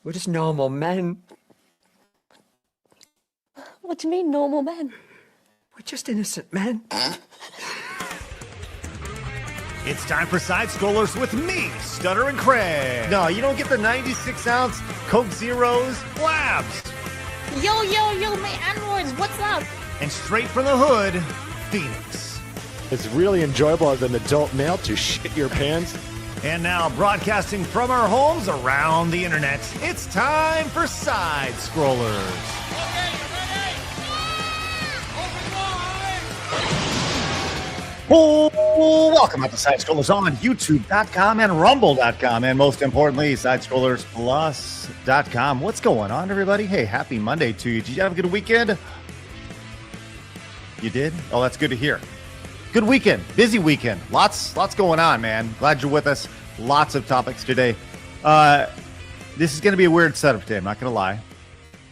We're just normal men. What do you mean, normal men? We're just innocent men. It's time for Side Scrollers with me, Stutter and Craig. No, you don't get the 96-ounce Coke Zeros Blabs. Yo, my androids, what's up? And straight from the hood, Phoenix. It's really enjoyable as an adult male to shit your pants. And now, broadcasting from our homes around the internet, it's time for Side Scrollers. Oh, welcome out to Side Scrollers on YouTube.com and Rumble.com, and most importantly, SideScrollersPlus.com. What's going on, everybody? Hey, happy Monday to you. Did you have a good weekend? You did? Oh, that's good to hear. Good weekend, busy weekend. Lots going on, man. Glad you're with us. Lots of topics today. This is going to be a weird setup today, I'm not going to lie,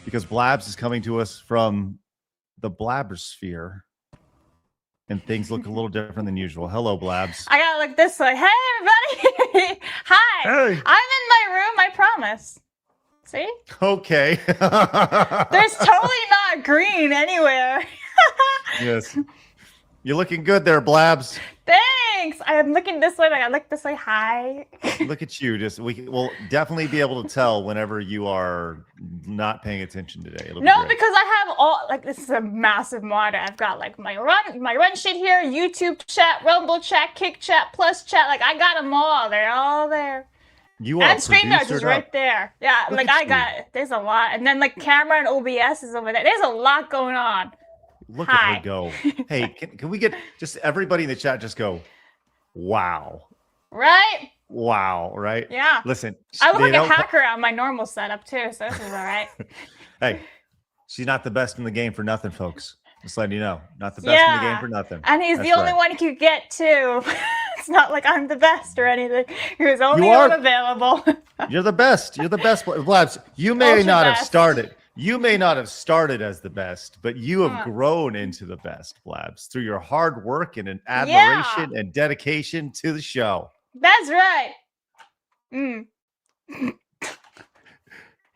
because Blabs is coming to us from the Blabbersphere. And things look a little different than usual. Hello, Blabs. I gotta look this way. Hey, everybody. Hi. Hey. I'm in my room, I promise. See? Okay. There's totally not green anywhere. Yes. You're looking good there, Blabs. Thanks. I'm looking this way. I gotta look this way. Hi. Look at you. We'll definitely be able to tell whenever you are not paying attention today. No, because I have all, like, this is a massive monitor. I've got like my run shit here, YouTube chat, Rumble chat, Kick chat, Plus chat. Like, I got them all. They're all there. You are and StreamYard is right there. Yeah, Look like at you. There's a lot. And then like camera and OBS is over there. There's a lot going on. Look Hi. at her go. Hey, can we get just everybody in the chat just go, wow. Right? Wow, right? Yeah. Listen. I look they like a don't- hacker on my normal setup too, so this is all right. Hey, she's not the best in the game for nothing, folks. Just letting you know. Not the best in the game for nothing. And he's That's the only right. one he could get too. It's not like I'm the best or anything. He was only You are. unavailable. You're the best. You're the best. Blabs, you may Ultra not have best. started. You may not have started as the best, but you have grown into the best, Blabs, through your hard work and an admiration and dedication to the show. That's right. Mm.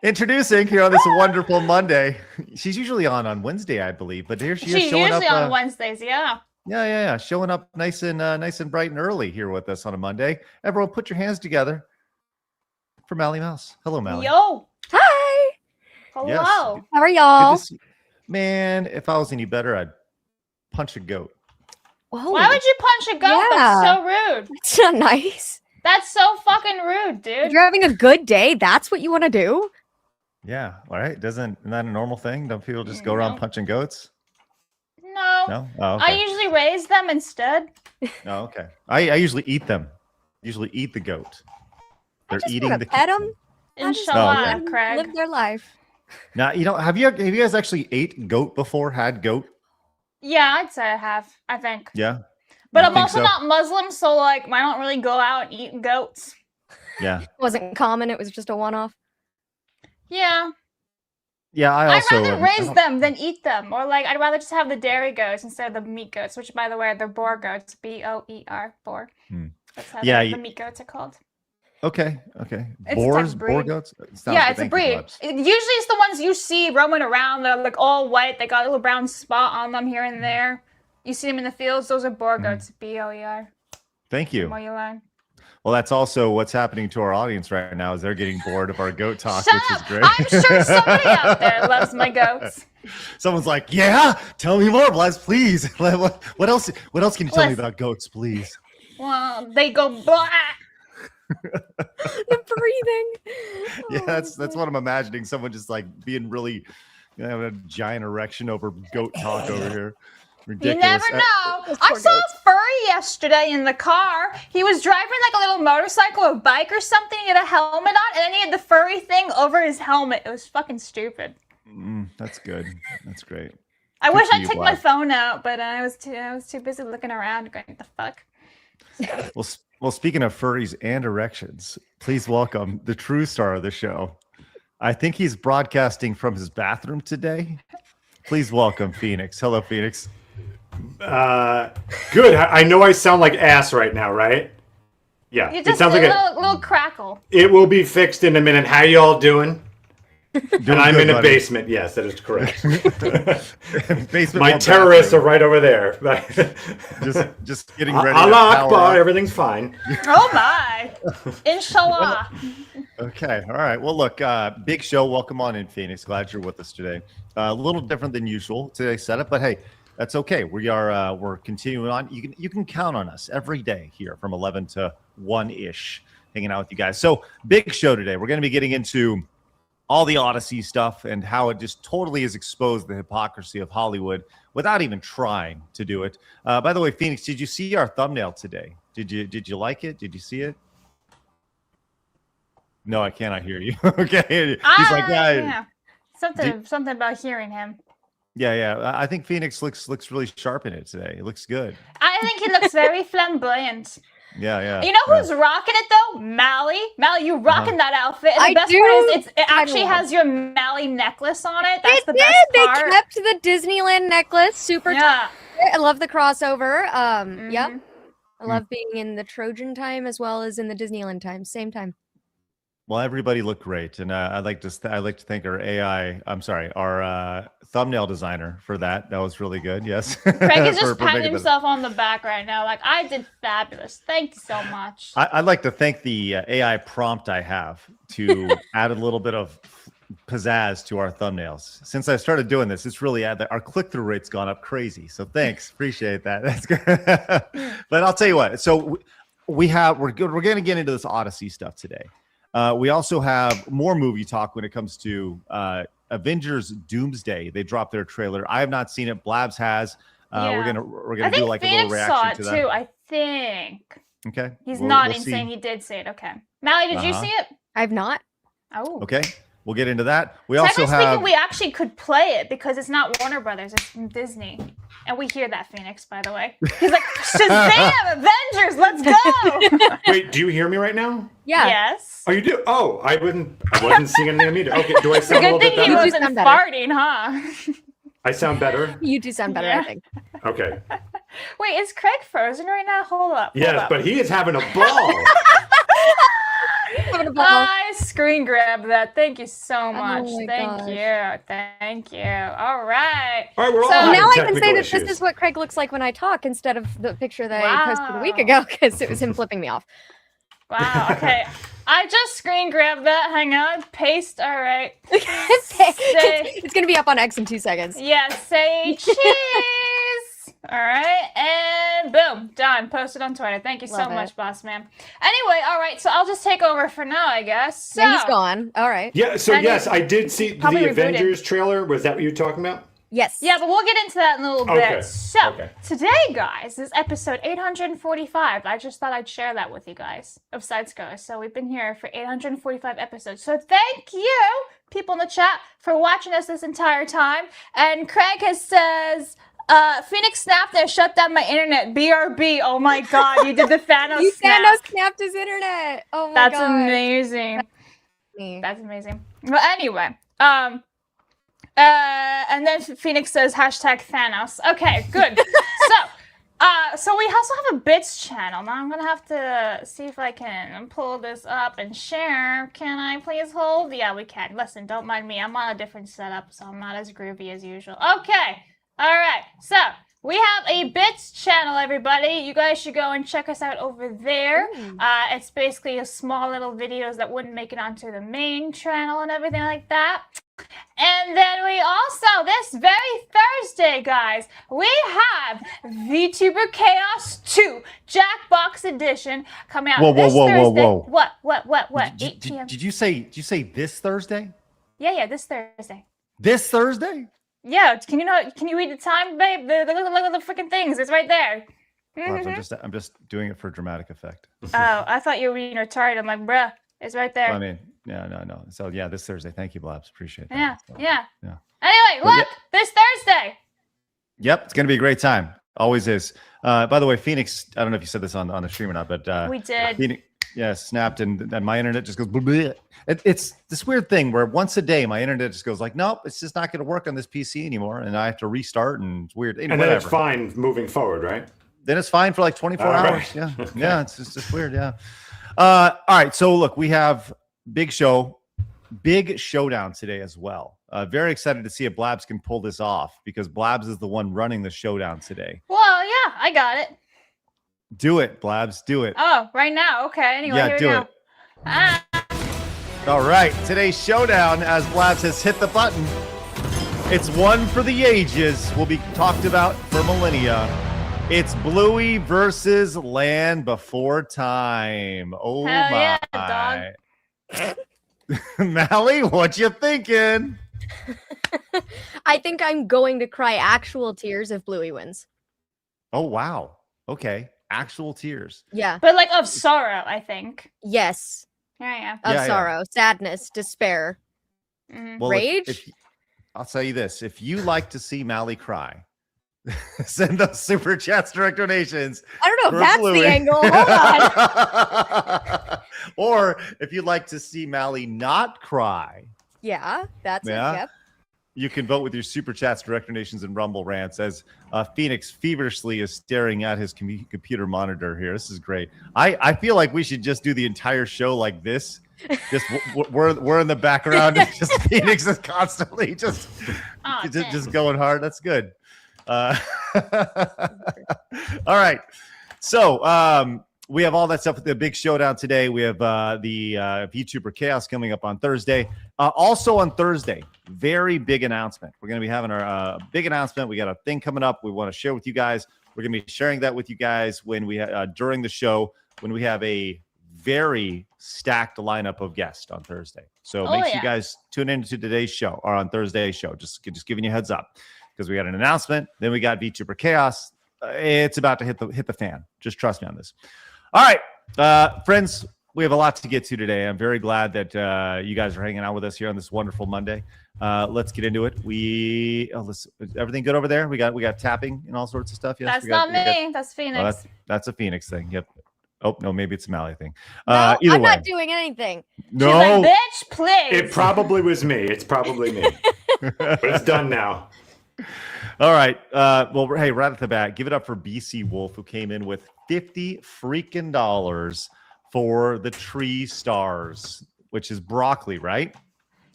Introducing here on this wonderful Monday. She's usually on Wednesday, I believe, but here she is She's showing usually up. on Wednesdays, yeah. Yeah. Showing up nice and bright and early here with us on a Monday. Everyone, put your hands together for Mally Mouse. Hello, Mally. Yo. Hi. Hello. Yes. How are Good y'all? to see- Man, if I was any better, I'd punch a goat. Whoa. Why would you punch a goat? That's so rude. That's not nice. That's so fucking rude, If dude. you're having a good day, that's what you want to do? Yeah, all right. Isn't that a normal thing? Don't people just go around No. punching goats? No. No? Oh, I okay. usually raise them instead. Oh, okay. I usually eat them. Usually eat the goat. I They're just eating want the to pet them. Inshallah, okay. Craig. Live their life. Now, have you guys actually ate goat before? Had goat? Yeah, I'd say I have. I think. Yeah. But You I'm think also so? not Muslim, so like I don't really go out and eat goats. Yeah. It wasn't common. It was just a one-off. Yeah. Yeah, I also I'd rather I raise don't- them than eat them. Or like I'd rather just have the dairy goats instead of the meat goats, which by the way, they're boar goats. B-O-E-R, boar. Hmm. That's how Yeah, the you- meat goats are called. Okay. It's a type Boars, of boar breed. goats? Sounds Yeah, good. it's a Thank you, breed. Blabs. Usually it's the ones you see roaming around. They're like all white. They got a little brown spot on them here and there. You see them in the fields. Those are boar goats. B-O-E-R. Thank you. More you learn. Well, that's also what's happening to our audience right now is they're getting bored of our goat talk, Shut which up! is great. I'm sure somebody out there loves my goats. Someone's like, "Yeah, tell me more, Blabs, please. What else? What else can you tell me Listen. about goats, please?" Well, they go blah. The breathing. Yeah, Oh, that's my what I'm imagining. Someone just like being really, having a giant erection over goat talk over here. You Ridiculous. never know. Those I poor saw goats. a furry yesterday in the car. He was driving like a little motorcycle or bike or something. He had a helmet on, and then he had the furry thing over his helmet. It was fucking stupid. That's good. That's great. I Good wish for I'd you, take my Blab. phone out, but I was too busy looking around going, the fuck? Well, speaking of furries and erections, please welcome the true star of the show. I think he's broadcasting from his bathroom today. Please welcome Phoenix. Hello, Phoenix. Good. I know I sound like ass right now, right? Yeah. You It just sounds a like little crackle. it will be fixed in a minute. How y'all doing? Doing And I'm good, in a buddy. basement. Yes, that is correct. Basement My while terrorists are bathroom. right over there. Just getting ready. to Allah power Akbar, up. everything's fine. Oh my! Inshallah. Okay, all right. Well, look, big show. Welcome on in, Phoenix. Glad you're with us today. A little different than usual today's setup, but hey, that's okay. We're continuing on. You can count on us every day here from 11 to 1-ish, hanging out with you guys. So big show today. We're going to be getting into all the Odyssey stuff and how it just totally has exposed the hypocrisy of Hollywood without even trying to do it. By the way, Phoenix, did you see our thumbnail today? Did you like it? Did you see it? No, I cannot hear you. Okay. He's like, yeah. Something about hearing him. yeah. I think Phoenix looks really sharp in it today. It looks good. I think he looks very flamboyant. Yeah. You know who's rocking it though? Mally. Mally, you rocking that outfit. And the I best do. part is it actually Kinda. has your Mally necklace on it. They That's the did. best They part. kept the Disneyland necklace. Super. Yeah. I love the crossover. Yep. Mhm. I love being in the Trojan time as well as in the Disneyland time. Same time. Well, everybody looked great, and I'd like to thank our thumbnail designer for that. That was really good. Yes. Craig is For just patting making himself on the back right now. Like, I did fabulous. Thank you so much. I'd like to thank the AI prompt I have to add a little bit of pizzazz to our thumbnails. Since I started doing this, it's really our click-through rate's gone up crazy. So thanks, appreciate that. That's good. But I'll tell you what. So we're going to get into this Odyssey stuff today. We also have more movie talk when it comes to Avengers Doomsday. They dropped their trailer. I have not seen it. Blabs has. Yeah. We're I gonna do think like a Phoenix little saw reaction it to that. too. I think Okay. he's We'll nodding, see. saying he did see it. Okay, Mally, did you Uh-huh. see it? I've not. Oh. Okay. We'll get into that. We also Technically have. speaking, we actually could play it because it's not Warner Brothers; it's from Disney, and we hear that, Phoenix. By the way, he's like, Shazam! Avengers, let's go! Wait, do you hear me right now? Yeah. Yes. Oh, you do? Oh, I wasn't seeing anything immediately. Okay, do I It's a sound a little good bit thing he better? was- wasn't sound better. farting, huh? I sound better? You do sound better, Yeah. I think. Okay. Wait, is Craig frozen right now? Hold up. hold Yes, up. but he is having a ball. Having a ball. I screen grabbed that. Thank you so much. my Thank you. Thank you. All right. All right, we're all So- having Now I can technical say that issues. this is what Craig looks like when I talk instead of the picture that I posted a week Wow. ago because it was him flipping me off. Wow. Okay. I just screen grabbed that. Hang on. Paste. All right. It's going to be up on X in 2 seconds. Yeah. Say cheese. All right. And boom. Done. Posted on Twitter. Thank you so Love much, it. boss man. Anyway. All right. So I'll just take over for now, I guess. So, Yeah, he's gone. All right. Yeah, so And yes, he- I did see probably the rebooted. Avengers trailer. Was that what you were talking about? Yes. Yeah, but we'll get into that in a little Okay, bit. So, okay. today, guys, is episode 845. I just thought I'd share that with you guys of Sidesco. So, we've been here for 845 episodes. So, thank you, people in the chat, for watching us this entire time. And Craig says, Phoenix snapped and shut down my internet. BRB. Oh my God, you did the Thanos You snap. Thanos snapped his internet. Oh my That's god. amazing. Me. That's amazing. Well, anyway, and then Phoenix says hashtag Thanos. Okay, good. So we also have a bits channel. Now I'm gonna have to see if I can pull this up and share. Can I please hold? Yeah, we can. Listen, don't mind me. I'm on a different setup, so I'm not as groovy as usual. Okay. All right. So we have a bits channel, everybody. You guys should go and check us out over there. It's basically a small little videos that wouldn't make it onto the main channel and everything like that. And then we also, this very Thursday, guys, we have VTuber Chaos 2 Jackbox Edition coming out Whoa, this whoa, Thursday. whoa, whoa. What? 8 Did, p.m. did you say this Thursday? Yeah, this Thursday. This Thursday? Yeah, can you read the time, babe? Look at the freaking things. It's right there. Blabs, I'm just doing it for dramatic effect. Oh, I thought you were being retarded. I'm like, bruh, it's right there. I mean, no. So yeah, this Thursday. Thank you, Blabs. Appreciate that. Yeah, So, yeah. yeah. Anyway, Well, look, this Thursday. Yep, it's gonna be a great time. Always is. By the way, Phoenix, I don't know if you said this on the stream or not, but We did. Phoenix, yeah, snapped and my internet just goes blah, blah. It's this weird thing where once a day my internet just goes like, nope, it's just not gonna work on this PC anymore, and I have to restart, and it's weird. And then Whatever. it's fine moving forward, right? Then it's fine for like 24 All hours. right. Yeah. Okay. Yeah. It's just weird. Yeah. All right. So look, we have big show. big showdown today as well. Very excited to see if Blabs can pull this off because Blabs is the one running the showdown today. Well, yeah, I got it. Do it, Blabs. Do it. Oh, right now. Okay. Anyway, Yeah, here we do go. it. Ah. All right. Today's showdown, as Blabs has hit the button, it's one for the ages. Will be talked about for millennia. It's Bluey versus Land Before Time. Oh, Hell my. yeah, dog. Mally, what you thinking? I think I'm going to cry actual tears if Bluey wins. Oh, wow. Okay. Actual tears. Yeah. But like of sorrow, I think. Yes. Yeah. Of Yeah, yeah. sorrow, sadness, despair, Mhm. Well, rage. I'll tell you this. If you like to see Mally cry, send those super chats, direct donations. I don't know for if that's Bluey. the angle. Hold on. Or if you'd like to see Mally not cry, Yeah, that's Yeah. it. Yep. you can vote with your super chats, direct donations, and Rumble rants as Phoenix feverishly is staring at his computer monitor here. This is great. I feel like we should just do the entire show like this. Just we're in the background. And just Phoenix is constantly just going hard. That's good. All right. So we have all that stuff with the big showdown today. We have the VTuber Chaos coming up on Thursday. Also on Thursday, very big announcement. We're going to be having our big announcement. We got a thing coming up we want to share with you guys. We're going to be sharing that with you guys when we during the show when we have a very stacked lineup of guests on Thursday. So make sure you guys tune into today's show or on Thursday's show. Just giving you a heads up because we got an announcement. Then we got VTuber Chaos. It's about to hit the fan. Just trust me on this. All right, friends, we have a lot to get to today. I'm very glad that you guys are hanging out with us here on this wonderful Monday. Let's get into it. Everything good over there? We got tapping and all sorts of stuff. Yes, That's not me. That's Phoenix. That's a Phoenix thing. Yep. Oh no, maybe it's a Mally thing. No, Either I'm way. not doing anything. No, She's like, bitch, please. It probably was me. It's probably me. But it's done now. All right. Well, hey, right at the bat, give it up for BC Wolf, who came in with $50 freaking dollars for the tree stars, which is broccoli, right?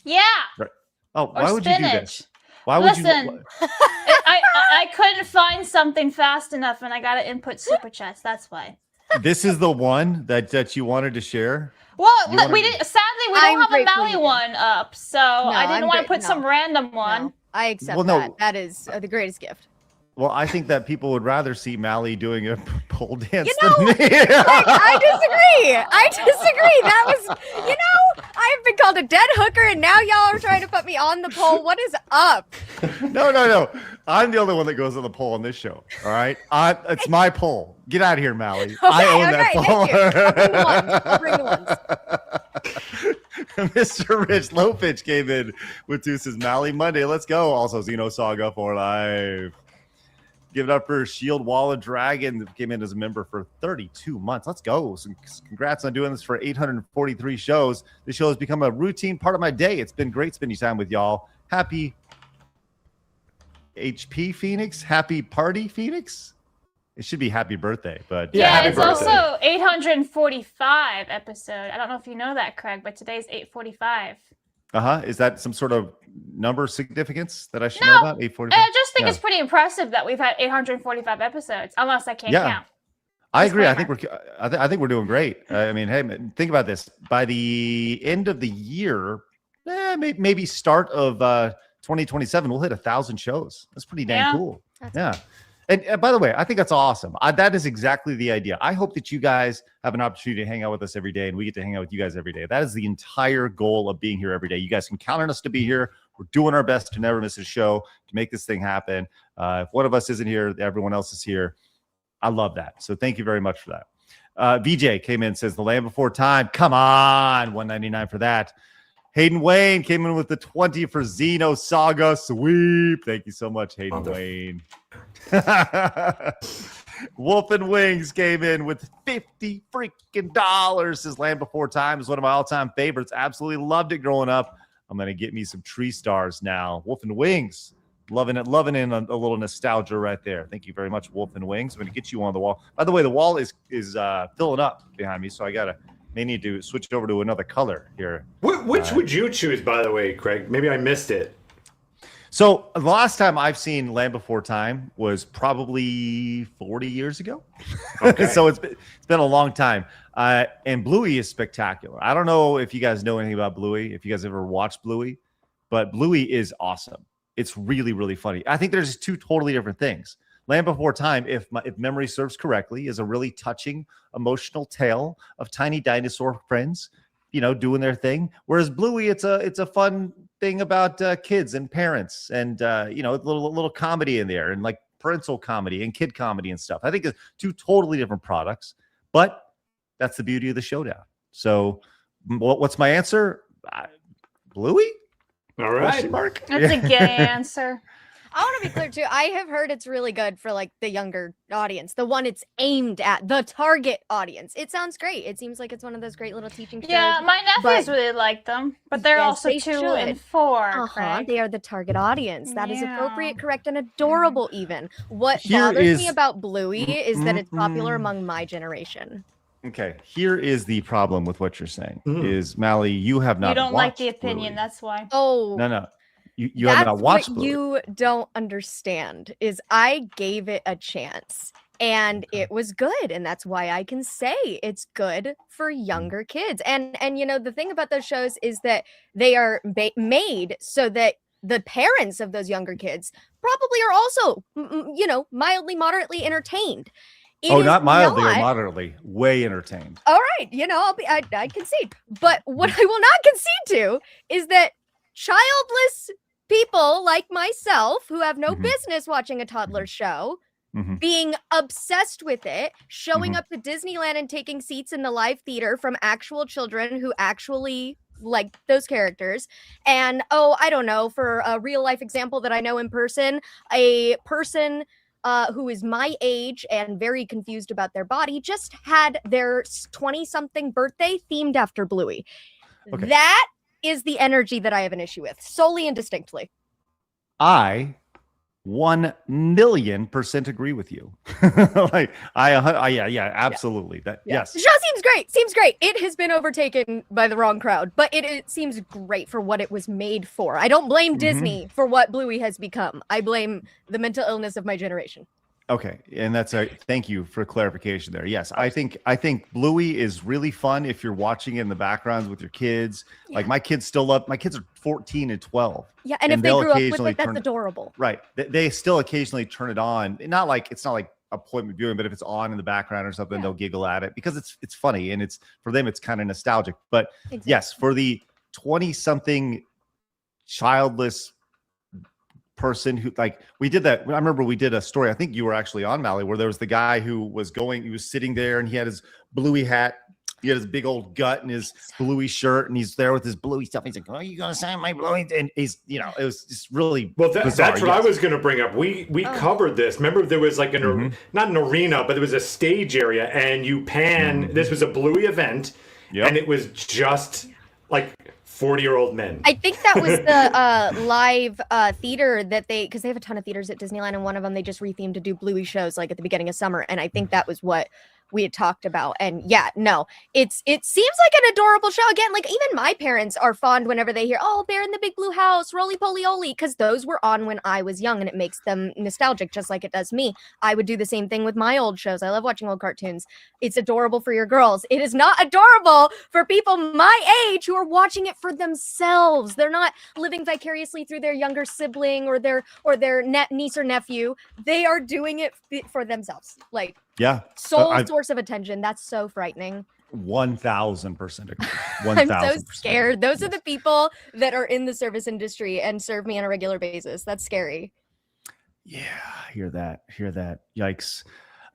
Yeah. Right. Oh, Or why would spinach. you do this? Why would Listen, you? I couldn't find something fast enough, and I got to input super chats. That's why. This is the one that you wanted to share. Well, You wanna we do- didn't. Sadly, we I'm don't have a grateful Mally you did. one up, so I didn't I'm want to great- put some random one. No, I accept Well, no. that. That is the greatest gift. Well, I think that people would rather see Mally doing a pole dance You know, than me. I disagree. That was, I've been called a dead hooker, and now y'all are trying to put me on the pole. What is up? No. I'm the only one that goes on the pole on this show. All right, it's my pole. Get out of here, Mally. I own that pole. Thank you. I'll bring the ones. Mr. Rich Lopich came in with Deuces Mally Monday. Let's go. Also, Xenosaga for life. Give it up for Shield Wall of Dragon that came in as a member for 32 months. Let's go. So congrats on doing this for 843 shows. This show has become a routine part of my day. It's been great spending time with y'all. Happy HP Phoenix. Happy party Phoenix. It should be happy birthday, but Yeah, happy it's birthday. also 845 episode. I don't know if you know that, Craig, but today's 845. Is that some sort of number significance that I should know about? 845. I just think Yeah. it's pretty impressive that we've had 845 episodes, unless I can't count. I agree. I Disclaimer. think we're doing great. I mean, hey, think about this. By the end of the year, maybe start of 2027, we'll hit 1,000 shows. That's pretty dang Yeah. cool. That's Yeah. And by the way, I think that's awesome. That is exactly the idea. I hope that you guys have an opportunity to hang out with us every day, and we get to hang out with you guys every day. That is the entire goal of being here every day. You guys can count on us to be here. We're doing our best to never miss a show to make this thing happen. If one of us isn't here, everyone else is here. I love that. So thank you very much for that. VJ came in and says, The Land Before Time. Come on. $1.99 for that. Hayden Wayne came in with the 20 for Xenosaga sweep. Thank you so much, Hayden Wayne. Wolf and Wings came in with $50 freaking dollars. His Land Before Time is one of my all-time favorites. Absolutely loved it growing up. I'm going to get me some tree stars now. Wolf and Wings. Loving in a little nostalgia right there. Thank you very much, Wolf and Wings. I'm going to get you on the wall. By the way, the wall is filling up behind me, so I got to may need to switch over to another color here. Which would you choose, by the way, Craig? Maybe I missed it. So the last time I've seen Land Before Time was probably 40 years ago. Okay. So it's been a long time. And Bluey is spectacular. I don't know if you guys know anything about Bluey, if you guys ever watched Bluey, but Bluey is awesome. It's really, really funny. I think there's two totally different things. Land Before Time, if memory serves correctly, is a really touching, emotional tale of tiny dinosaur friends, doing their thing. Whereas Bluey, it's a fun thing about kids and parents, and a little comedy in there, and like parental comedy and kid comedy and stuff. I think it's two totally different products, but that's the beauty of the Showdown. So, what's my answer? Bluey. All right. That's a gay answer. I want to be clear too. I have heard it's really good for like the younger audience, the one it's aimed at, the target audience. It sounds great. It seems like it's one of those great little teaching shows. Yeah, my nephews really like them, but they're Yes, also they 2 should. and 4. Craig. They are the target audience. That is Yeah. appropriate, correct, and adorable even. What Here bothers is- me about Bluey is that it's popular among my generation. Okay, here is the problem with what you're saying. Is Mally, you have not. You don't like watched the opinion, Bluey. that's why. Oh, No. You have not watched what Bluey. you don't understand is I gave it a chance and it was good, and that's why I can say it's good for younger kids. And the thing about those shows is that they are made so that the parents of those younger kids probably are also mildly, moderately entertained. It is not mildly or not- moderately, way entertained. All right, I concede. But what I will not concede to is that childless people like myself who have no business watching a toddler show, being obsessed with it, showing up to Disneyland and taking seats in the live theater from actual children who actually like those characters. And I don't know, for a real life example that I know in person, a person who is my age and very confused about their body just had their 20-something birthday themed after Bluey. Okay. That is the energy that I have an issue with, solely and distinctly. I 1,000,000% agree with you. Like yeah, absolutely. Yes. The show seems great. It has been overtaken by the wrong crowd, but it seems great for what it was made for. I don't blame Disney for what Bluey has become. I blame the mental illness of my generation. Okay, and that's thank you for clarification there. Yes, I think Bluey is really fun if you're watching it in the background with your kids. Yeah. Like my kids are 14 and 12. Yeah, and if they they'll grew up with occasionally it, that's turn- adorable. Right. They still occasionally turn it on. It's not like appointment viewing, but if it's on in the background or something, they'll giggle at it because it's funny, and it's for them it's kind of nostalgic. But Exactly. yes, for the 20-something childless person who, like, we did that. I remember we did a story, I think you were actually on, Mally, where there was the guy who was sitting there and he had his Bluey hat, he had his big old gut and his Bluey shirt, and he's there with his Bluey stuff. He's like, "Oh, you gonna sign my Bluey?" And he's, it was just really bizarre. That's what I was going to bring up. We covered this. Remember, there was like not an arena, but there was a stage area, and you pan. This was a Bluey event, and it was just like 40-year-old men. I think that was the live theater that because they have a ton of theaters at Disneyland, and one of them they just rethemed to do Bluey shows like at the beginning of summer, and I think that was what we had talked about. And yeah, no, it seems like an adorable show. Again, like even my parents are fond whenever they hear, "Oh, Bear in the Big Blue House, Roly Poly Oly," because those were on when I was young, and it makes them nostalgic just like it does me. I would do the same thing with my old shows. I love watching old cartoons. It's adorable for your girls. It is not adorable for people my age who are watching it for themselves. They're not living vicariously through their younger sibling or their niece or nephew. They are doing it for themselves. Like, yeah, sole source of attention. That's so frightening. 1,000% agree. I'm so scared. Those are the people that are in the service industry and serve me on a regular basis. That's scary. Yeah, hear that. Yikes.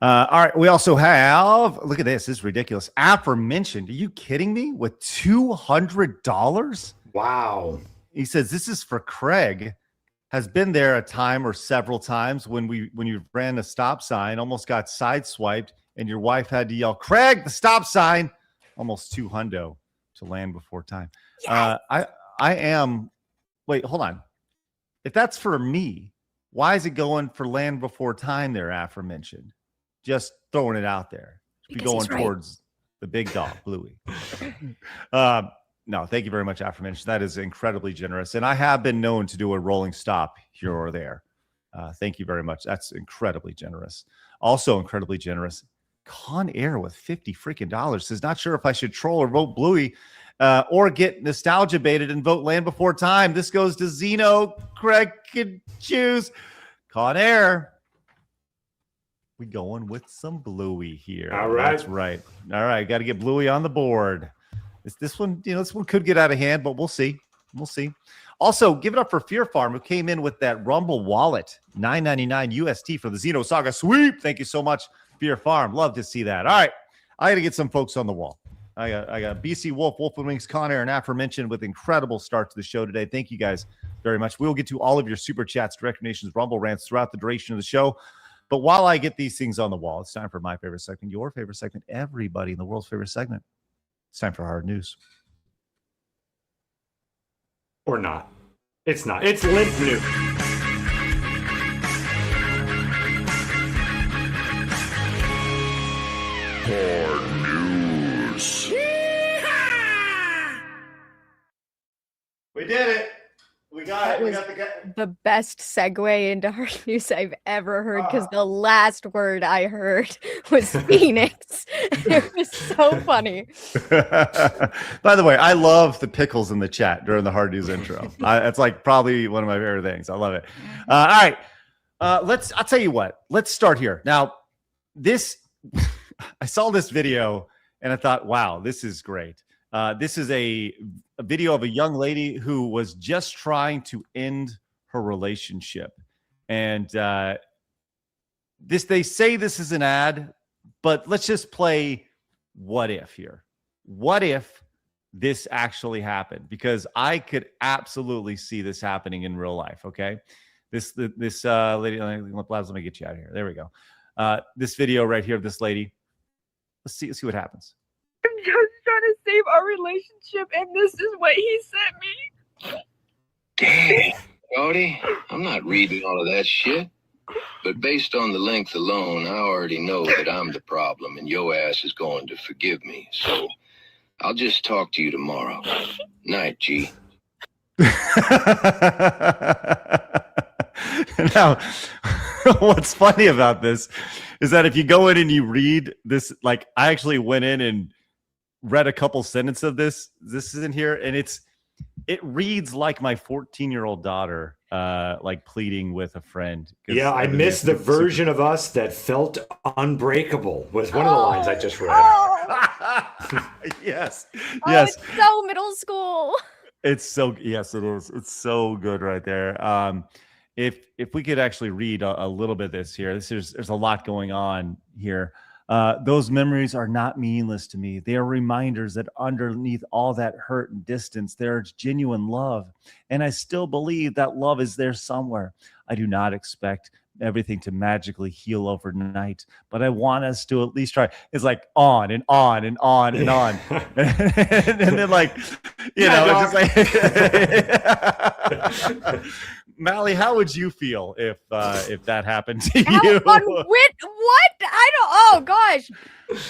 All right, we also have, look at this. This is ridiculous. Aforementioned. Are you kidding me? With $200? Wow. He says, this is for Craig. Has been there a time or several times when you ran a stop sign, almost got sideswiped, and your wife had to yell, "Craig, the stop sign!" Almost $200 to Land Before Time. Yes. I am. Wait, hold on. If that's for me, why is it going for Land Before Time there? Aforementioned. Just throwing it out there. Be Because going he's right. towards. The big dog, Bluey. No, thank you very much, Aforementioned. That is incredibly generous. And I have been known to do a rolling stop here or there. Thank you very much. That's incredibly generous. Also incredibly generous. Con Air with $50 freaking says, not sure if I should troll or vote Bluey or get nostalgia baited and vote Land Before Time. This goes to Zeno. Craig can choose. Con Air. We going with some Bluey here. All right. That's right. All right. Got to get Bluey on the board. This one, this one could get out of hand, but we'll see. We'll see. Also, give it up for Fear Farm, who came in with that Rumble wallet, $9.99 UST for the Xeno Saga sweep. Thank you so much, Fear Farm. Love to see that. All right. I got to get some folks on the wall. I got BC Wolf, Wolf and Wings, Con Air, and Aforementioned with incredible start to the show today. Thank you guys very much. We will get to all of your super chats, direct donations, Rumble rants throughout the duration of the show. But while I get these things on the wall, it's time for my favorite segment, your favorite segment, everybody in the world's favorite segment. It's time for hard news. Or not. It's not. It's limp news. Hard news. We did it. We got it. We got The best segue into hard news I've ever heard, because the last word I heard was Phoenix. It was so funny. By the way, I love the pickles in the chat during the hard news intro. It's like probably one of my favorite things. I love it. All right. I'll tell you what. Let's start here. Now, I saw this video and I thought, wow, this is great. This is a video of a young lady who was just trying to end her relationship. And they say this is an ad, but let's just play what if here. What if this actually happened? Because I could absolutely see this happening in real life, okay? This lady, let me get you out of here. There we go. This video right here of this lady. Let's see what happens. I'm just trying to save our relationship, and this is what he sent me. Dang, Cody, I'm not reading all of that shit. But based on the length alone, I already know that I'm the problem, and your ass is going to forgive me. So I'll just talk to you tomorrow. Night, G. Now, what's funny about this is that if you go in and you read this, like I actually went in and read a couple sentences of this. This is in here, and it reads like my 14-year-old daughter, like pleading with a friend. Yeah, I missed the version of us that felt unbreakable. Was one of the lines I just read. Yes, Oh, yes. it's so middle school. It's so yes, it is. It's so good right there. If we could actually read a little bit of this here, there's a lot going on here. Those memories are not meaningless to me. They are reminders that underneath all that hurt and distance, there is genuine love. And I still believe that love is there somewhere. I do not expect everything to magically heal overnight, but I want us to at least try. It's like on and on and on and on. And then like, it's just like Mally, how would you feel if that happened to you? What? Oh gosh,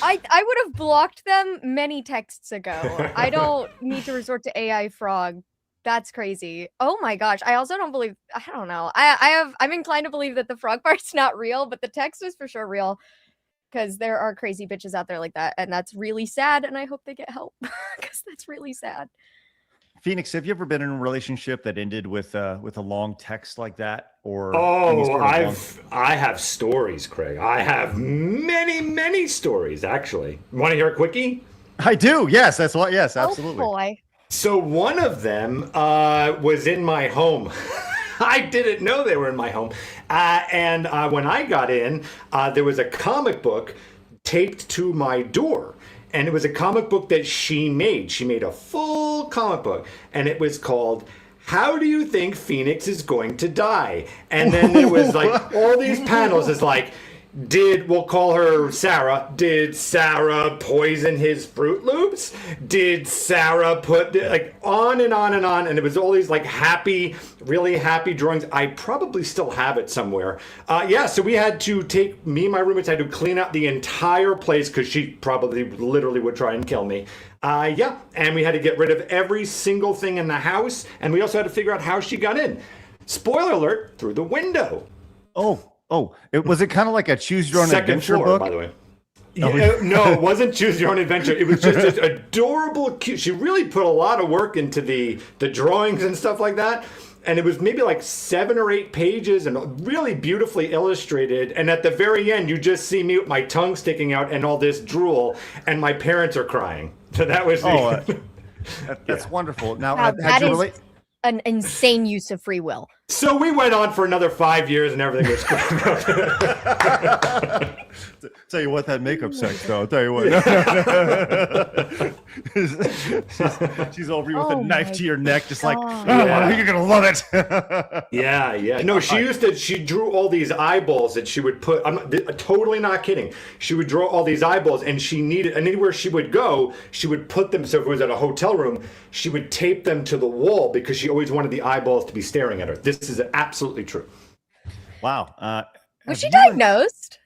I would have blocked them many texts ago. I don't need to resort to AI frog. That's crazy. Oh my gosh. I also don't believe. I don't know. I'm inclined to believe that the frog part's not real, but the text is for sure real, because there are crazy bitches out there like that, and that's really sad. And I hope they get help, because that's really sad. Phoenix, have you ever been in a relationship that ended with a long text like that? Or I have stories, Craig. I have many stories, actually. Want to hear a quickie? I do. Yes, that's what. Yes, absolutely. Oh boy. So one of them was in my home. I didn't know they were in my home. And when I got in, there was a comic book taped to my door. And it was a comic book that she made. She made a full comic book. And it was called How Do You Think Phoenix Is Going to Die? And then there was like all these panels. It's like, we'll call her Sarah, did Sarah poison his Fruit Loops? Did Sarah put, like, on and on and on, and it was all these, like, happy, really happy drawings. I probably still have it somewhere. So we had to me and my roommates had to clean out the entire place because she probably literally would try and kill me. And we had to get rid of every single thing in the house, and we also had to figure out how she got in. Spoiler alert, through the window. Was it kind of like a choose your own Second adventure floor, book? by the way. No, it wasn't choose your own adventure. It was just this adorable, cute. She really put a lot of work into the drawings and stuff like that. And it was maybe like 7 or 8 pages and really beautifully illustrated. And at the very end, you just see me with my tongue sticking out and all this drool, and my parents are crying. So that was that's wonderful. Now, Wow, that is an insane use of free will. So we went on for another 5 years, and everything was great. Tell you what, that makeup sex, though. I'll tell you what. She's over you with a knife to your neck, just like, you're gonna love it. Yeah. No, she drew all these eyeballs that she would put. I'm totally not kidding. She would draw all these eyeballs, and anywhere she would go, she would put them. So if it was at a hotel room, she would tape them to the wall because she always wanted the eyeballs to be staring at her. This is absolutely true. Wow. Was she diagnosed?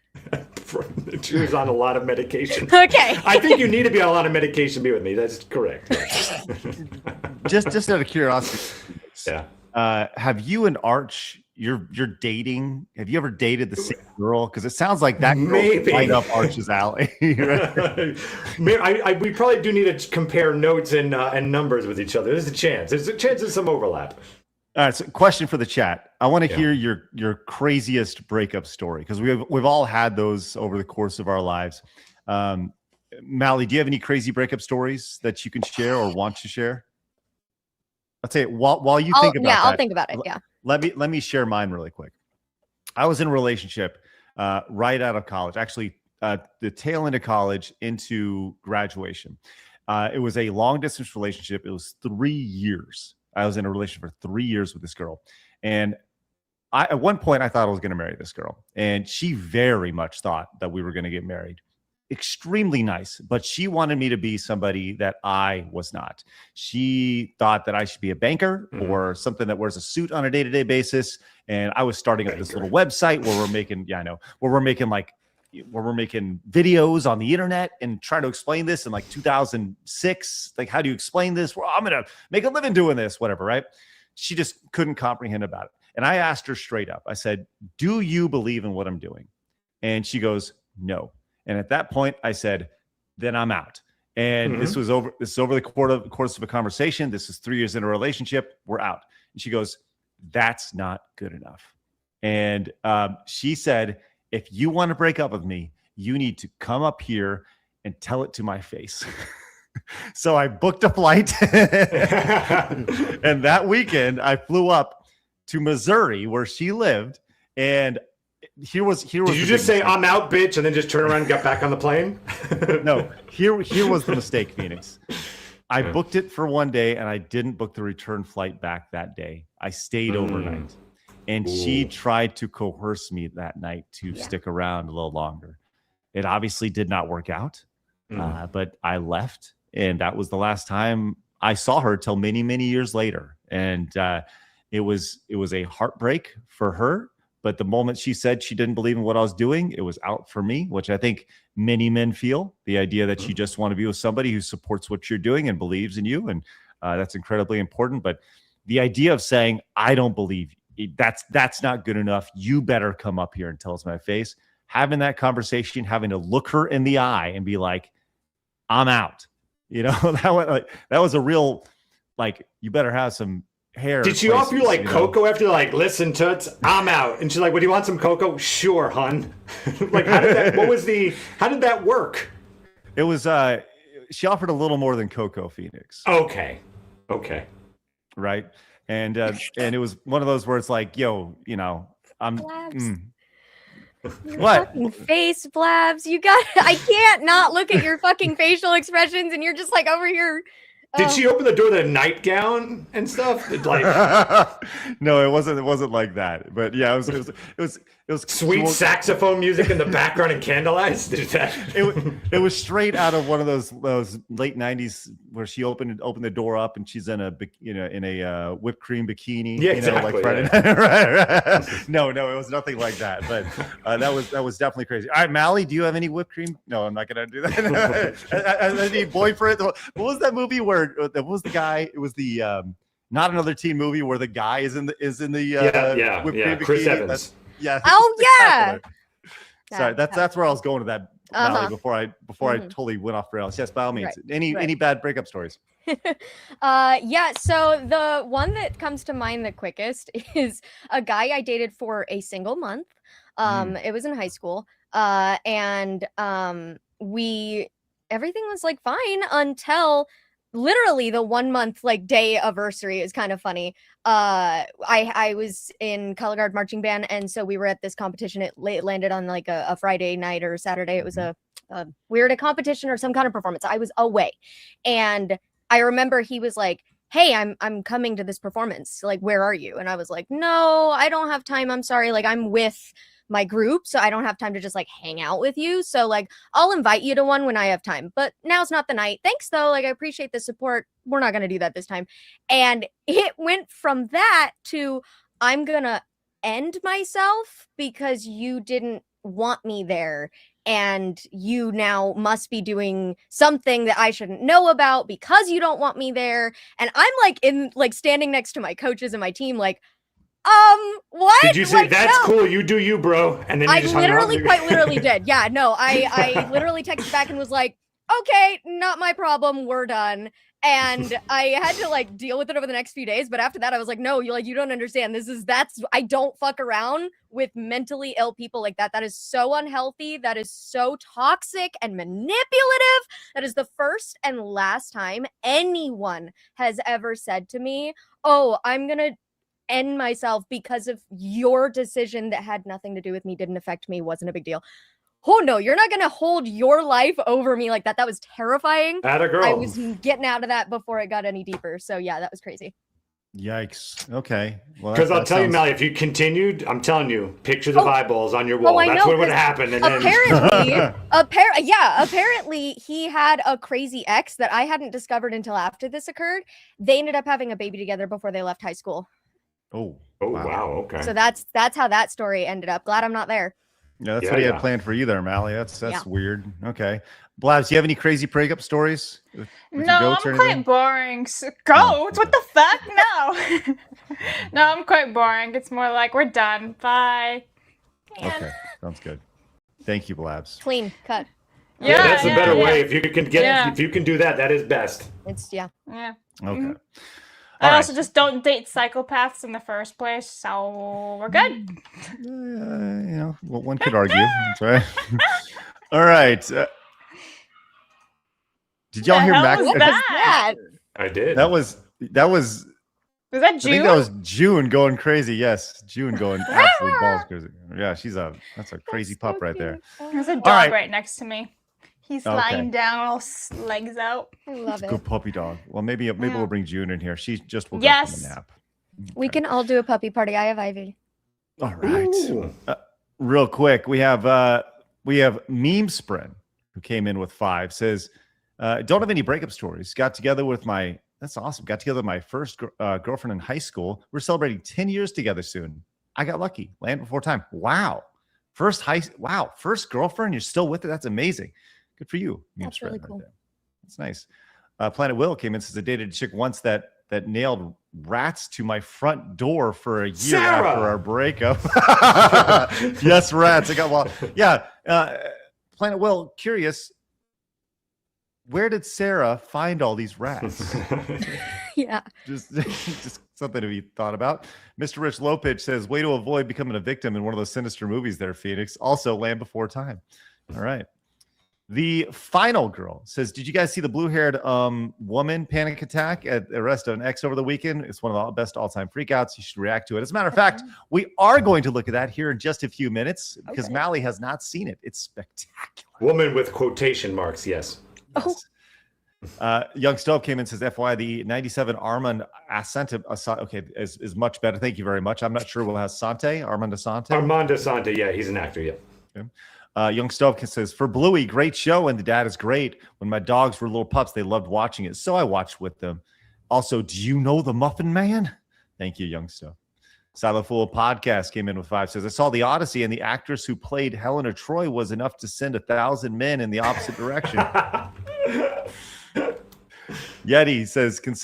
She was on a lot of medication. Okay. I think you need to be on a lot of medication to be with me. That's correct. just out of curiosity. Yeah. Have you and Arch, you're dating? Have you ever dated the same girl? Because it sounds like that girl Maybe. right up Arch's alley. We probably do need to compare notes and numbers with each other. There's a chance. There's a chance of some overlap. All right, so question for the chat. I want to hear your craziest breakup story, because we've all had those over the course of our lives. Mally, do you have any crazy breakup stories that you can share or want to share? I'll tell you while you think about that. I'll think about it. Yeah. Let me share mine really quick. I was in a relationship right out of college, actually the tail end of college into graduation. It was a long distance relationship. It was 3 years. I was in a relationship for 3 years with this girl. And at one point, I thought I was going to marry this girl. And she very much thought that we were going to get married. Extremely nice. But she wanted me to be somebody that I was not. She thought that I should be a banker or something that wears a suit on a day-to-day basis. And I was starting up this little website where we're making, where we're making videos on the internet and trying to explain this in like 2006. Like, how do you explain this? Well, I'm going to make a living doing this, whatever, right? She just couldn't comprehend about it. And I asked her straight up. I said, do you believe in what I'm doing? And she goes, no. And at that point, I said, then I'm out. And this is over the course of a conversation. This is 3 years in a relationship. We're out. And she goes, that's not good enough. And she said, if you want to break up with me, you need to come up here and tell it to my face. So I booked a flight. And that weekend, I flew up to Missouri where she lived. And here was. Did you just say, I'm out, bitch, and then just turn around and get back on the plane? No, here was the mistake, Phoenix. I booked it for one day, and I didn't book the return flight back that day. I stayed overnight. And she tried to coerce me that night to stick around a little longer. It obviously did not work out, but I left. And that was the last time I saw her till many, many years later. And it was a heartbreak for her. But the moment she said she didn't believe in what I was doing, it was out for me, which I think many men feel. The idea that you just want to be with somebody who supports what you're doing and believes in you. And that's incredibly important. But the idea of saying, I don't believe you, that's not good enough. You better come up here and tell us my face. Having that conversation, having to look her in the eye and be like, I'm out. That was a real, like, you better have some hair. Did she offer you cocoa after, like, listen, Toots, I'm out? And she's like, what, do you want some cocoa? Sure, hun. Like, how did that work? It was, she offered a little more than cocoa, Phoenix. Okay. Right. And it was one of those where it's like, yo, I'm Your what fucking face, Blabs. I can't not look at your fucking facial expressions, and you're just like over here. Did she open the door with a nightgown and stuff? No, it wasn't like that. But yeah, it was It was Sweet saxophone music in the background and candlelight. It was straight out of one of those late '90s where she opened the door up and she's in a whipped cream bikini. Yeah, exactly. Like Friday night. Right. No, it was nothing like that. But that was definitely crazy. All right, Mally, do you have any whipped cream? No, I'm not gonna do that. Any boyfriend? What was that movie where? What was the guy? It was the Not Another Teen movie where the guy is in the whipped cream bikini. Chris Evans. Yeah. Oh yeah. Sorry, that's where I was going to that Mally, before I totally went off rails. Yes, by all means. Right. Any bad breakup stories? Yeah, so the one that comes to mind the quickest is a guy I dated for a single month. It was in high school. And everything was like fine until literally the 1 month like day anniversary. Is kind of funny. I was in color guard marching band, and so we were at this competition. It landed on like a Friday night or Saturday. It was we were at a competition or some kind of performance. I was away, and I remember he was like, "Hey, I'm coming to this performance. Like, where are you?" And I was like, "No, I don't have time. I'm sorry. Like, I'm with my group, so I don't have time to just like hang out with you. So like, I'll invite you to one when I have time, but now's not the night. Thanks though. Like, I appreciate the support. We're not going to do that this time." And it went from that to, I'm going to end myself because you didn't want me there. And you now must be doing something that I shouldn't know about because you don't want me there. And I'm like standing next to my coaches and my team, like, what? Did you say like, that's no. cool? You do you, bro. And then you just quite literally did. Yeah, no, I literally texted back and was like, okay, not my problem. We're done. And I had to like deal with it over the next few days. But after that, I was like, no, you don't understand. I don't fuck around with mentally ill people like that. That is so unhealthy. That is so toxic and manipulative. That is the first and last time anyone has ever said to me, oh, I'm going to end myself because of your decision that had nothing to do with me, didn't affect me, wasn't a big deal. Oh no, you're not gonna hold your life over me like that. That was terrifying. Atta girl. I was getting out of that before it got any deeper. So yeah, that was crazy. Yikes. Okay. Well, because I'll tell you, Mally, if you continued, I'm telling you, pictures of eyeballs on your wall. That's what would happen. And apparently he had a crazy ex that I hadn't discovered until after this occurred. They ended up having a baby together before they left high school. Oh wow. Okay. So that's how that story ended up. Glad I'm not there. Yeah, that's what he had planned for you there, Mally. That's weird. Okay. Blabs, do you have any crazy breakup stories? No, I'm quite boring. Goats? What the fuck? No. No, I'm quite boring. It's more like, we're done. Bye. Okay. Sounds good. Thank you, Blabs. Clean cut. Yeah, that's the better way. If you can do that, that is best. Yeah. Okay. Mm-hmm. I also just don't date psychopaths in the first place, so we're good. Well, one could argue. That's right. All right. Did y'all hear Max? Was that? I did. That was. Was that June? I think that was June going crazy. Yes, June going absolutely balls crazy. Yeah, that's a crazy pup right there. There's a dog right next to me. He's lying down, all legs out. I love it. Good puppy dog. Well, maybe we'll bring June in here. She just woke up from a nap. Okay. We can all do a puppy party. I have Ivy. All right. Real quick, we have Meme Sprint, who came in with 5. Says, don't have any breakup stories. That's awesome. Got together with my first girlfriend in high school. We're celebrating 10 years together soon. I got lucky. Land before time. Wow. First girlfriend. You're still with her. That's amazing. Good for you. That's really cool. Right, that's nice. Planet Will came in, says I dated a chick once that nailed rats to my front door for a year after our breakup. Yes, rats. Planet Will, curious, where did Sarah find all these rats? Yeah. Just something to be thought about. Mr. Rich Lopich says, way to avoid becoming a victim in one of those sinister movies there, Phoenix. Also, Land Before Time. All right. The final girl says, did you guys see the blue-haired woman panic attack at the arrest of an ex over the weekend? It's one of the best all-time freakouts. You should react to it. As a matter of fact, we are going to look at that here in just a few minutes because Mally has not seen it. It's spectacular. Woman with quotation marks, yes. Oh. Young Stove came in and says, FYI, the 97 Armand Asante, okay, is much better. Thank you very much. I'm not sure we'll have Armand Asante. Armand Asante, yeah, he's an actor, yeah. Okay. Young Stove says, for Bluey, great show, and the dad is great. When my dogs were little pups, they loved watching it, so I watched with them. Also, do you know the Muffin Man? Thank you, Young Stove. Silent Fool Podcast came in with 5, says, I saw the Odyssey, and the actress who played Helena Troy was enough to send 1,000 men in the opposite direction. Yeti says, can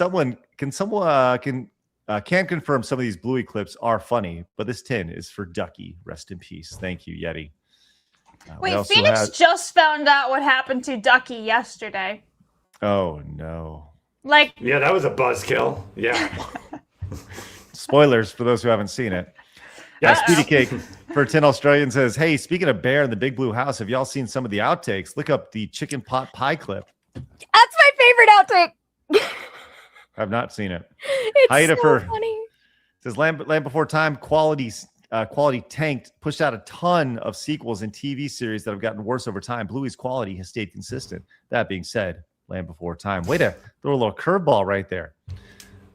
confirm some of these Bluey clips are funny, but this 10 is for Ducky. Rest in peace. Thank you, Yeti. Wait, Phoenix just found out what happened to Ducky yesterday. Oh, no. Yeah, that was a buzzkill. Yeah. Spoilers for those who haven't seen it. Yeah, Speedy Cake for 10 Australian says, hey, speaking of Bear in the Big Blue House, have y'all seen some of the outtakes? Look up the chicken pot pie clip. That's my favorite outtake. I've not seen it. It's so funny. Says Land Before Time quality tanked, pushed out a ton of sequels and TV series that have gotten worse over time. Bluey's quality has stayed consistent. That being said, Land Before Time. Way to throw a little curveball right there.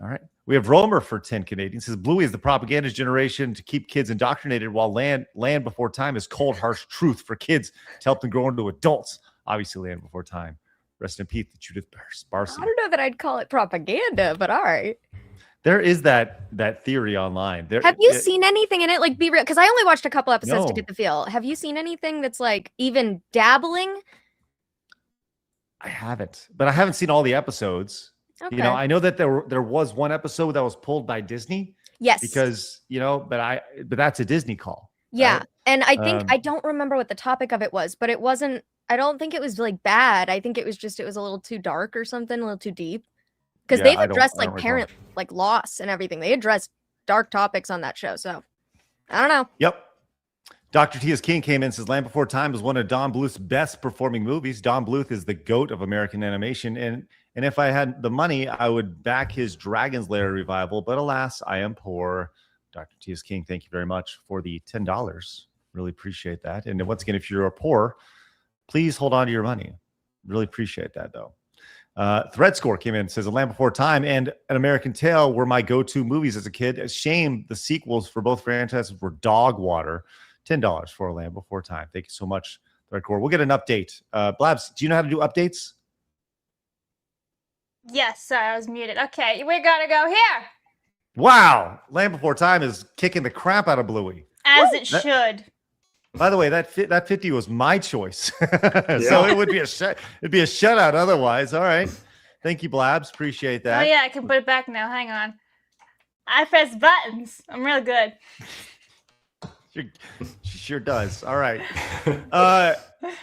All right. We have Romer for 10 Canadian. Says Bluey is the propaganda generation to keep kids indoctrinated, while Land Before Time is cold, harsh truth for kids to help them grow into adults. Obviously, Land Before Time. Rest in peace, Judith Sparcy. I don't know that I'd call it propaganda, but all right. There is that theory online. Have you seen anything in it? Like, be real, because I only watched a couple episodes to get the feel. Have you seen anything that's like even dabbling? I haven't, but I haven't seen all the episodes. Okay. You know, I know that there was one episode that was pulled by Disney. Yes. Because, but that's a Disney call. Yeah. Right? And I think I don't remember what the topic of it was, but it wasn't, I don't think it was like bad. I think it was a little too dark or something, a little too deep. Because they've addressed like parent like loss and everything. They addressed dark topics on that show. So I don't know. Yep. Dr. T.S. King came in and says Land Before Time is one of Don Bluth's best performing movies. Don Bluth is the GOAT of American animation. And if I had the money, I would back his Dragon's Lair revival. But alas, I am poor. Dr. T.S. King, thank you very much for the $10. Really appreciate that. And once again, if you're poor, please hold on to your money. Really appreciate that, though. Thread Score came in and says, A Land Before Time and An American Tale were my go-to movies as a kid. It's a shame the sequels for both franchises were dog water. $10 for A Land Before Time. Thank you so much, Thread Score. We'll get an update. Blabs, do you know how to do updates? Yes, sorry, I was muted. Okay, we're gonna go here. Wow. Land Before Time is kicking the crap out of Bluey. As it should. By the way, that 50 was my choice. So it would be it'd be a shutout otherwise. All right. Thank you, Blabs. Appreciate that. Oh yeah, I can put it back now. Hang on. I press buttons. I'm real good. She sure does. All right.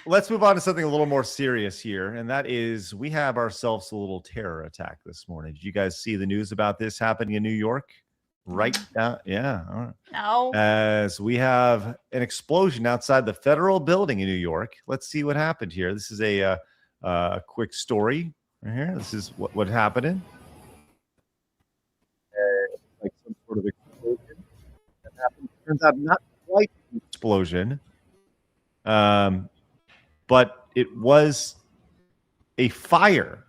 Let's move on to something a little more serious here. And that is we have ourselves a little terror attack this morning. Did you guys see the news about this happening in New York? Right now? Yeah. All right. No. As we have an explosion outside the federal building in New York. Let's see what happened here. This is a quick story right here. This is what happened. Like some sort of explosion that happened. Turns out not quite an explosion, but it was a fire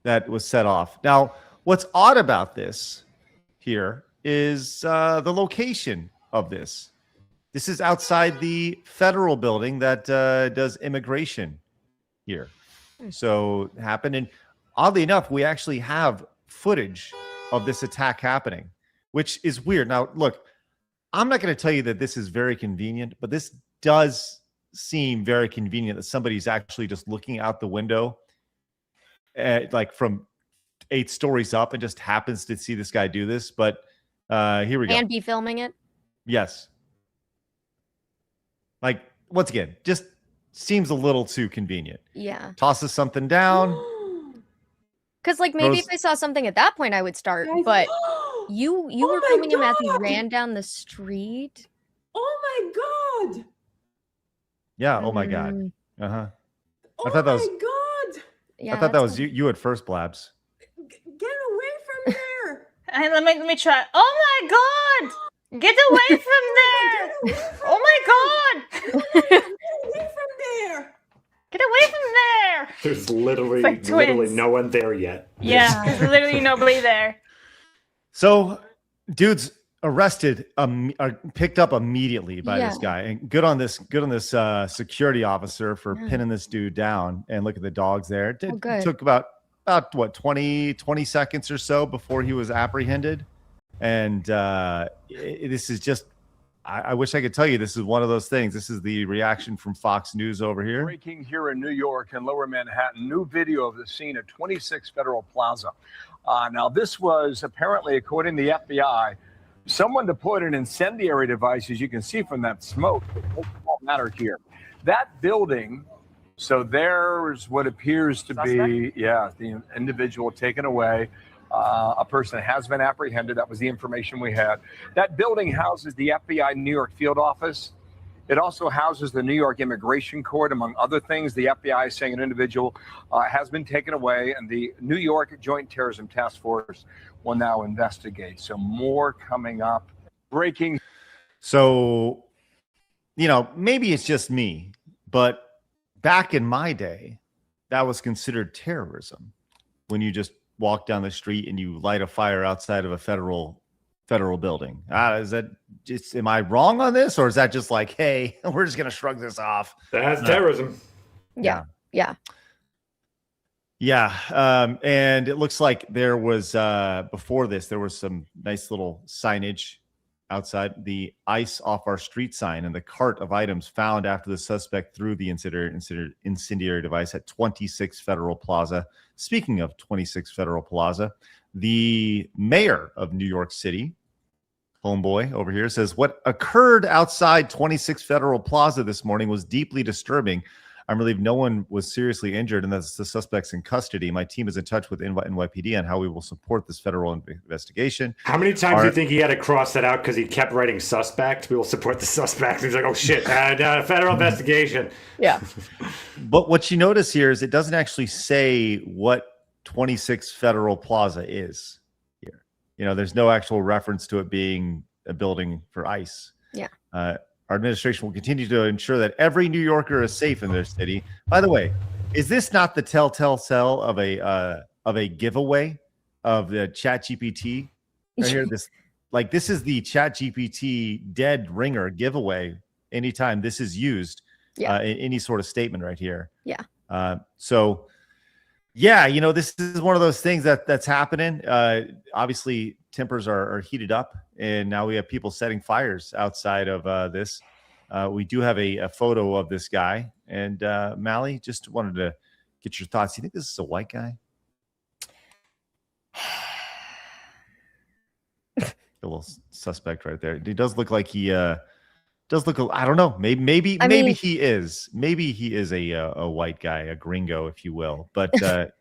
that was set off. Now, what's odd about this here is the location of this. This is outside the federal building that does immigration here. So it happened. And oddly enough, we actually have footage of this attack happening, which is weird. Now, look, I'm not going to tell you that this is very convenient, but this does seem very convenient that somebody's actually just looking out the window like from 8 stories up and just happens to see this guy do this. But here we go. And be filming it. Yes. Like, once again, just seems a little too convenient. Yeah. Tosses something down. Because, like, maybe if I saw something at that point, I would start. But you were filming him as he ran down the street. Oh my God. Yeah. Oh my God. Uh-huh. Oh my God. Yeah, I thought that was you at first, Blabs. Get away from there. Hey, let me try. Oh my God! Get away from there! Oh my God! Get away from there! Get away from there! There's literally, It's like literally twins. no one there yet. Yeah, there's literally nobody there. So, dude's arrested, picked up immediately by Yeah. this guy, and good on this security officer for pinning this dude down. And look at the dogs there. It good. took about what 20 seconds or so before he was apprehended. And this is just, I wish I could tell you this is one of those things. This is the reaction from Fox News over here. Breaking here in New York and Lower Manhattan, new video of the scene at 26 Federal Plaza. Now, this was apparently, according to the FBI, someone deployed an incendiary device, as you can see from that smoke. It doesn't matter here. That building, so there's what appears to be, the individual taken away. A person has been apprehended. That was the information we had. That building houses the FBI New York field office. It also houses the New York Immigration Court, among other things. The FBI is saying an individual has been taken away, and the New York Joint Terrorism Task Force will now investigate. So more coming up. Breaking. So, maybe it's just me, but back in my day, that was considered terrorism when you just walk down the street and you light a fire outside of a federal building. Is that just, am I wrong on this, or is that just like, hey, we're just gonna shrug this off? That's terrorism. Yeah. And it looks like there was before this, there was some nice little signage outside, the "Ice Off Our Street" sign, and the cart of items found after the suspect threw the incendiary device at 26 Federal Plaza. Speaking of 26 Federal Plaza, the mayor of New York City, homeboy over here, says what occurred outside 26 Federal Plaza this morning was deeply disturbing. I'm relieved no one was seriously injured and that the suspect's in custody. My team is in touch with NYPD on how we will support this federal investigation. How many times do you think he had to cross that out because he kept writing suspect? We will support the suspect. He's like, oh shit, federal investigation. Yeah. But what you notice here is it doesn't actually say what 26 Federal Plaza is here. There's no actual reference to it being a building for ICE. Yeah. Our administration will continue to ensure that every New Yorker is safe in their city. By the way, is this not the telltale cell of a giveaway of the ChatGPT? Right here, this is the ChatGPT dead ringer giveaway. Anytime this is used in any sort of statement right here. Yeah. This is one of those things that's happening. Obviously, tempers are heated up, and now we have people setting fires outside of this. We do have a photo of this guy, and Mally, just wanted to get your thoughts. Do you think this is a white guy? A little suspect right there. He does look like he does look. I don't know. Maybe he is. Maybe he is a white guy, a gringo, if you will. But to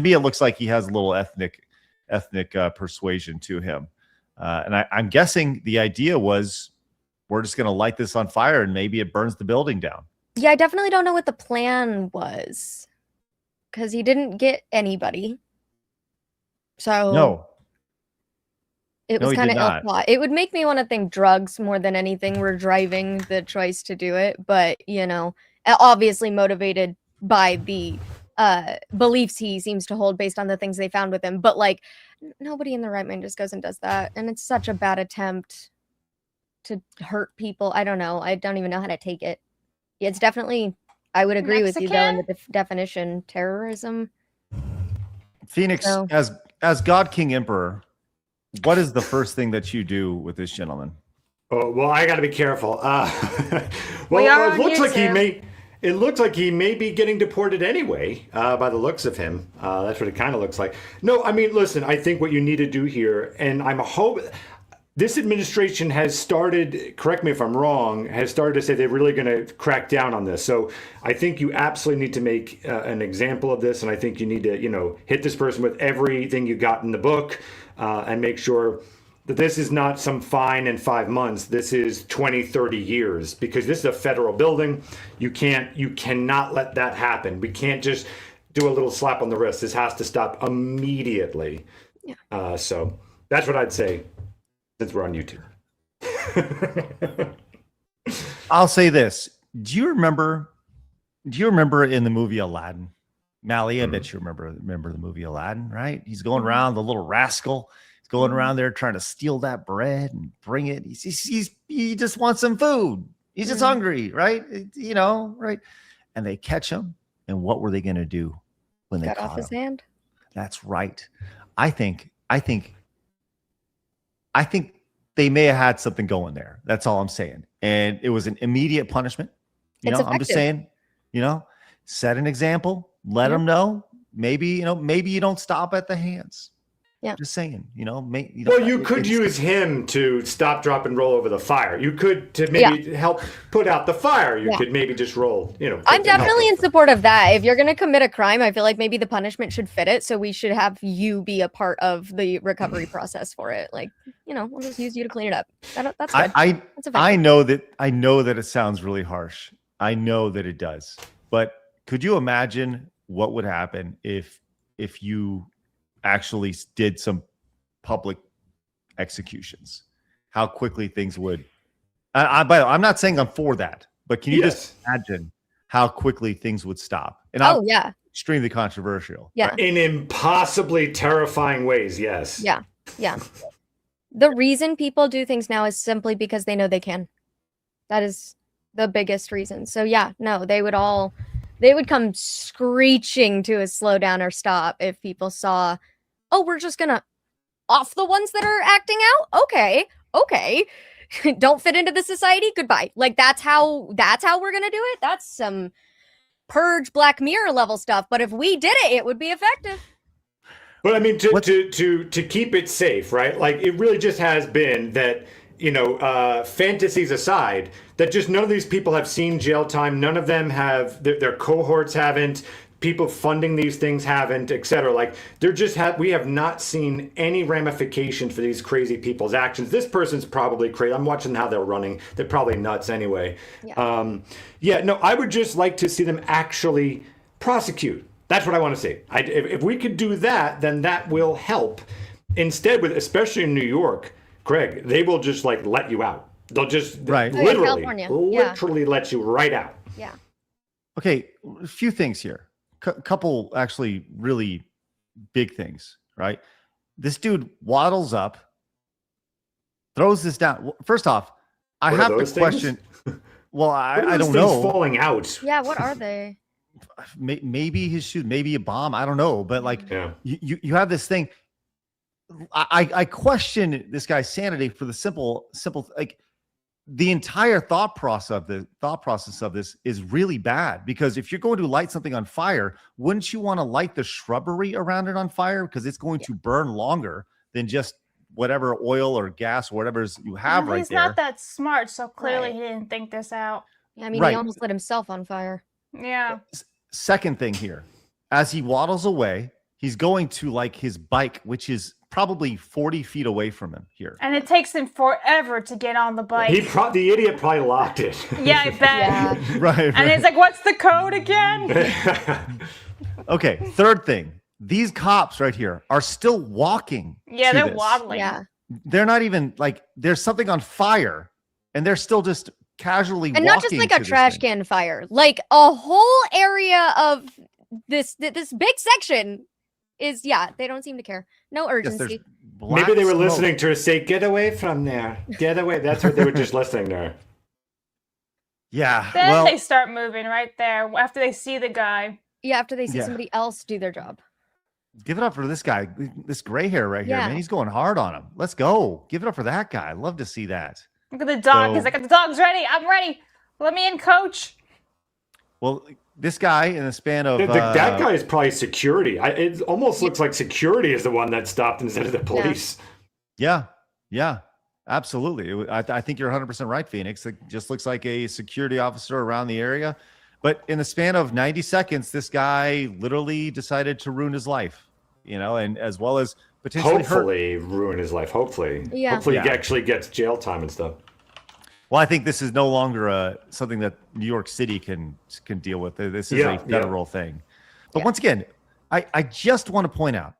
me, it looks like he has a little ethnic persuasion to him. And I'm guessing the idea was we're just going to light this on fire and maybe it burns the building down. Yeah, I definitely don't know what the plan was because he didn't get anybody. So no. It was kind of ill plot. It would make me want to think drugs more than anything were driving the choice to do it. But, obviously motivated by the beliefs he seems to hold based on the things they found with him. But, nobody in their right mind just goes and does that. And it's such a bad attempt to hurt people. I don't know. I don't even know how to take it. It's definitely, I would agree with you, though, in the definition, terrorism. Phoenix, as God King Emperor, what is the first thing that you do with this gentleman? Oh, well, I got to be careful. It looks like he may be getting deported anyway, by the looks of him. That's what it kind of looks like. No, I mean, listen, I think what you need to do here, and I'm hoping this administration has started, correct me if I'm wrong, has started to say they're really going to crack down on this. So I think you absolutely need to make an example of this, and I think you need to, hit this person with everything you got in the book. And make sure that this is not some fine in 5 months. This is 20, 30 years, because this is a federal building. You cannot let that happen. We can't just do a little slap on the wrist. This has to stop immediately. Yeah. So that's what I'd say since we're on YouTube. I'll say this. Do you remember Do you remember in the movie Aladdin? Mally, I bet you remember the movie Aladdin, right? He's going around, the little rascal. He's going around there trying to steal that bread and bring it. He just wants some food. He's just hungry, right? You know, right? And they catch him. And what were they going to do when they Cut caught off his him? hand. That's right. I think they may have had something going there. That's all I'm saying. And it was an immediate punishment. You know, I'm just saying, you know, set an example, let them know. Maybe you don't stop at the hands. Yeah. Just saying, You could use him to stop, drop, and roll over the fire. You could to maybe help put out the fire. You could maybe just roll, I'm definitely in support of that. If you're going to commit a crime, I feel like maybe the punishment should fit it. So we should have you be a part of the recovery process for it. Like, we'll just use you to clean it up. That's good. I know that it sounds really harsh. I know that it does. But could you imagine what would happen if you actually did some public executions? How quickly things would. By the way, I'm not saying I'm for that, but can you just imagine how quickly things would stop? And extremely controversial. Yeah, in impossibly terrifying ways. Yes. Yeah. The reason people do things now is simply because they know they can. That is the biggest reason. So they would come screeching to a slow down or stop if people saw, oh, we're just gonna off the ones that are acting out. Okay. Don't fit into the society. Goodbye. Like that's how we're gonna do it. That's some Purge Black Mirror level stuff. But if we did it, it would be effective. But I mean, to keep it safe, right? Like it really just has been that. Fantasies aside, that just none of these people have seen jail time. None of them have, their cohorts haven't, people funding these things haven't, etc. Like we have not seen any ramifications for these crazy people's actions. This person's probably crazy. I'm watching how they're running. They're probably nuts anyway. Yeah. I would just like to see them actually prosecute. That's what I want to see. If we could do that, then that will help. Instead, especially in New York, Greg, they will just let you out. They'll just literally let you right out. Yeah. Okay, a few things here. Couple actually really big things, right? This dude waddles up, throws this down. First off, I have to question. Well, I don't know. Falling out. Yeah, what are they? Maybe his shoe, maybe a bomb. I don't know, but you have this thing. I question this guy's sanity for the simple the entire thought process of this is really bad, because if you're going to light something on fire, wouldn't you want to light the shrubbery around it on fire, because it's going to burn longer than just whatever oil or gas or whatever you have right there. He's not that smart, so clearly he didn't think this out. Yeah, I mean, he almost lit himself on fire. Yeah. Second thing here, as he waddles away, he's going to his bike, which is probably 40 feet away from him here. And it takes him forever to get on the bike. The idiot probably locked it. Yeah, I bet. Yeah. Right. And he's like, what's the code again? Okay, third thing. These cops right here are still walking. Yeah, they're this. waddling. Yeah. They're not even there's something on fire, and they're still just casually and walking. Not just a trash can fire, a whole area of this big section is they don't seem to care. No urgency. Maybe they were listening to her say, "Get away from there, get away." That's what they were just listening to her. Yeah. Then they start moving right there after they see the guy. Yeah, after they see somebody else do their job. Give it up for this guy, this gray hair right here, man. He's going hard on him. Let's go. Give it up for that guy. I'd love to see that. Look at the dog. He's like, the dog's ready. I'm ready. Let me in, coach. Well, this guy in the span of that guy is probably security. It almost looks like security is the one that stopped instead of the police. Yeah, absolutely. I think you're 100% right, Phoenix. It just looks like a security officer around the area. But in the span of 90 seconds, this guy literally decided to ruin his life, and as well as potentially ruin his life. Hopefully he actually gets jail time and stuff. Well, I think this is no longer something that New York City can deal with. This is a federal thing. But once again, I just want to point out,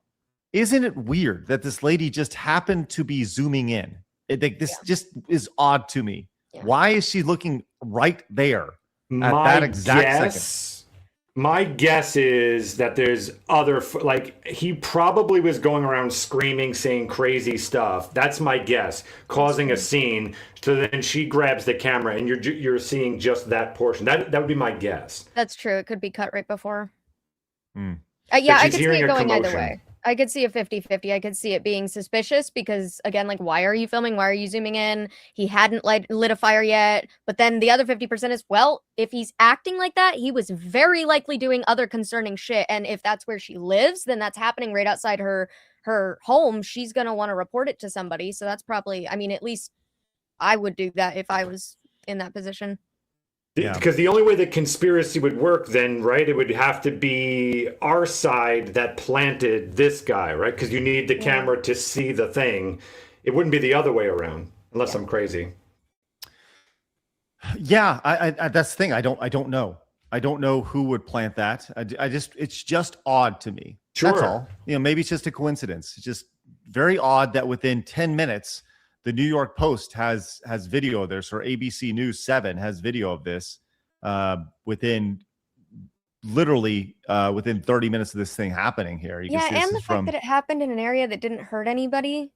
isn't it weird that this lady just happened to be zooming in? This just is odd to me. Yeah. Why is she looking right there that exact second. My guess is that there's other, like, he probably was going around screaming, saying crazy stuff. That's my guess, causing a scene. So then she grabs the camera, and you're seeing just that portion. That would be my guess. That's true. It could be cut right before. Hmm. Yeah, I she's could see hearing it a going either commotion. way. I could see a 50-50. I could see it being suspicious because, again, like, why are you filming? Why are you zooming in? He hadn't lit a fire yet. But then the other 50% is, well, if he's acting like that, he was very likely doing other concerning shit. And if that's where she lives, then that's happening right outside her home. She's going to want to report it to somebody. So that's probably, I mean, at least I would do that if I was in that position. Yeah. Because the only way the conspiracy would work then, right, it would have to be our side that planted this guy, right? Because you need the camera to see the thing. It wouldn't be the other way around, unless I'm crazy. Yeah, I that's the thing. I don't know. I don't know who would plant that. It's just odd to me. Sure. That's all. Maybe it's just a coincidence. It's just very odd that within 10 minutes, the New York Post has video of this, or ABC News 7 has video of this within 30 minutes of this thing happening here. You can see and the fact that it happened in an area that didn't hurt anybody,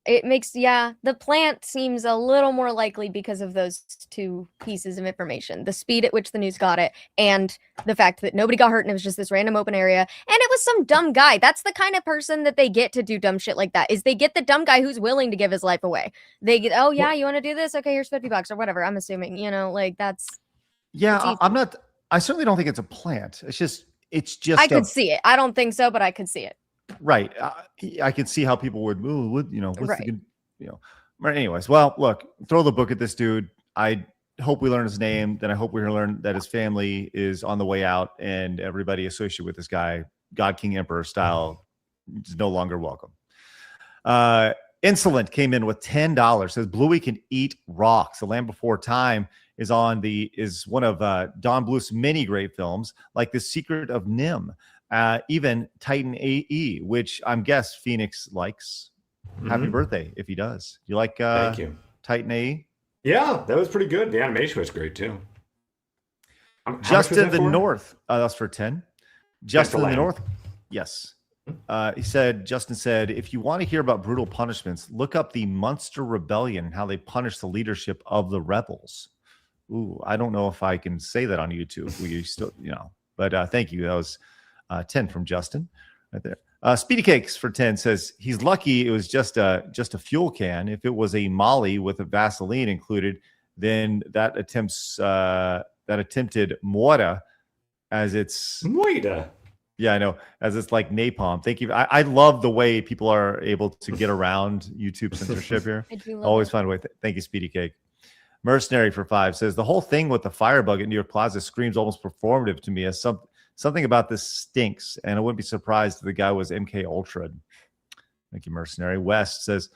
it makes, the plant seems a little more likely because of those two pieces of information. The speed at which the news got it, and the fact that nobody got hurt and it was just this random open area. And it was some dumb guy. That's the kind of person that they get to do dumb shit like that, is they get the dumb guy who's willing to give his life away. They get, oh yeah, you want to do this? Okay, here's $50 or whatever. I'm assuming, like that's. Yeah, I'm not. I certainly don't think it's a plant. It's just. I could see it. I don't think so, but I could see it. Right. I could see how people would, what's Right. But anyways, well, look, throw the book at this dude. I hope we learn his name. Then I hope we learn that his family is on the way out, and everybody associated with this guy, God King Emperor style, is no longer welcome. Insolent came in with $10. Says Bluey can eat rocks. The Land Before Time is one of Don Bluth's many great films, like The Secret of Nim. Even Titan AE, which I'm guess Phoenix likes. Happy birthday if he does. You like Thank you. Titan AE? Yeah, that was pretty good. The animation was great too. Justin in the North. That's for 10. Justin in the North. Yes. Justin said, if you want to hear about brutal punishments, look up the Munster Rebellion and how they punished the leadership of the rebels. Ooh, I don't know if I can say that on YouTube. We still, but thank you. That was 10 from Justin right there. Speedy Cakes for 10 says he's lucky it was just a fuel can. If it was a Molly with a Vaseline included, then that attempted Moira as it's Moira. Yeah, I know. As it's like napalm. Thank you. I love the way people are able to get around YouTube censorship here. I do love Always it. find a way. Thank you, Speedy Cake. Mercenary for 5 says the whole thing with the firebug at New York Plaza screams almost performative to me, as something about this stinks, and I wouldn't be surprised if the guy was MK Ultra. Thank you, Mercenary. West says,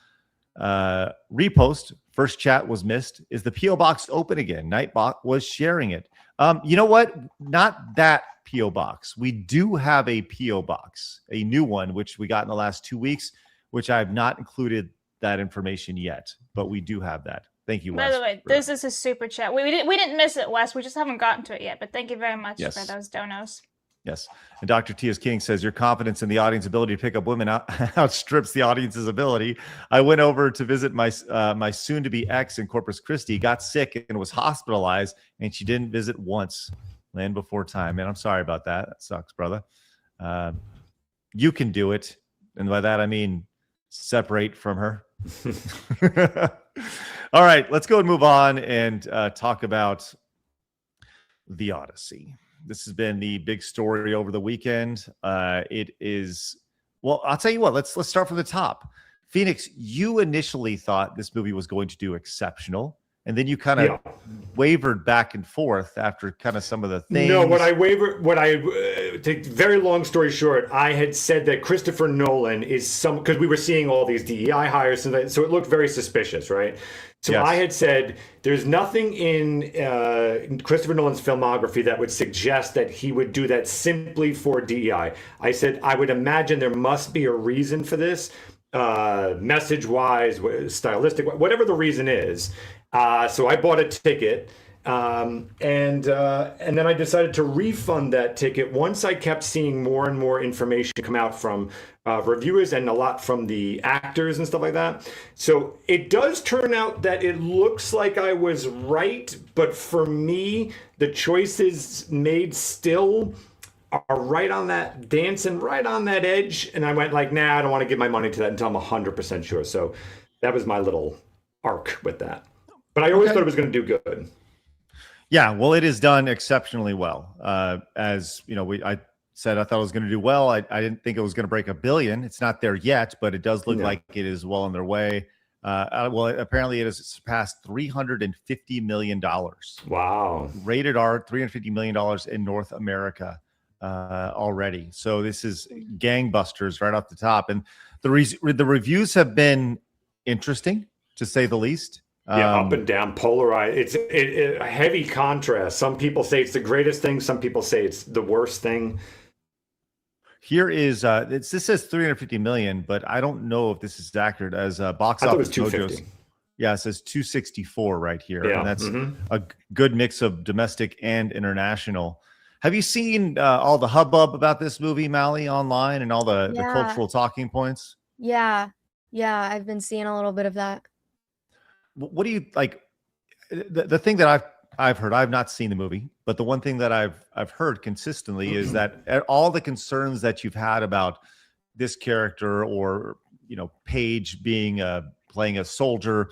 repost, first chat was missed. Is the P.O. box open again? Nightbot was sharing it. You know what? Not that P.O. box. We do have a P.O. box, a new one, which we got in the last 2 weeks, which I have not included that information yet, but we do have that. Thank you, Wes. By the way, this is a super chat. We didn't miss it, Wes. We just haven't gotten to it yet. But thank you very much for those donos. Yes. And Dr. T.S. King says, your confidence in the audience's ability to pick up women outstrips the audience's ability. I went over to visit my soon-to-be ex in Corpus Christi, got sick and was hospitalized, and she didn't visit once. Land Before Time. Man, I'm sorry about that. That sucks, brother. You can do it. And by that, I mean separate from her. All right, let's go and move on and talk about the Odyssey. This has been the big story over the weekend. It is, well, I'll tell you what, let's start from the top. Phoenix, you initially thought this movie was going to do exceptional, and then you kind of wavered back and forth after kind of some of the things. No, to very long story short, I had said that Christopher Nolan is because we were seeing all these DEI hires, so it looked very suspicious, right? So yes. I had said there's nothing in Christopher Nolan's filmography that would suggest that he would do that simply for DEI. I said I would imagine there must be a reason for this, message-wise, stylistic, whatever the reason is. So I bought a ticket, And then I decided to refund that ticket once I kept seeing more and more information come out from reviewers and a lot from the actors and stuff like that. So it does turn out that it looks like I was right, but for me, the choices made still are right on that, dancing right on that edge. And I went like, nah, I don't want to give my money to that until I'm 100% sure. So that was my little arc with that. But I always thought it was going to do good. Yeah, well, it is done exceptionally well. As you know, I said I thought it was going to do well. I didn't think it was going to break $1 billion. It's not there yet, but it does look like it is well on their way. Well, apparently it has surpassed $350 million. Wow. Rated R, $350 million in North America already. So this is gangbusters right off the top. And the reviews have been interesting, to say the least. Up and down, polarized. It's a heavy contrast. Some people say it's the greatest thing. Some people say it's the worst thing. Here is this says 350 million, but I don't know if this is accurate as box office. I thought it was 250. Yeah, it says 264 right here. Yeah. And that's a good mix of domestic and international. Have you seen all the hubbub about this movie, Mally, online and all the cultural talking points? Yeah, I've been seeing a little bit of that. What do you like? The thing that I've heard, I've not seen the movie, but the one thing that I've heard consistently is that all the concerns that you've had about this character, or Paige being playing a soldier,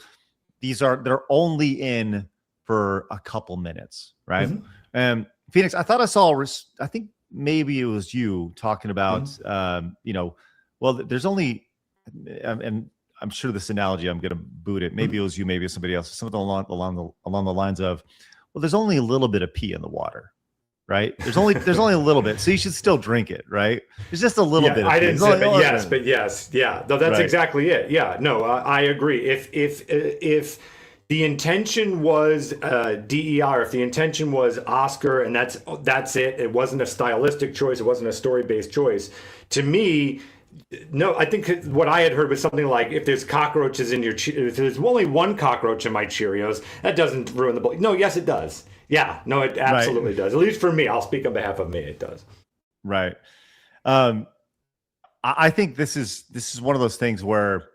they're only in for a couple minutes, right? And Phoenix, I thought I saw, I think maybe it was you talking about, well, there's only, and I'm sure this analogy, I'm going to boot it. Maybe it was you, maybe it's somebody else. Something along the lines of, well, there's only a little bit of pee in the water, right? There's only a little bit, so you should still drink it, right? There's just a little bit. Of I pee. didn't say, but yes, yeah. No, that's right. exactly it. Yeah, no, I agree. If the intention was DER, if the intention was Oscar, and that's it. It wasn't a stylistic choice. It wasn't a story-based choice. To me. No, I think what I had heard was something like, if there's cockroaches in if there's only one cockroach in my Cheerios, that doesn't ruin the bowl. No, yes, it does. Yeah, no, it absolutely does. At least for me, I'll speak on behalf of me. It does. Right. I think this is one of those things where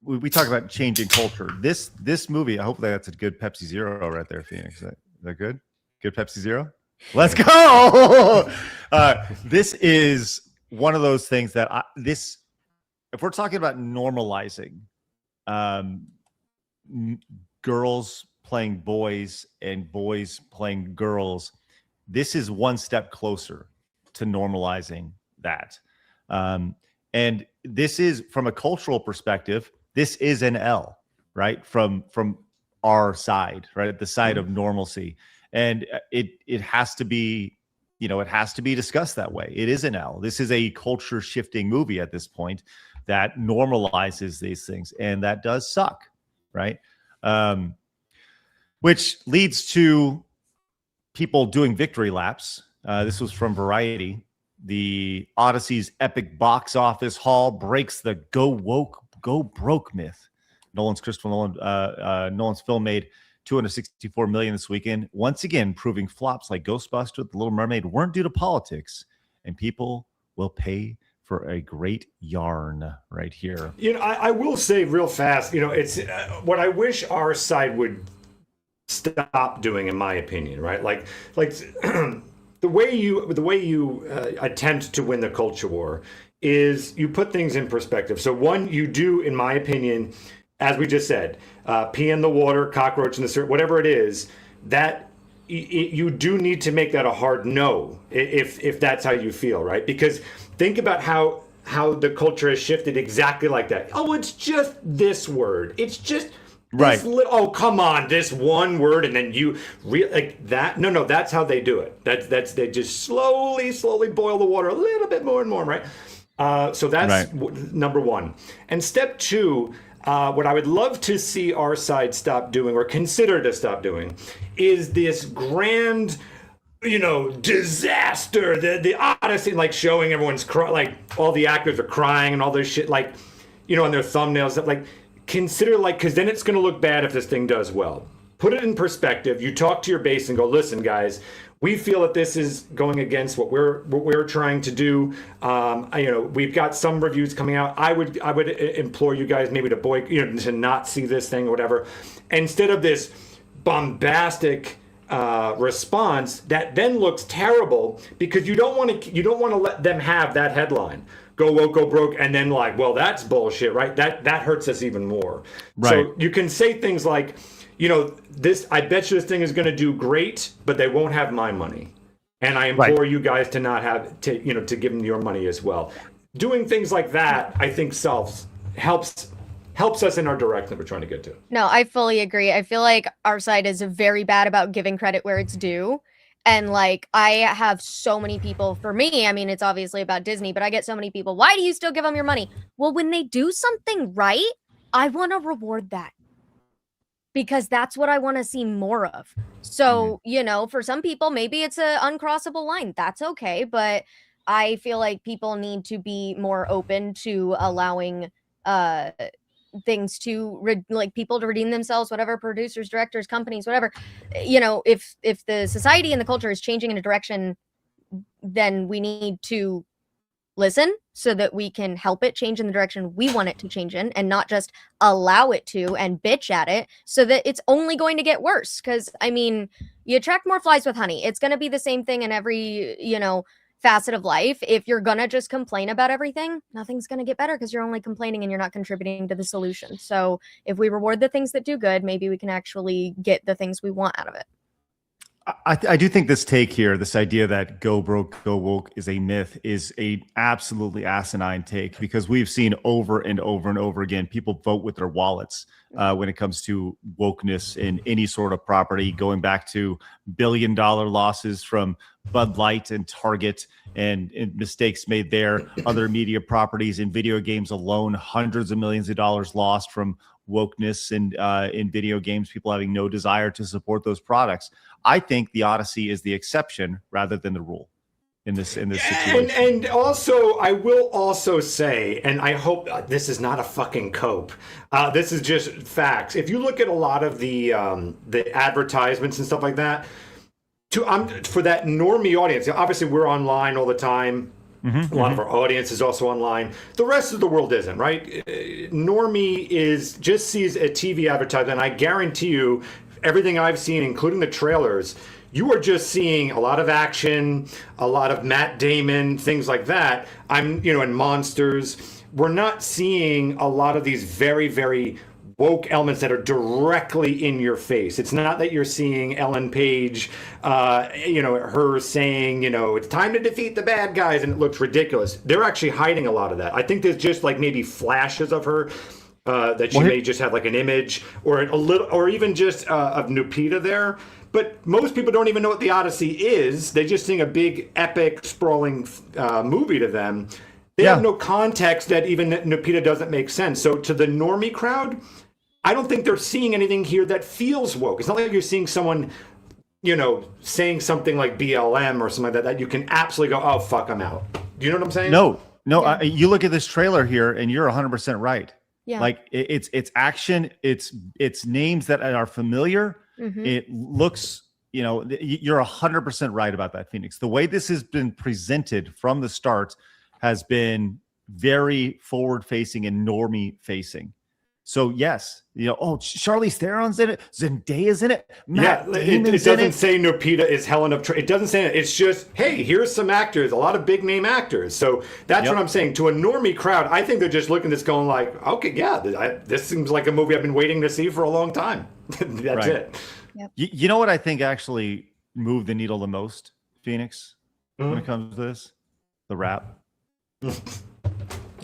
we talk about changing culture. This movie, hopefully that's a good Pepsi Zero right there, Phoenix. Is that good? Good Pepsi Zero? Let's go! This is one of those things that if we're talking about normalizing girls playing boys and boys playing girls, this is one step closer to normalizing that. And this is, from a cultural perspective, this is an L, right? From our side, right? The side of normalcy. And it has to be, it has to be discussed that way. It is an L. This is a culture shifting movie at this point that normalizes these things. And that does suck, right? Which leads to people doing victory laps. This was from Variety. The Odyssey's epic box office haul breaks the go woke, go broke myth. Nolan's film made $264 million this weekend, once again proving flops like Ghostbusters, The Little Mermaid weren't due to politics, and people will pay for a great yarn right here. I will say real fast, it's what I wish our side would stop doing, in my opinion, right? Like the way you attempt to win the culture war is you put things in perspective. So one, you do, in my opinion, as we just said, pee in the water, cockroach in the syrup, whatever it is, that you do need to make that a hard no if that's how you feel, right? Because think about how the culture has shifted exactly like that. Oh, it's just this word. It's just right. Oh, come on, this one word, and then you like that. No, that's how they do it. That's they just slowly boil the water a little bit more and more, right? So that's number one. And step two. What I would love to see our side stop doing, or consider to stop doing, is this grand, disaster, the Odyssey, like showing everyone's like all the actors are crying and all this shit, like, on their thumbnails. That like consider, like, because then it's going to look bad if this thing does well. put it in perspective. You talk to your base and go, listen, guys, we feel that this is going against what we're trying to do. We've got some reviews coming out. I would implore you guys maybe to to not see this thing or whatever. Instead of this bombastic response that then looks terrible, because you don't want to let them have that headline. Go woke, go broke, and then like, well, that's bullshit, right? That hurts us even more. Right. So you can say things like, I bet you this thing is going to do great, but they won't have my money. And I implore you guys to not have to give them your money as well. Doing things like that, I think helps us in our direction that we're trying to get to. No, I fully agree. I feel like our side is very bad about giving credit where it's due. And like, I have so many people, for me, I mean, it's obviously about Disney, but I get so many people, why do you still give them your money? Well, when they do something right, I want to reward that. Because that's what I want to see more of. So, for some people, maybe it's an uncrossable line. That's okay. But I feel like people need to be more open to allowing things to people to redeem themselves, whatever, producers, directors, companies, whatever. If the society and the culture is changing in a direction, then we need to listen so that we can help it change in the direction we want it to change in, and not just allow it to and bitch at it so that it's only going to get worse. Because I mean, you attract more flies with honey. It's going to be the same thing in every facet of life. If you're gonna just complain about everything, nothing's gonna get better because you're only complaining and you're not contributing to the solution. So if we reward the things that do good, maybe we can actually get the things we want out of it. I do think this take here, this idea that go broke, go woke is a myth, is a absolutely asinine take, because we've seen over and over and over again, people vote with their wallets when it comes to wokeness in any sort of property, going back to billion-dollar losses from Bud Light and Target and mistakes made there, other media properties in video games alone, hundreds of millions of dollars lost from wokeness and in video games, people having no desire to support those products. I think the Odyssey is the exception rather than the rule in this situation. And also, I will also say, and I hope this is not a fucking cope. This is just facts. If you look at a lot of the advertisements and stuff like that, for that normie audience, obviously we're online all the time. A lot of our audience is also online. The rest of the world isn't, right? Normie just sees a TV advertisement, and I guarantee you, everything I've seen, including the trailers, you are just seeing a lot of action, a lot of Matt Damon, things like that. And monsters. We're not seeing a lot of these very, very woke elements that are directly in your face. It's not that you're seeing Ellen Page, her saying, it's time to defeat the bad guys, and it looks ridiculous. They're actually hiding a lot of that. I think there's just like maybe flashes of her that she may just have like an image or a little, or even just of Nupita there. But most people don't even know what the Odyssey is. They just think a big, epic, sprawling movie to them. They have no context that even Nupita doesn't make sense. So to the normie crowd, I don't think they're seeing anything here that feels woke. It's not like you're seeing someone, saying something like BLM or something like that you can absolutely go, oh, fuck, I'm out. Do you know what I'm saying? No. You look at this trailer here and you're 100% right. Yeah. Like it's action. It's names that are familiar. It looks, you're 100% right about that, Phoenix. The way this has been presented from the start has been very forward facing and normie facing. So yes, Charlize Theron's in it, Zendaya's in it. It doesn't say Nupita is Helen of Troy. It doesn't say it. It's just, hey, here's some actors, a lot of big name actors. So that's what I'm saying. To a normie crowd, I think they're just looking at this going like, okay, this seems like a movie I've been waiting to see for a long time. That's it. Yep. You know what I think actually moved the needle the most, Phoenix, when it comes to this? The rap.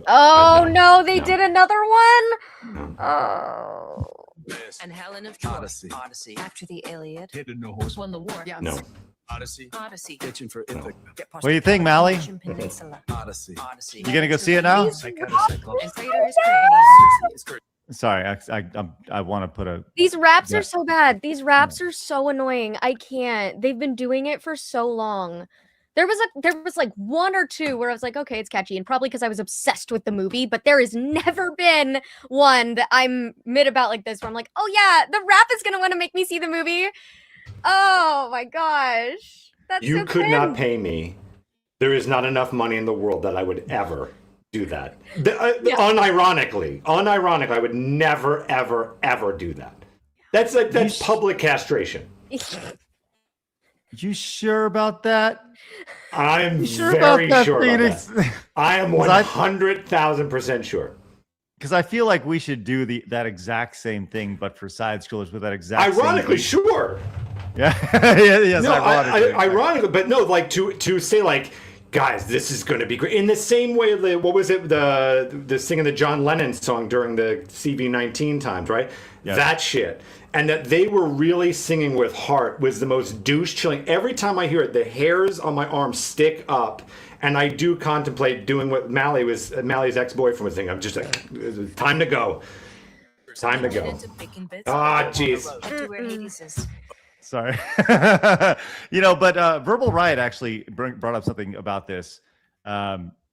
Oh no, they did another one. Oh. And Helen of Troy. Odyssey. After the Iliad. Hidden no horse. Won the war. Yeah. No. Odyssey. Kitchen for Ithaca. What do you think, Mally? Odyssey. You gonna go see it now? Sorry, I want to put a. These raps are so bad. These raps are so annoying. I can't. They've been doing it for so long. There was like one or two where I was like, okay, it's catchy, and probably because I was obsessed with the movie, but there has never been one that I'm mid about like this where I'm like, oh yeah, the rap is gonna want to make me see the movie. Oh my gosh. That's You so could cringe. not pay me. There is not enough money in the world that I would ever do that. Unironically, I would never, ever, ever do that. That's public castration. You sure about that? I'm sure very about that, sure Phoenix? about that. I am 100,000% sure. Because I feel like we should do that exact same thing, but for side scrollers with that exact. Ironically, sure. Yeah. Yes. No, ironically, but no, like to say like, guys, this is going to be great. In the same way, what was it? The singing the John Lennon song during the CV19 times, right? Yes. That shit. And that they were really singing with heart was the most douche chilling. Every time I hear it, the hairs on my arm stick up. And I do contemplate doing what Mally's ex-boyfriend was saying. I'm just like, time to go. Time to go. Ah, jeez. Sorry. But Verbal Riot actually brought up something about this.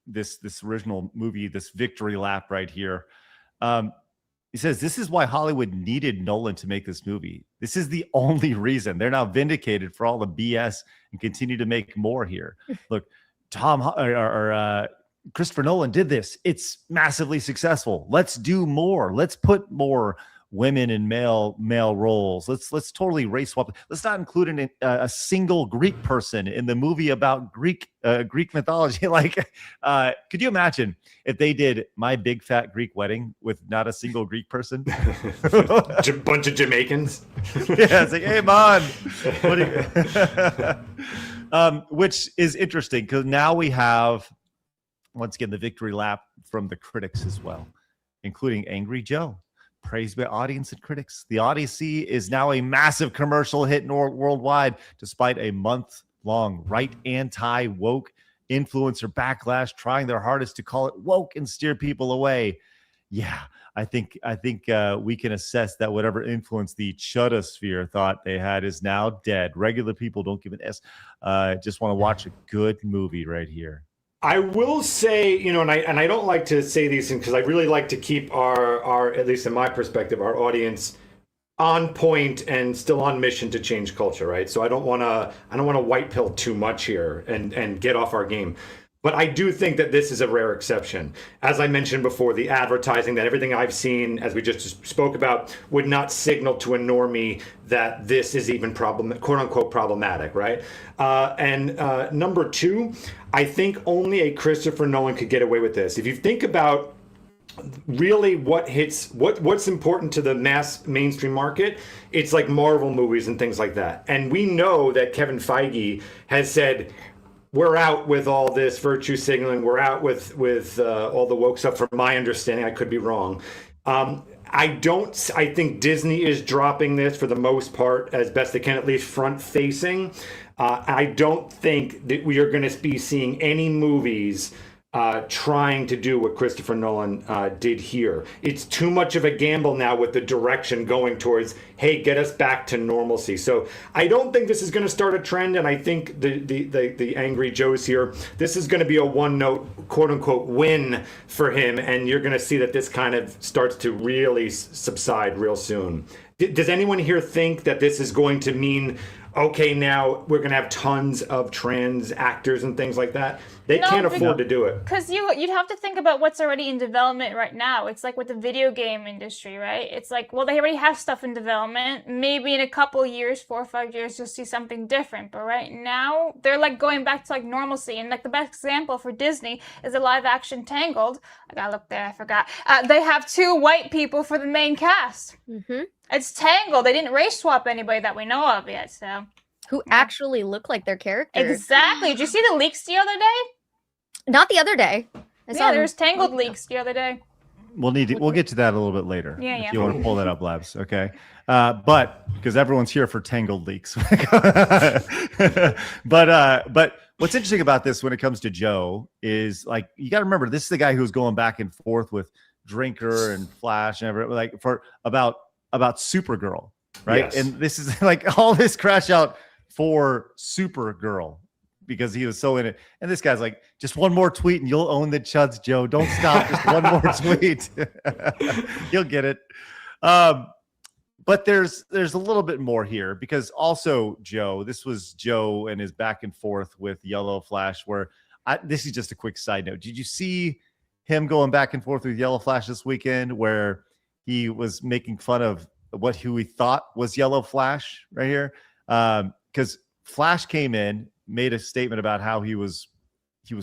This original movie, this victory lap right here. He says, this is why Hollywood needed Nolan to make this movie. This is the only reason. They're now vindicated for all the BS and continue to make more here. Look, Christopher Nolan did this. It's massively successful. Let's do more. Let's put more women in male roles. Let's totally race swap. Let's not include a single Greek person in the movie about Greek mythology. Like, could you imagine if they did My Big Fat Greek Wedding with not a single Greek person? Bunch of Jamaicans. Yeah, it's like, hey, man. Which is interesting because now we have, once again, the victory lap from the critics as well, including Angry Joe. Praised by audience and critics. The Odyssey is now a massive commercial hit worldwide, despite a month-long anti-woke influencer backlash, trying their hardest to call it woke and steer people away. Yeah, I think we can assess that whatever influence the Chudosphere thought they had is now dead. Regular people don't give an S. Just want to watch a good movie right here. I will say, and I don't like to say these things because I really like to keep our, at least in my perspective, our audience on point and still on mission to change culture, right? So I don't want to white pill too much here and get off our game. But I do think that this is a rare exception. As I mentioned before, the advertising, that everything I've seen, as we just spoke about, would not signal to a normie that this is even quote unquote problematic, right? And number two, I think only a Christopher Nolan could get away with this. If you think about really what's important to the mainstream market, it's like Marvel movies and things like that. And we know that Kevin Feige has said, we're out with all this virtue signaling. We're out with all the woke stuff. From my understanding, I could be wrong. I think Disney is dropping this for the most part as best they can, at least front facing. I don't think that we are going to be seeing any movies trying to do what Christopher Nolan did here. It's too much of a gamble now with the direction going towards, hey, get us back to normalcy. So I don't think this is going to start a trend, and I think the Angry Joes here, this is going to be a one-note, quote-unquote, win for him, and you're going to see that this kind of starts to really subside real soon. Does anyone here think that this is going to mean, okay, now we're going to have tons of trans actors and things like that? They can't afford to do it. Because you'd have to think about what's already in development right now. It's like with the video game industry, right? It's like, well, they already have stuff in development. Maybe in a couple years, 4 or 5 years, you'll see something different. But right now, they're like going back to like normalcy. And like the best example for Disney is a live action Tangled. I gotta look there, I forgot. They have 2 white people for the main cast. Mm-hmm. It's Tangled. They didn't race swap anybody that we know of yet, so. Who actually look like their characters. Exactly. Did you see the leaks the other day? Not the other day. There's Tangled leaks the other day. We'll get to that a little bit later. Yeah. If you want to pull that up, Labs, okay? But because everyone's here for Tangled leaks. But what's interesting about this when it comes to Joe is, like, you got to remember, this is the guy who's going back and forth with Drinker and Flash and everything, like, for about Supergirl, right? Yes. And this is like all this crash out for Supergirl. because he was so in it. And this guy's like, just one more tweet and you'll own the chuds, Joe. Don't stop. Just one more tweet. You'll get it. But there's a little bit more here because also, Joe, this was Joe and his back and forth with Yellow Flash, where this is just a quick side note. Did you see him going back and forth with Yellow Flash this weekend where he was making fun of who he thought was Yellow Flash right here? Because Flash came in, made a statement about how he was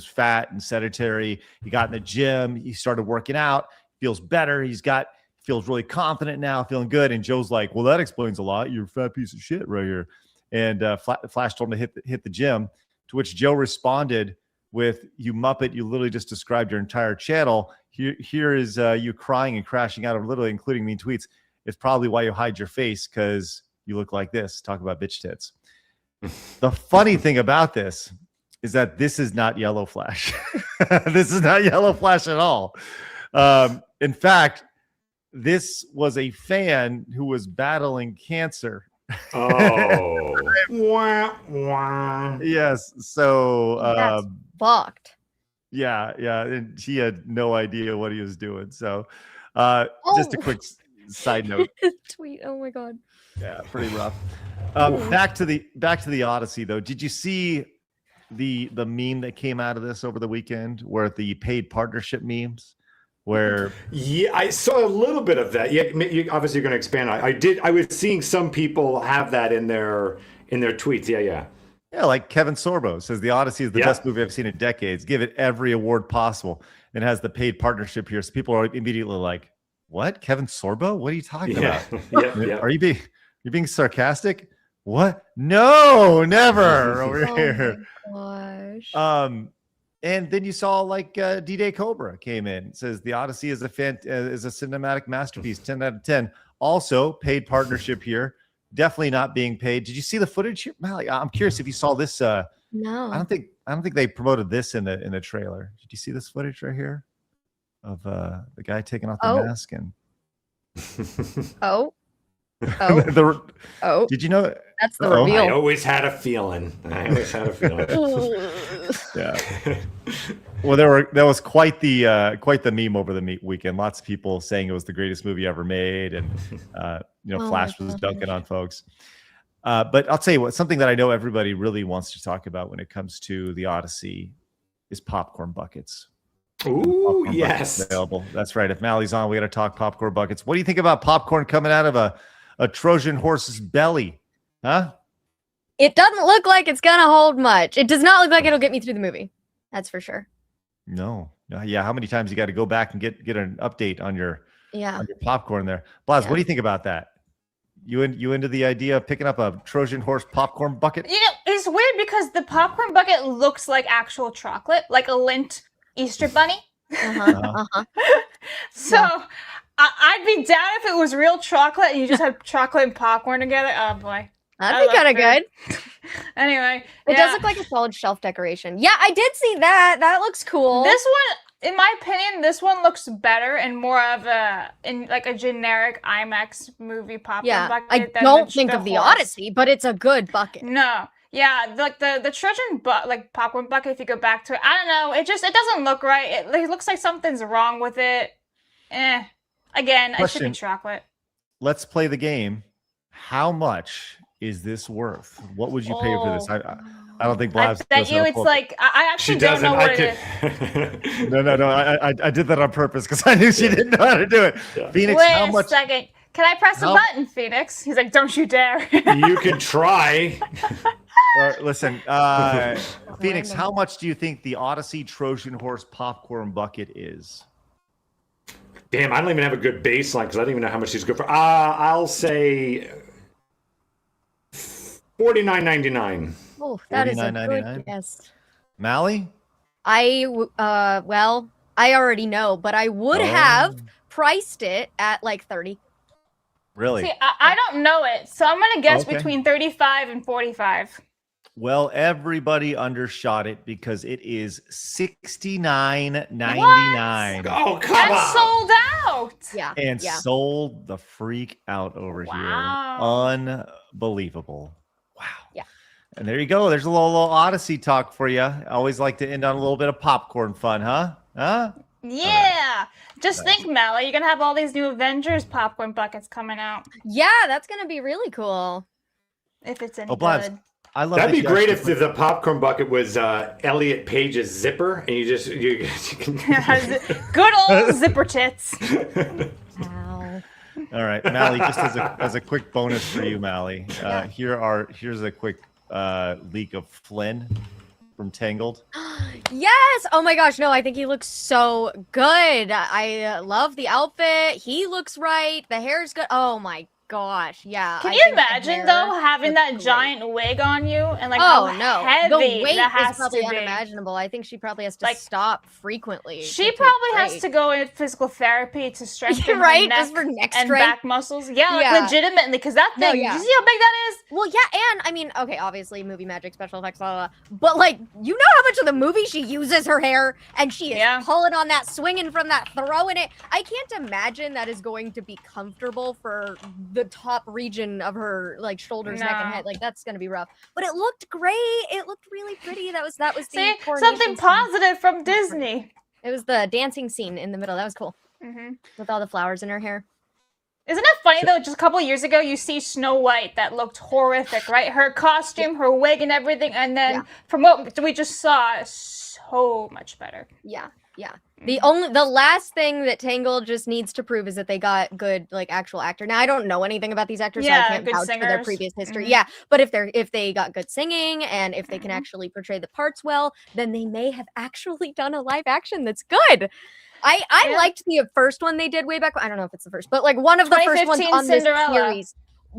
fat and sedentary. He got in the gym. He started working out. Feels better. Feels really confident now, feeling good. And Joe's like, well, that explains a lot. You're a fat piece of shit right here. And Flash told him to hit the gym, to which Joe responded with, you Muppet, you literally just described your entire channel. Here is you crying and crashing out of literally including mean tweets. It's probably why you hide your face, because you look like this. Talk about bitch tits. The funny thing about this is that this is not Yellow Flash. This is not Yellow Flash at all. In fact, this was a fan who was battling cancer. Oh. Wah, wah. Yes. So That's fucked. Yeah. And he had no idea what he was doing. So just a quick side note. Tweet. Oh my God. Yeah, pretty rough. Back to the Odyssey though. Did you see the meme that came out of this over the weekend, where the paid partnership memes? Where I saw a little bit of that. Yeah, obviously you're going to expand on it. I was seeing some people have that in their tweets. Yeah, like Kevin Sorbo says the Odyssey is the best movie I've seen in decades. Give it every award possible. And has the paid partnership here. So people are immediately like, what? Kevin Sorbo? What are you talking about? Yeah. Are you being sarcastic? What? No, never over here. Gosh. And then you saw like D-Day Cobra came in. It says the Odyssey is a cinematic masterpiece, 10 out of 10. Also, paid partnership here. Definitely not being paid. Did you see the footage here, Mally? I'm curious if you saw this. No. I don't think they promoted this in the trailer. Did you see this footage right here of the guy taking off the mask and? Oh. Did you know? That's the reveal. I always had a feeling. Yeah. Well, that was quite the meme over the weekend. Lots of people saying it was the greatest movie ever made, and Flash was dunking on folks. But I'll tell you what, something that I know everybody really wants to talk about when it comes to the Odyssey is popcorn buckets. Ooh, Popcorn yes. buckets available. That's right. If Mally's on, we got to talk popcorn buckets. What do you think about popcorn coming out of a Trojan horse's belly? Huh? It doesn't look like it's gonna hold much. It does not look like it'll get me through the movie. That's for sure. No. Yeah. How many times you got to go back and get an update on your popcorn there? Blaz, what do you think about that? You into the idea of picking up a Trojan horse popcorn bucket? You know, it's weird because the popcorn bucket looks like actual chocolate, like a Lindt Easter bunny. So I'd be down if it was real chocolate and you just had chocolate and popcorn together. Oh boy. That'd be kind of good. Anyway. It does look like a solid shelf decoration. Yeah, I did see that. That looks cool. This one, in my opinion, this one looks better and more of a generic IMAX movie popcorn bucket. I don't think of the Odyssey, but it's a good bucket. No. Yeah, like the Trojan popcorn bucket, if you go back to it, I don't know. It doesn't look right. It looks like something's wrong with it. Again, it should be chocolate. Let's play the game. How much is this worth? What would you pay for this? I don't think Blaz. I bet you it's like I actually don't know what it is. No. I did that on purpose because I knew she didn't know how to do it. Yeah. Phoenix, wait how much? A second. Can I press a button, Phoenix? He's like, don't you dare. You can try. Listen, Phoenix, how much do you think the Odyssey Trojan horse popcorn bucket is? Damn, I don't even have a good baseline because I don't even know how much these go for. I'll say $49.99. Oh, that is a good guess. Mally? I already know, but I would have priced it at like 30. Really? See, I don't know it, so I'm gonna guess between 35 and 45. Well, everybody undershot it because it is $69.99. Oh, come on! Sold out. Yeah, and sold the freak out over here. Unbelievable. Wow. Yeah. And there you go. There's a little Odyssey talk for you. I always like to end on a little bit of popcorn fun, huh? Huh? Yeah. Just think, Mally, you're going to have all these new Avengers popcorn buckets coming out. Yeah, that's going to be really cool. If it's any Blabs, good. I love That'd that be you great actually if the popcorn bucket was Elliot Page's zipper, and you can. Good old zipper tits. Wow. All right, Mally, just as a quick bonus for you, Mally, here's a quick leak of Flynn from Tangled. Yes! Oh my gosh, no, I think he looks so good. I love the outfit. He looks right. The hair's good. Oh my gosh, yeah. Can you imagine, though, having that giant wig on you and like how heavy the weight that has is probably to be? unimaginable. I think she probably has to stop frequently. She probably has to go in physical therapy to strengthen her neck just for neck and strength. back muscles. Yeah, like legitimately, because that thing, you see how big that is? Well, yeah, and I mean, okay, obviously movie magic, special effects, blah, blah, blah, but like, you know how much of the movie she uses her hair, and she is pulling on that, swinging from that, throwing it. I can't imagine that is going to be comfortable for the top region of her like shoulders, neck, and head. Like that's gonna be rough. But it looked great. It looked really pretty. That was the See, coronation something positive from Disney. It was the dancing scene in the middle. That was cool. With all the flowers in her hair. Isn't it funny though? Just a couple of years ago, you see Snow White that looked horrific, right? Her costume, her wig, and everything, and then from what we just saw, so much better. Yeah. The last thing that Tangled just needs to prove is that they got good like actual actor. Now I don't know anything about these actors, so I can't vouch for their previous history. Yeah, but if they got good singing and if they can actually portray the parts well, then they may have actually done a live action that's good. I liked the first one they did way back. I don't know if it's the first, but like one of the first ones on this series.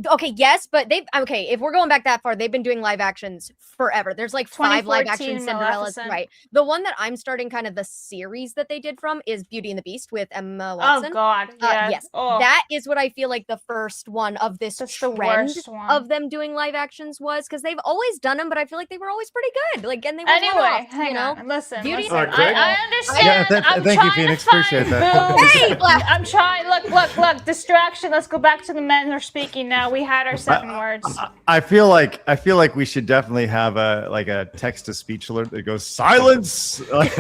Okay, yes, but if we're going back that far, they've been doing live actions forever. There's like 5 live action Cinderellas, right? The one that I'm starting kind of the series that they did from is Beauty and the Beast with Emma Watson. Oh God, yes. That is what I feel like the first one of this trend of them doing live actions was, because they've always done them, but I feel like they were always pretty good. Like, and they were anyway, you know. Listen, Beauty I understand. Yeah, thank you, Phoenix. Appreciate that. Hey, I'm trying. Look. Distraction. Let's go back to the men who are speaking now. We had our 7 words. I feel like we should definitely have a text to speech alert that goes silence, like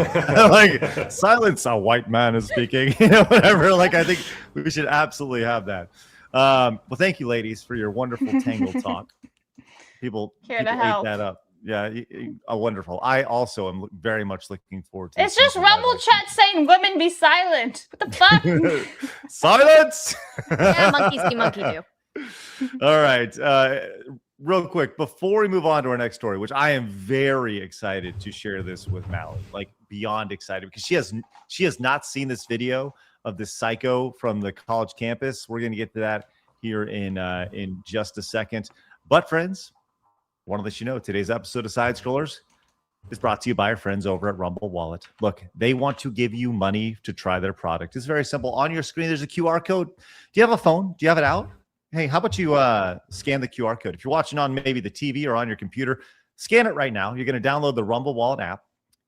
silence. A white man is speaking, whatever. Like I think we should absolutely have that. Well, thank you, ladies, for your wonderful Tangled talk. People ate that up. Yeah, wonderful. I also am very much looking forward to. It's just Rumble chat saying "women be silent." What the fuck? Silence. Yeah, monkey see, monkey do. All right. Real quick, before we move on to our next story, which I am very excited to share this with Mally, like beyond excited, because she has not seen this video of this psycho from the college campus. We're going to get to that here in just a second. But friends, want to let you know today's episode of Side Scrollers is brought to you by our friends over at Rumble Wallet. Look, they want to give you money to try their product. It's very simple. On your screen, there's a QR code. Do you have a phone? Do you have it out? Hey, how about you scan the QR code? If you're watching on maybe the TV or on your computer, scan it right now. You're going to download the Rumble Wallet app.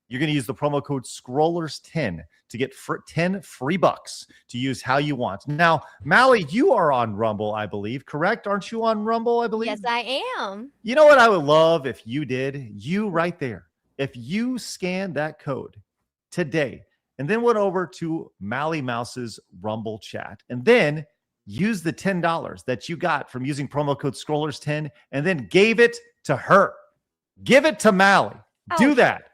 You're going to use the promo code Scrollers10 to get 10 free bucks to use how you want. Now, Mally, you are on Rumble, I believe, correct? Aren't you on Rumble, I believe? Yes, I am. You know what I would love if you did? You right there. If you scanned that code today and then went over to Mally Mouse's Rumble chat and then use the $10 that you got from using promo code Scrollers10 and then gave it to her. Give it to Mally. Do that.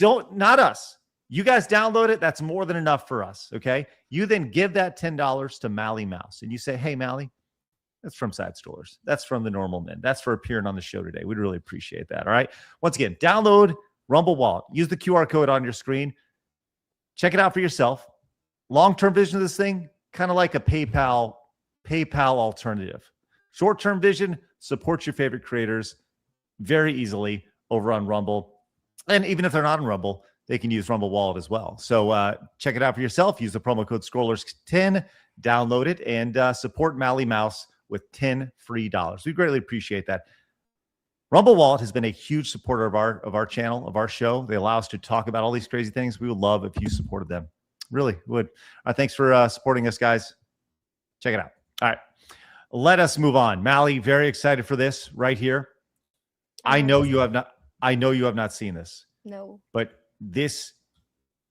Not us. You guys download it. That's more than enough for us. Okay. You then give that $10 to Mally Mouse and you say, hey, Mally, that's from Side Scrollers. That's from the Normal Men. That's for appearing on the show today. We'd really appreciate that. All right. Once again, download Rumble Wallet. Use the QR code on your screen. Check it out for yourself. Long-term vision of this thing, kind of like a PayPal alternative. Short-term vision, support your favorite creators very easily over on Rumble. And even if they're not on Rumble, they can use Rumble Wallet as well. So check it out for yourself. Use the promo code Scrollers10, download it, and support Mally Mouse with 10 free dollars. We greatly appreciate that. Rumble Wallet has been a huge supporter of our channel, of our show. They allow us to talk about all these crazy things. We would love if you supported them. Really would. Thanks for supporting us, guys. Check it out. All right. Let us move on. Mally, very excited for this right here. I know you have not. I know you have not seen this. No. But this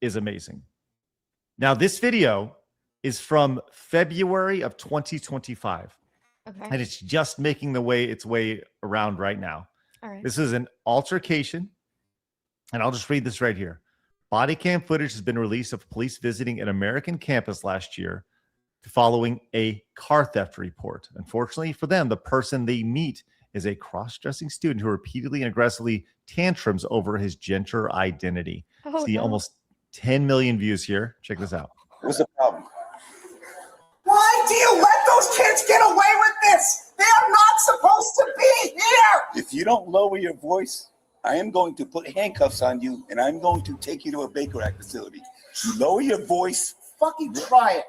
is amazing. Now, this video is from February of 2025. Okay. And it's just making its way around right now. All right. This is an altercation. And I'll just read this right here. Body cam footage has been released of police visiting an American campus last year following a car theft report. Unfortunately for them, the person they meet is a cross-dressing student who repeatedly and aggressively tantrums over his gender identity. Oh, See almost 10 million views here. Check this out. What's the problem? Why do you let those kids get away with this? They are not supposed to be here! If you don't lower your voice, I am going to put handcuffs on you and I'm going to take you to a Baker Act facility. You lower your voice, fucking try it.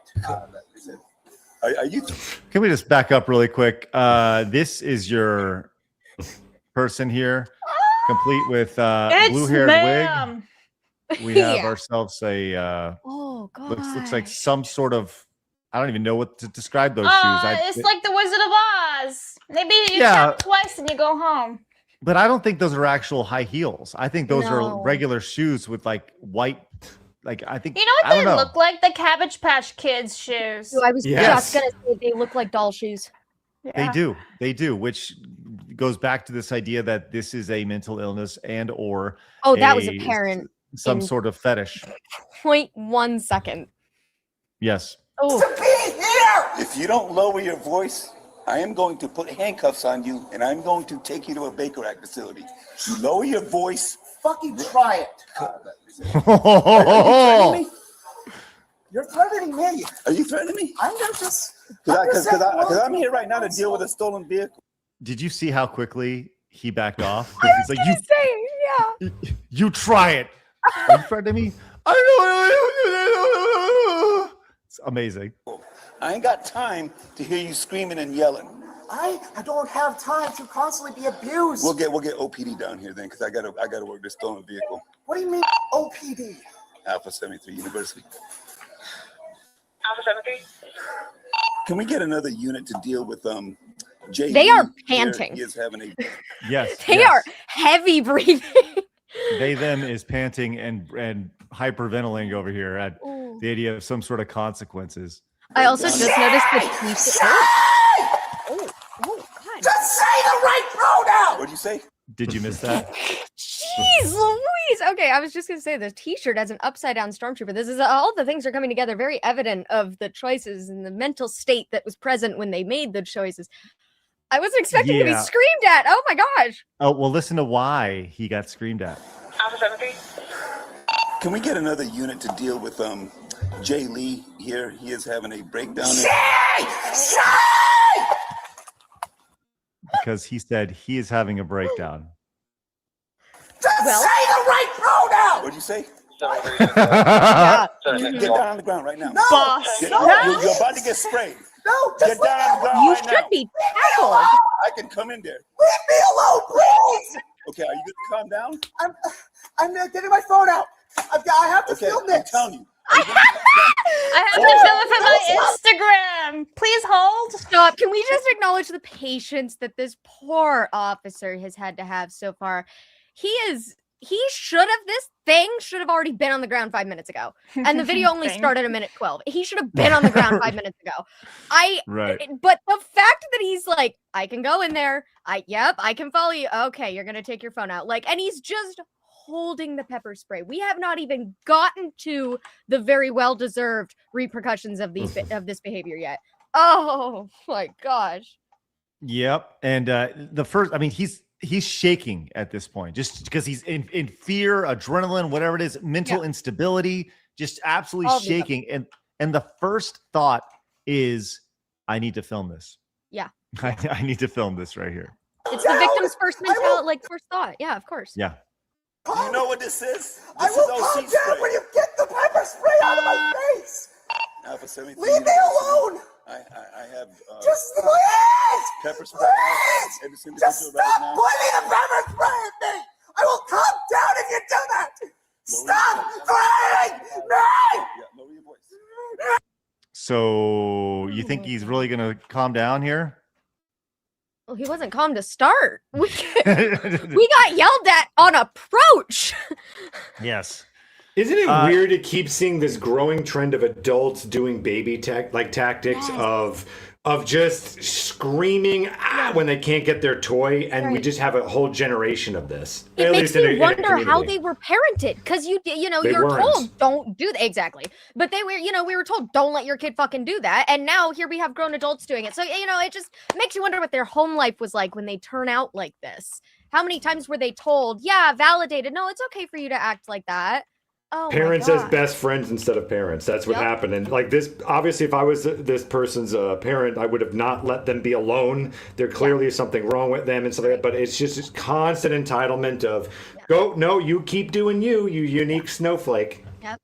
Are you? Can we just back up really quick? This is your person here, complete with blue-haired wig. We have ourselves a oh god, looks like some sort of, I don't even know what to describe those shoes. It's like the Wizard of Oz. Maybe you tap twice and you go home. But I don't think those are actual high heels. I think those are regular shoes with like white. Like I think you know what they look like? The Cabbage Patch Kids shoes. I was just gonna say they look like doll shoes. Yeah. They do, which goes back to this idea that this is a mental illness and or that was apparent. Some sort of fetish. 0.1 second. Yes. To be here! If you don't lower your voice, I am going to put handcuffs on you and I'm going to take you to a Baker Act facility. You lower your voice, fucking try it. Are you threatening me? You're threatening me. Are you threatening me? I'm just because I'm here right now to deal with a stolen vehicle. Did you see how quickly he backed off? I was gonna say, yeah. You try it. Are you threatening me? It's amazing. I ain't got time to hear you screaming and yelling. I don't have time to constantly be abused. We'll get OPD down here then, because I gotta work this stolen vehicle. What do you mean OPD? Alpha 73 University. Alpha 73. Can we get another unit to deal with Jay? They are panting. He is having a They are heavy breathing. They them is panting and hyperventilating over here at the idea of some sort of consequences. I also just noticed that God. Just say the right pronoun! What'd you say? Did you miss that? Jeez Louise. Okay, I was just gonna say the t-shirt has an upside down stormtrooper. This is all the things are coming together, very evident of the choices and the mental state that was present when they made the choices. I wasn't expecting to be screamed at. Oh my gosh. Oh, well, listen to why he got screamed at. Alpha 73. Can we get another unit to deal with Jay Lee here? He is having a breakdown. Because he said he is having a breakdown. Just say the right pronoun! What'd you say? Get down on the ground right now. No, boss. You're about to get sprayed. No, get down on the ground you right now. should be tackled. I can come in there. Leave me alone, please. Okay, are you good to calm down? I'm getting my phone out. I have to film this. I'm telling you. I have to film it for my Instagram. Please hold. Stop. Can we just acknowledge the patience that this poor officer has had to have so far? This thing should have already been on the ground 5 minutes ago. And the video only started a minute 12. He should have been on the ground 5 minutes ago. But the fact that he's like, I can go in there. I can follow you. Okay, you're gonna take your phone out. And he's just holding the pepper spray. We have not even gotten to the very well-deserved repercussions of this behavior yet. Oh my gosh. Yep. And he's shaking at this point just because he's in fear, adrenaline, whatever it is, mental instability, just absolutely shaking. And the first thought is, I need to film this. Yeah. I need to film this right here. It's the victim's first mentality, first thought. Yeah, of course. Yeah. Do you know what this is? I will calm down when you get the pepper spray out of my face. Alpha 73. Leave me alone. I have just please pepper spray. Please, just stop pointing the pepper spray at me. I will calm down if you do that. Stop threatening me. Yeah, lower your voice. So you think he's really gonna calm down here? Well, he wasn't calm to start. We got yelled at on approach. Yes. Isn't it weird to keep seeing this growing trend of adults doing baby tactics of just screaming when they can't get their toy, and we just have a whole generation of this. It makes me wonder how they were parented, because you're told don't do that. Exactly, but they were, we were told don't let your kid fucking do that, and now here we have grown adults doing it. So it just makes you wonder what their home life was like when they turn out like this. How many times were they told, validated, no, it's okay for you to act like that. Oh, parents as best friends instead of parents. That's what happened. And like this, obviously, if I was this person's parent, I would have not let them be alone. There clearly is something wrong with them and stuff like that. But it's just this constant entitlement of, no, you keep doing you unique snowflake. Yep.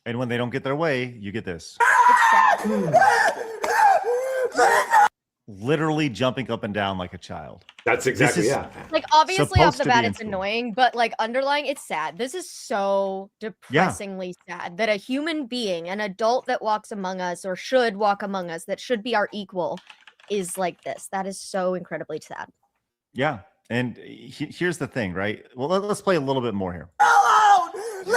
And when they don't get their way, you get this. It's sad. Literally jumping up and down like a child. That's exactly, Like, obviously, off the bat, it's annoying, but like underlying, it's sad. This is so depressingly sad that a human being, an adult that walks among us or should walk among us, that should be our equal, is like this. That is so incredibly sad. Yeah. And here's the thing, right? Well, let's play a little bit more here. Alone! Leave me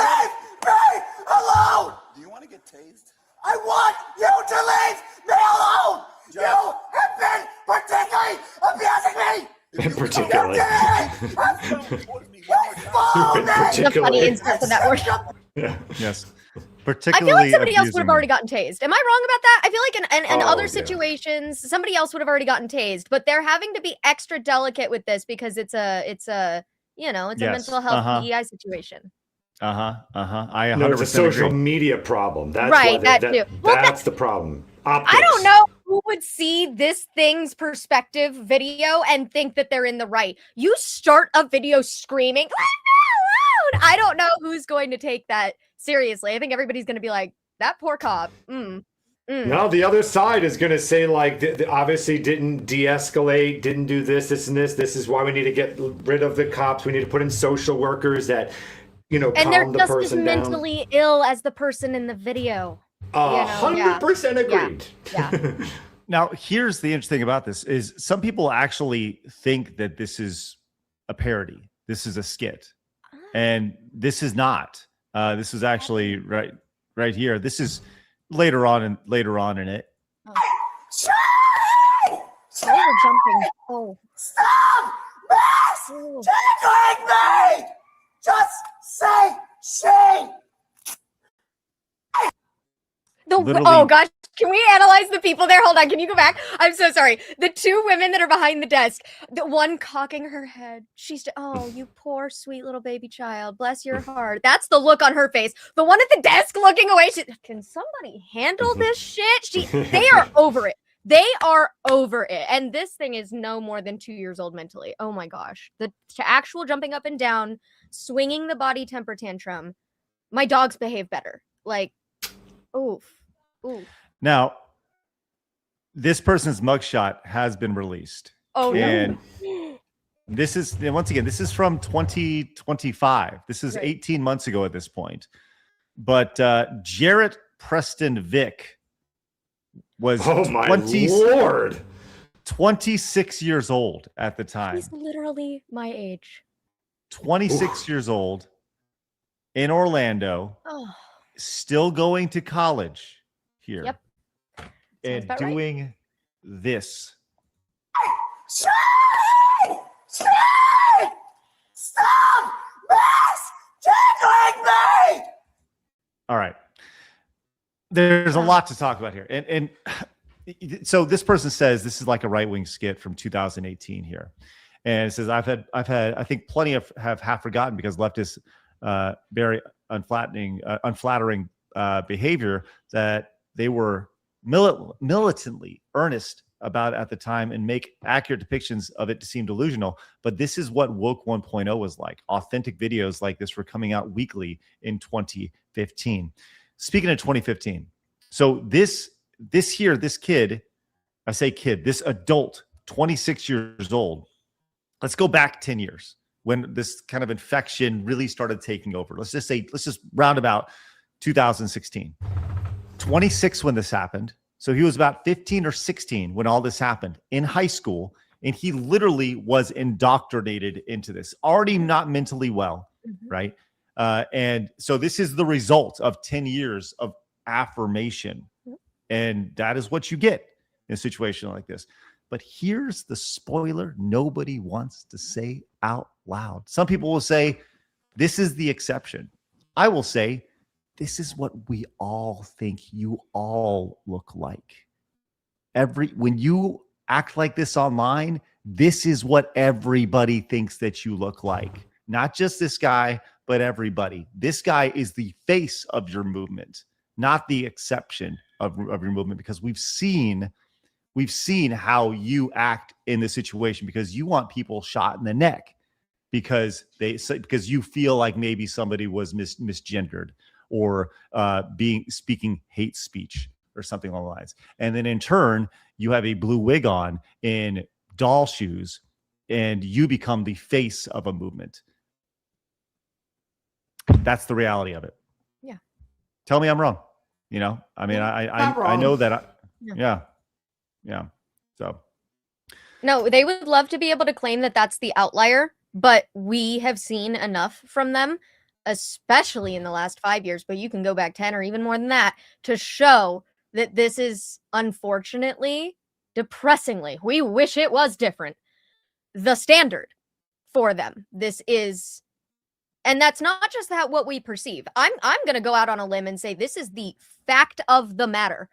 alone! Do you want to get tased? I want you to leave me alone! You have been particularly abusing me! Particularly. The funny insert for that word. Yes. I Particularly feel like somebody else would have abusing already gotten tased. Am I wrong about that? I feel like in other situations, somebody else would have already gotten tased, but they're having to be extra delicate with this because it's a mental health DEI situation. I 100% No, it's a social agree. media problem. That's right, why that too. That's the problem. Optics. I don't know who would see this thing's perspective video and think that they're in the right. You start a video screaming, "Leave me alone!" I don't know who's going to take that seriously. I think everybody's going to be like, that poor cop. No, the other side is going to say, like, obviously didn't de-escalate, didn't do this, and this. This is why we need to get rid of the cops. We need to put in social workers that, and calm they're the just person as down. mentally ill as the person in the video. 100% agreed. Yeah. Now, here's the interesting about this is some people actually think that this is a parody. This is a skit. And this is not. This is actually right here. This is later on in it. Oh, we're jumping. Oh. Stop! Miss! Tickling me! Just say she! Oh gosh, can we analyze the people there? Hold on, can you go back? I'm so sorry. The two women that are behind the desk, the one cocking her head. Oh, you poor sweet little baby child. Bless your heart. That's the look on her face. The one at the desk looking away. Can somebody handle this shit? They are over it. They are over it. And this thing is no more than 2 years old mentally. Oh my gosh. The actual jumping up and down, swinging the body temper tantrum. My dogs behave better. Like, oof. Ooh. Now, this person's mugshot has been released. Oh, and no. This is, once again, this is from 2025. This is 18 months ago at this point. But Jarrett Preston Vick was 26 years old at the time. He's literally my age. 26 years old in Orlando, still going to college here. Yep. And doing this. Stop! Miss! Tickling me! All right. There's a lot to talk about here. And so this person says this is like a right-wing skit from 2018 here. And it says, I've had, I think plenty of have half forgotten because leftists very unflattering behavior that they were militantly earnest about at the time and make accurate depictions of it to seem delusional. But this is what Woke 1.0 was like. Authentic videos like this were coming out weekly in 2015. Speaking of 2015, so this kid, I say kid, this adult, 26 years old, let's go back 10 years when this kind of infection really started taking over. Let's just round about 2016. 26 when this happened. So he was about 15 or 16 when all this happened in high school And he literally was indoctrinated into this, already not mentally well, right? And so this is the result of 10 years of affirmation. And that is what you get in a situation like this. But here's the spoiler nobody wants to say out loud. Some people will say, this is the exception. I will say, this is what we all think you all look like. When you act like this online, this is what everybody thinks that you look like. Not just this guy, but everybody. This guy is the face of your movement, not the exception of your movement, because we've seen how you act in this situation, because you want people shot in the neck because you feel like maybe somebody was misgendered or speaking hate speech or something along the lines. And then in turn, you have a blue wig on in doll shoes and you become the face of a movement. That's the reality of it. Yeah. Tell me I'm wrong. You know, I mean, I know that. Yeah. So. No, they would love to be able to claim that that's the outlier, but we have seen enough from them, especially in the last 5 years, but you can go back 10 or even more than that, to show that this is unfortunately, depressingly, we wish it was different, the standard for them. This is, and that's not just what we perceive. I'm going to go out on a limb and say this is the fact of the matter.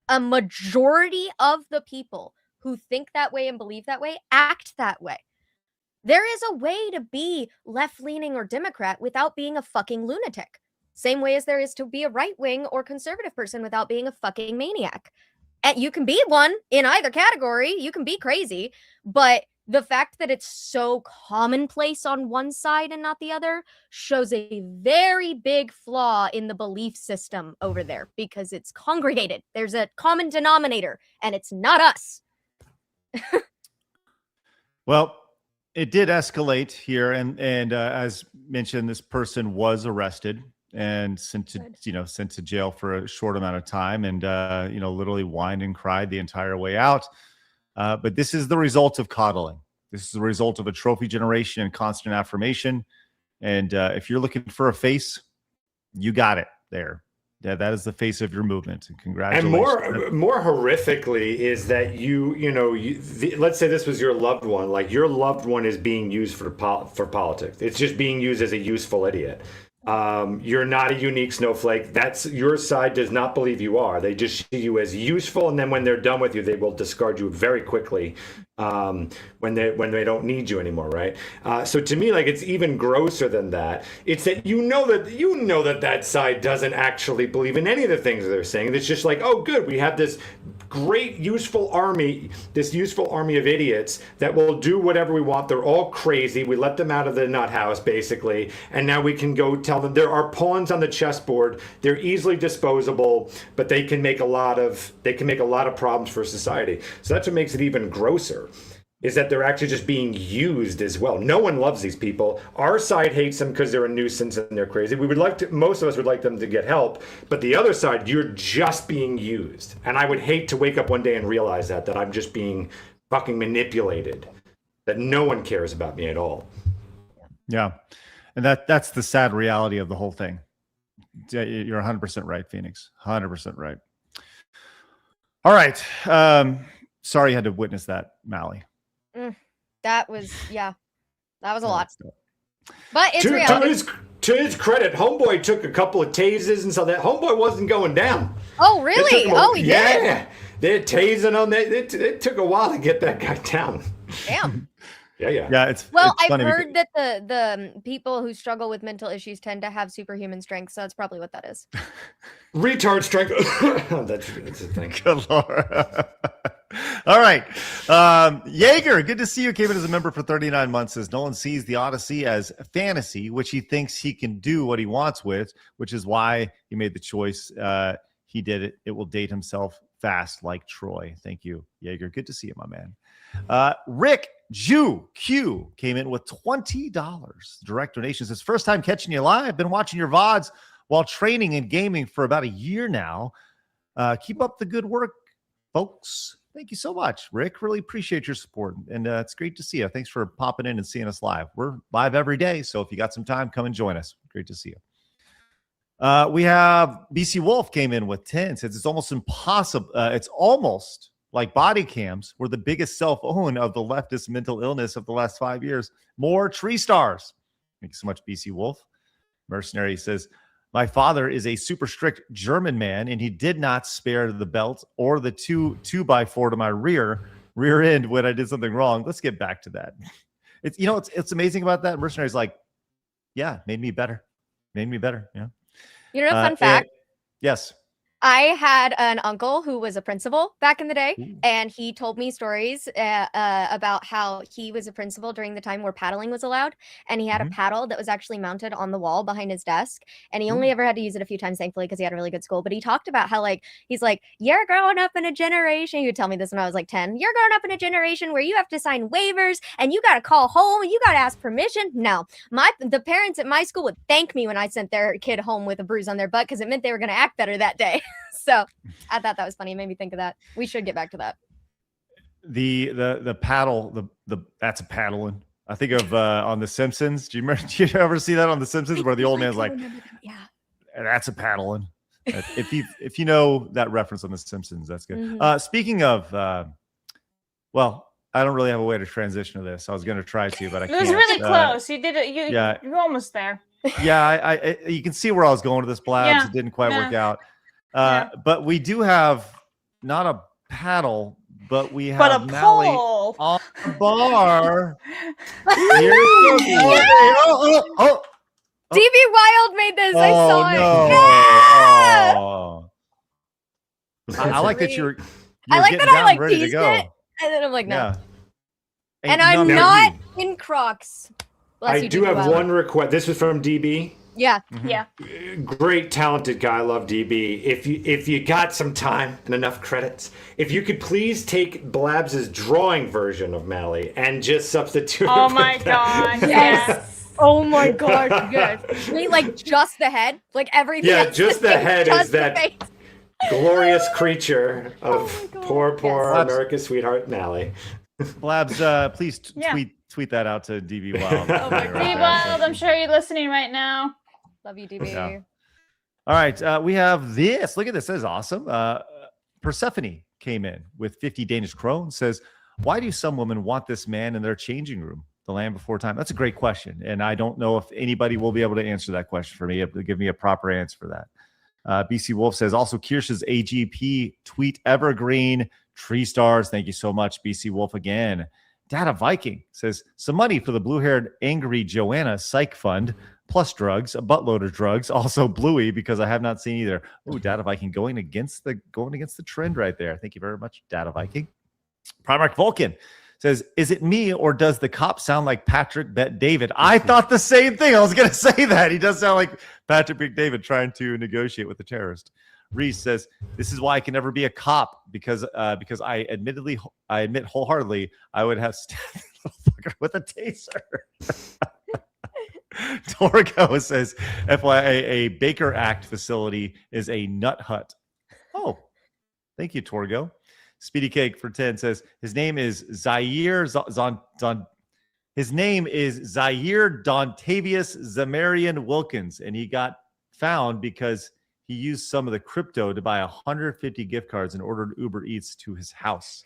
A majority of the people who think that way and believe that way act that way. There is a way to be left-leaning or Democrat without being a fucking lunatic. Same way as there is to be a right-wing or conservative person without being a fucking maniac. And you can be one in either category. You can be crazy. But the fact that it's so commonplace on one side and not the other shows a very big flaw in the belief system over there, because it's congregated. There's a common denominator, and it's not us. Well, it did escalate here, and as mentioned, this person was arrested and sent to jail for a short amount of time, and literally whined and cried the entire way out. But this is the result of coddling. This is the result of a trophy generation and constant affirmation. And if you're looking for a face, you got it there. Yeah, that is the face of your movement. And congratulations. And more horrifically is that let's say this was your loved one. Like, your loved one is being used for politics. It's just being used as a useful idiot. You're not a unique snowflake. That's your side does not believe you are. They just see you as useful, and then when they're done with you, they will discard you very quickly. When they don't need you anymore, right? So to me, like, it's even grosser than that. It's that you know that side doesn't actually believe in any of the things that they're saying. It's just like, oh, good, we have this great useful army of idiots that will do whatever we want. They're all crazy. We let them out of the nut house, basically, and now we can go tell them there are pawns on the chessboard. They're easily disposable, but they can make a lot of problems for society. So that's what makes it even grosser, is that they're actually just being used as well. No one loves these people. Our side hates them because they're a nuisance and they're crazy. Most of us would like them to get help, but the other side, you're just being used. And I would hate to wake up one day and realize that I'm just being fucking manipulated, that no one cares about me at all. Yeah. And that's the sad reality of the whole thing. You're 100% right, Phoenix. 100% right. All right. Sorry you had to witness that, Mally. That was a lot. But it's reality. To his credit, Homeboy took a couple of tases, and so that Homeboy wasn't going down. Oh, really? Yeah. They're tasing him. It took a while to get that guy down. Damn. Yeah. I've heard that the people who struggle with mental issues tend to have superhuman strength, so that's probably what that is. Retard strength. That's a thing. Good Lord. All right. Jaeger, good to see you. Came in as a member for 39 months. Says Nolan sees the Odyssey as fantasy, which he thinks he can do what he wants with, which is why he made the choice. He did it. It will date himself fast like Troy. Thank you, Jaeger. Good to see you, my man. Rick Jew Q came in with $20. Direct donation. Says, first time catching you live. Been watching your VODs while training and gaming for about a year now. Keep up the good work, folks. Thank you so much, Rick. Really appreciate your support. And it's great to see you. Thanks for popping in and seeing us live. We're live every day. So if you got some time, come and join us. Great to see you. We have BC Wolf came in with 10. Says it's almost impossible. It's almost like body cams were the biggest self-own of the leftist mental illness of the last 5 years. More tree stars. Thank you so much, BC Wolf. Mercenary says, my father is a super strict German man, and he did not spare the belt or the 2x4 to my rear end when I did something wrong. Let's get back to that. It's amazing about that. Mercenary's like, yeah, made me better. Yeah. You know, fun fact. Yes. I had an uncle who was a principal back in the day, and he told me stories about how he was a principal during the time where paddling was allowed, and he had a paddle that was actually mounted on the wall behind his desk, and he only ever had to use it a few times, thankfully, because he had a really good school. But he talked about how, like, he's like, you're growing up in a generation. He would tell me this when I was like 10. You're growing up in a generation where you have to sign waivers, and you got to call home, and you got to ask permission. No, the parents at my school would thank me when I sent their kid home with a bruise on their butt because it meant they were going to act better that day. So I thought that was funny. It made me think of that. We should get back to that. The paddle, that's a paddling. I think of on The Simpsons. Do you ever see that on The Simpsons where the old man's like, yeah, that's a paddling. If you know that reference on The Simpsons, that's good. Speaking of, well, I don't really have a way to transition to this. I was going to try to, but I can't. It was really close. You did it. You're almost there. Yeah, you can see where I was going to this, Blabs. Yeah. It didn't quite work out. But we do have not a paddle, but we have Mally pole on the bar. DB Wild made this. I saw it. Yeah! Oh. I like that you're I like that I like ready to teased go. it, and then I'm like, no. Yeah. And I'm not in Crocs. Bless I you, do DB have Wild. one request. This was from DB. Yeah. Yeah. Great, talented guy. Love DB. If you got some time and enough credits, if you could please take Blabs's drawing version of Mally and just substitute. Oh it my with god. that. Yes. Oh my god. Yes. Wait, like just the head, like everything. Yeah, else just the head just is the that face. glorious creature of poor Yes. America's sweetheart Mally. Blabs, please tweet that out to DB Wild. Oh my god. DB Wild, I'm sure you're listening right now. Love you, DB. Yeah. All right, we have this. Look at this. This is awesome. Persephone came in with 50 Danish krones. Says, why do some women want this man in their changing room? The Land Before Time. That's a great question, and I don't know if anybody will be able to answer that question for me. Give me a proper answer for that. BC Wolf says, also Kirsch's AGP tweet evergreen. Tree stars. Thank you so much, BC Wolf again. Data Viking says, some money for the blue-haired angry Joanna psych fund, plus drugs, a buttload of drugs, also Bluey, because I have not seen either. Oh, Data Viking going against the trend right there. Thank you very much, Data Viking. Primarch Vulcan says, is it me or does the cop sound like Patrick Bet David? I thought the same thing. I was going to say that. He does sound like Patrick Bet David trying to negotiate with the terrorist. Reese says, this is why I can never be a cop because I admit wholeheartedly I would have stabbed the little fucker with a taser. Torgo says, FYI, a Baker Act facility is a nut hut. Oh, thank you, Torgo. Speedy Cake for 10 says, his name is Zaire his name is Zaire Dontavius Zamarian Wilkins, and he got found because he used some of the crypto to buy 150 gift cards and ordered Uber Eats to his house.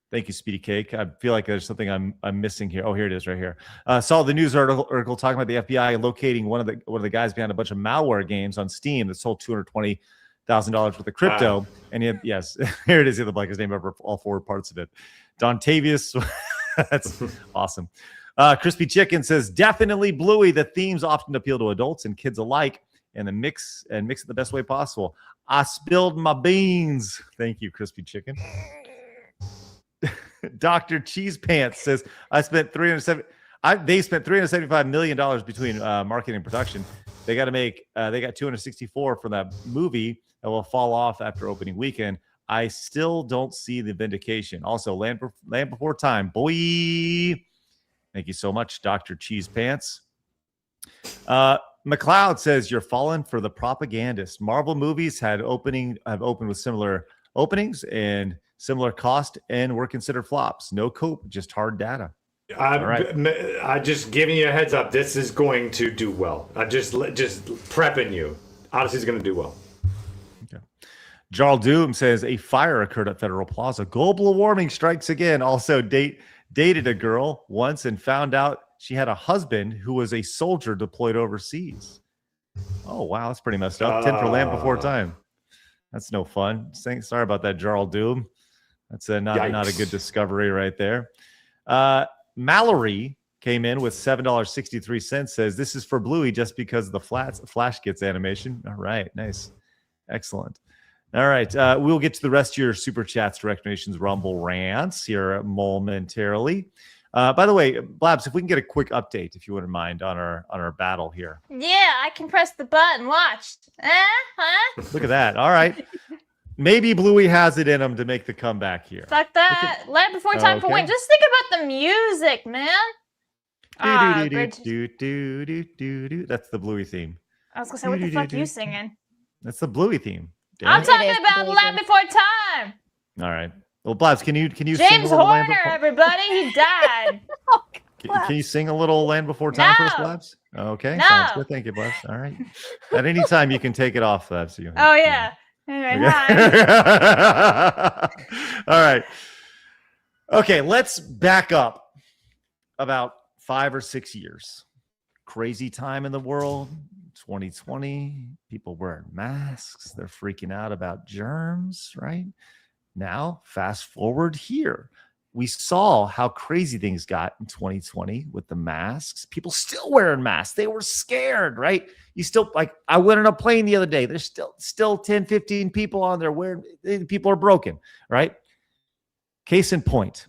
Thank you, Speedy Cake. I feel like there's something I'm missing here. Oh, here it is, right here. Saw the news article talking about the FBI locating one of the guys behind a bunch of malware games on Steam that sold $220,000 worth of crypto. Wow. And he had, yes, here it is. He had the blackest name ever, all four parts of it. Dontavius. That's awesome. Crispy Chicken says, definitely Bluey. The themes often appeal to adults and kids alike. And mix it the best way possible. I spilled my beans. Thank you, Crispy Chicken. Dr. Cheese Pants says, they spent $375 million between marketing and production. They got 264 for that movie that will fall off after opening weekend. I still don't see the vindication. Also, Land Before Time, boy. Thank you so much, Dr. Cheese Pants. McLeod says, you're falling for the propagandist. Marvel movies have opened with similar openings, and similar cost and were considered flops. No cope, just hard data. All right. I just giving you a heads up. This is going to do well. I just prepping you. Odyssey's going to do well. Okay. Jarl Doom says a fire occurred at Federal Plaza. Global warming strikes again. Also, dated a girl once and found out she had a husband who was a soldier deployed overseas. Oh wow, that's pretty messed up. 10 for Land Before Time. That's no fun. Sorry about that, Jarl Doom. That's not a good discovery right there. Mallory came in with $7.63. Says this is for Bluey just because of the Flash Gets animation. All right, nice, excellent. All right, we'll get to the rest of your super chats, direct donations, Rumble rants here momentarily. By the way, Blabs, if we can get a quick update, if you wouldn't mind, on our battle here. Yeah, I can press the button. Watch. Look at that. All right. Maybe Bluey has it in him to make the comeback here. Fuck that. Land Before Time for win. Just think about the music, man. That's the Bluey theme. I was gonna say, what the fuck are you singing? That's the Bluey theme. I'm talking about Land Before Time. All right. Well, Blabs, can you sing James a little Horner, everybody, he died. Can you sing a little Land Before Time for us, Blabs? Okay. No. Sounds good. Thank you, Blabs. All right. At any time, you can take it off, Blabs. Oh yeah. Anyway, All right. Okay, let's back up about 5 or 6 years. Crazy time in the world. 2020. People wearing masks. They're freaking out about germs, right? Now, fast forward here. We saw how crazy things got in 2020 with the masks. People still wearing masks. They were scared, right? You still, like, I went on a plane the other day. There's still 10, 15 people on there wearing, people are broken, right? Case in point.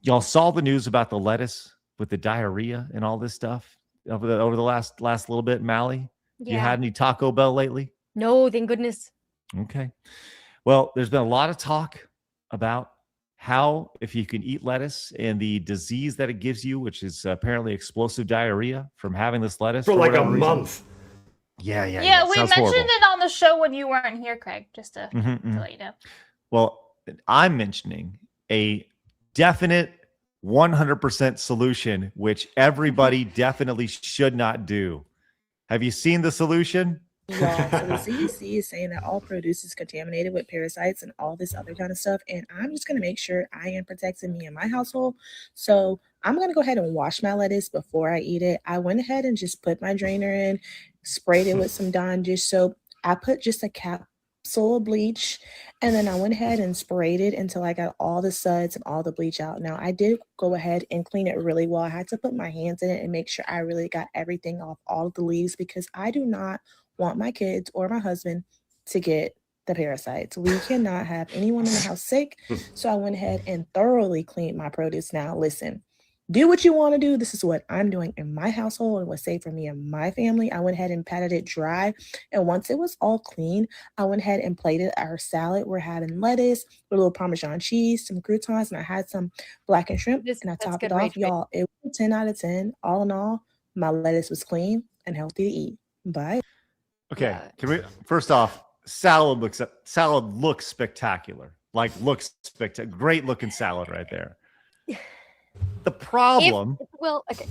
Y'all saw the news about the lettuce with the diarrhea and all this stuff over the last little bit, Mally? Yeah. You had any Taco Bell lately? No, thank goodness. Okay. Well, there's been a lot of talk about how if you can eat lettuce and the disease that it gives you, which is apparently explosive diarrhea from having this lettuce for like a month. Yeah. We Sounds mentioned horrible. it on the show when you weren't here, Craig, just to let you know. Well, I'm mentioning a definite 100% solution, which everybody definitely should not do. Have you seen the solution? Yeah, so the CDC is saying that all produce is contaminated with parasites and all this other kind of stuff. And I'm just going to make sure I am protecting me and my household. So I'm going to go ahead and wash my lettuce before I eat it. I went ahead and just put my drainer in, sprayed it with some Dawn dish soap. I put just a capsule of bleach, and then I went ahead and sprayed it until I got all the suds and all the bleach out. Now, I did go ahead and clean it really well. I had to put my hands in it and make sure I really got everything off all of the leaves because I do not want my kids or my husband to get the parasites. We cannot have anyone in the house sick. So I went ahead and thoroughly cleaned my produce. Now, listen, do what you want to do. This is what I'm doing in my household and what's safe for me and my family. I went ahead and patted it dry. And once it was all clean, I went ahead and plated our salad. We're having lettuce, a little Parmesan cheese, some croutons, and I had some blackened shrimp. And I topped it off, y'all. It was 10 out of 10. All in all, my lettuce was clean and healthy to eat. Bye. Okay. Can we first off, salad looks spectacular. Like looks spectacular. Great looking salad right there. The problem. Okay.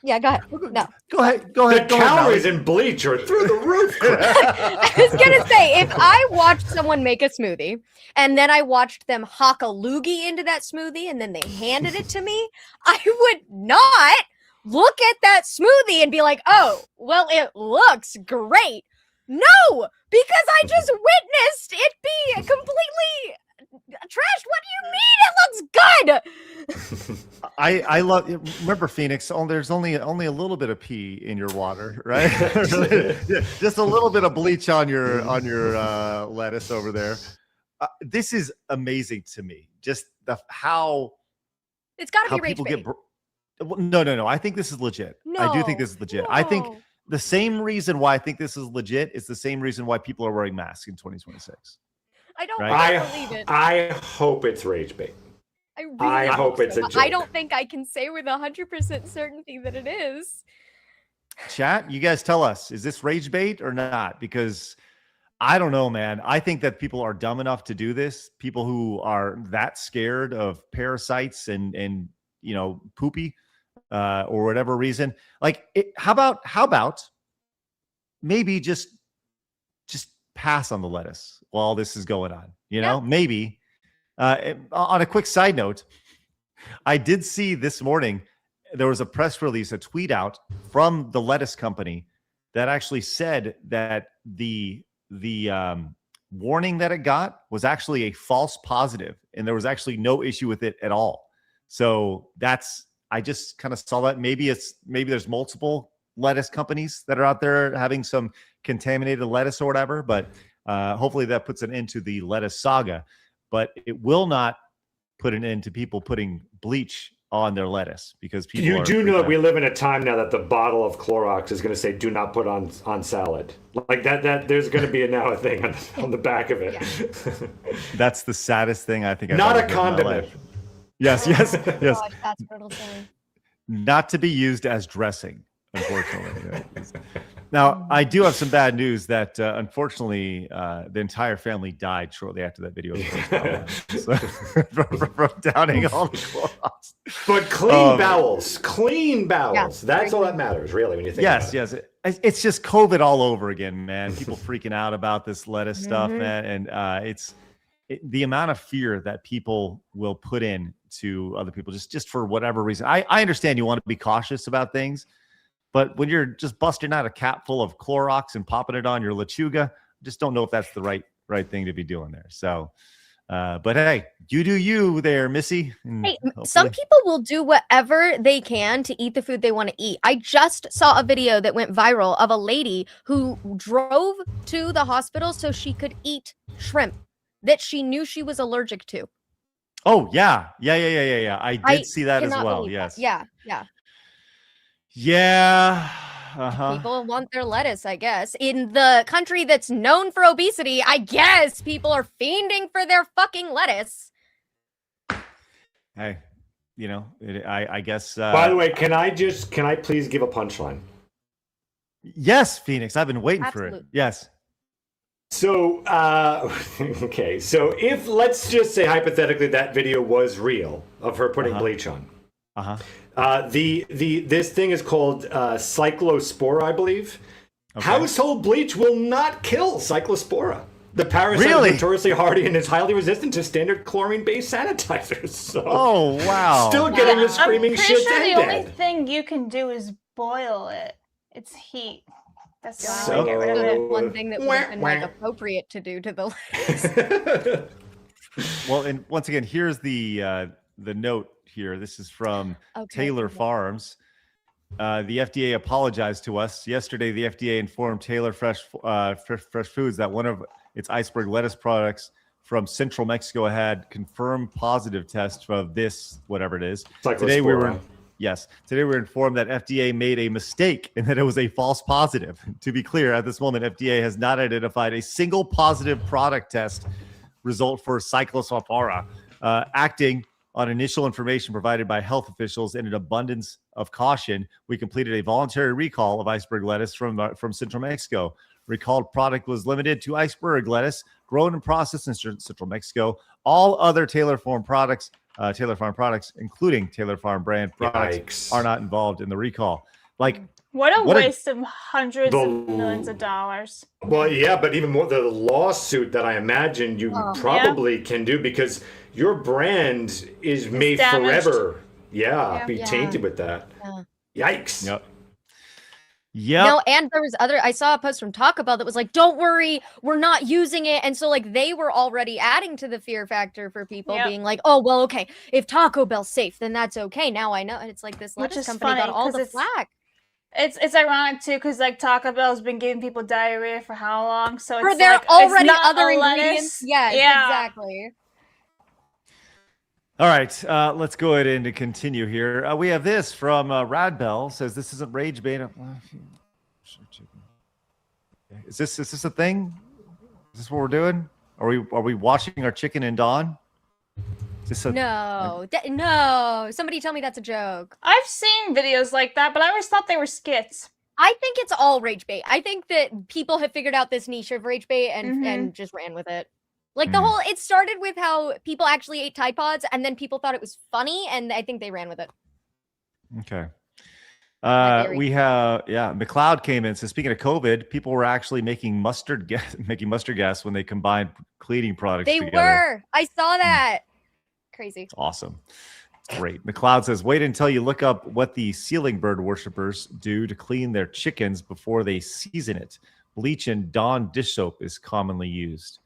Yeah, go ahead. No. Go ahead. The calories in Bleach are through the roof. I was gonna say, if I watched someone make a smoothie and then I watched them hock a loogie into that smoothie and then they handed it to me, I would not look at that smoothie and be like, oh, well, it looks great. No, because I just witnessed it be completely trashed. What do you mean it looks good? I love. Remember, Phoenix? There's only a little bit of pee in your water, right? Just a little bit of bleach on your lettuce over there. This is amazing to me. Just how it's got to be people rage get. No. I think this is legit. I do think this is legit. I think the same reason why I think this is legit is the same reason why people are wearing masks in 2026. I don't believe it. I hope it's rage bait. I hope it's a joke. I don't think I can say with 100% certainty that it is. Chat, you guys tell us, is this rage bait or not? Because I don't know, man. I think that people are dumb enough to do this. People who are that scared of parasites and poopy or whatever reason. Like, how about maybe just pass on the lettuce while this is going on? Maybe. On a quick side note, I did see this morning there was a press release, a tweet out from the lettuce company that actually said that the warning that it got was actually a false positive, and there was actually no issue with it at all. So I just kind of saw that. Maybe there's multiple lettuce companies that are out there having some contaminated lettuce or whatever, but hopefully that puts an end to the lettuce saga. But it will not put an end to people putting bleach on their lettuce, because people you do know that we live in a time now that the bottle of Clorox is going to say "do not put on salad." Like that there's going to be now a thing on the back of it. Yeah. That's the saddest thing I think I've not ever a heard in my condiment. life. Yes. Yes. Oh, Yes. gosh, that's brutal thing. Not to be used as dressing, unfortunately. Now, I do have some bad news that unfortunately the entire family died shortly after that video was posted. So, from downing all the Clorox. But clean bowels. Yeah, That's all that matters, really, when you think about it. Yes. It's just COVID all over again, man. People freaking out about this lettuce stuff, man. And the amount of fear that people will put in to other people just for whatever reason. I understand you want to be cautious about things, but when you're just busting out a cap full of Clorox and popping it on your lechuga, I just don't know if that's the right thing to be doing there. So, but hey, you do you there, Missy. Hey, some people will do whatever they can to eat the food they want to eat. I just saw a video that went viral of a lady who drove to the hospital so she could eat shrimp that she knew she was allergic to. Oh, yeah. I did see that as well. Yes. Yeah. Yeah. Uh-huh. People want their lettuce, I guess. In the country that's known for obesity, I guess people are fiending for their fucking lettuce. Hey, I guess. By the way, can I please give a punchline? Yes, Phoenix. I've been waiting for it. Yes. So, okay. So if, let's just say hypothetically that video was real of her putting bleach on. This thing is called cyclospora, I believe. Okay. Household bleach will not kill cyclospora. The parasite is notoriously hardy and is highly resistant to standard chlorine-based sanitizers. So, oh, wow. Still getting the screaming shit I'm pretty sure the dead. only thing you can do is boil it. It's heat. That's the So, only way to get rid of it. one thing that would have been like appropriate to do to the lettuce. Well, and once again, here's the note here. This is from Taylor Farms. The FDA apologized to us. Yesterday, the FDA informed Taylor Fresh Foods that one of its iceberg lettuce products from Central Mexico had confirmed positive tests for this, whatever it is. Today we were informed that FDA made a mistake and that it was a false positive. To be clear, at this moment, FDA has not identified a single positive product test result for cyclospora. Acting on initial information provided by health officials in an abundance of caution, we completed a voluntary recall of iceberg lettuce from Central Mexico. Recalled product was limited to iceberg lettuce grown and processed in Central Mexico. All other Taylor Farm products, including Taylor Farm brand products, are not involved in the recall. Like, what a waste of hundreds of millions of dollars. Well, yeah, but even more, the lawsuit that I imagine you probably can do, because your brand is made damaged. forever. Be tainted with that. Yikes. Yep. No, and there was I saw a post from Taco Bell that was like, don't worry, we're not using it. And so like they were already adding to the fear factor for people being like, oh, well, okay, if Taco Bell's safe, then that's okay. Now I know. And it's like this lettuce company got all the flack. It's ironic too, because like Taco Bell's been giving people diarrhea for how long? So it's there like, already it's not other a ingredients. lettuce. Yeah, exactly. All right, let's go ahead and continue here. We have this from Radbell. Says this isn't rage bait. Is this a thing? Is this what we're doing? Are we washing our chicken in Dawn? Is this No. Somebody tell me that's a joke. I've seen videos like that, but I always thought they were skits. I think it's all rage bait. I think that people have figured out this niche of rage bait and just ran with it. Like the whole, it started with how people actually ate Tide Pods, and then people thought it was funny, and I think they ran with it. Okay. We have McLeod came in. So speaking of COVID, people were actually making mustard gas when they combined cleaning products They together. were. I saw that. Crazy. It's awesome. It's great. McLeod says, wait until you look up what the ceiling bird worshippers do to clean their chickens before they season it. Bleach and Dawn dish soap is commonly used.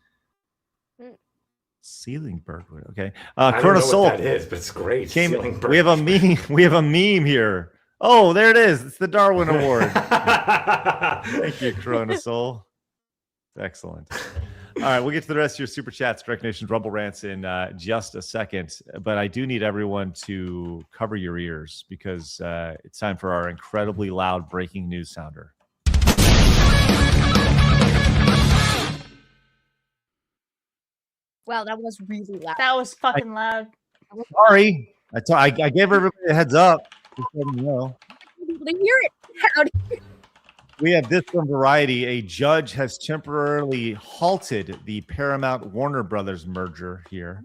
Ceiling bird. Okay. I don't Corona know Soul what that is, but it's great. Ceiling bird. We have a meme. We have a meme here. Oh, there it is. It's the Darwin Award. Thank you, Corona Soul. Excellent. All right, we'll get to the rest of your super chats, Direct Nation's Rumble Rants in just a second. But I do need everyone to cover your ears because it's time for our incredibly loud breaking news sounder. Wow, that was really loud. That was fucking loud. Sorry, I gave everybody a heads up. Just letting you know. They hear it. We have this from Variety. A judge has temporarily halted the Paramount Warner Brothers merger here.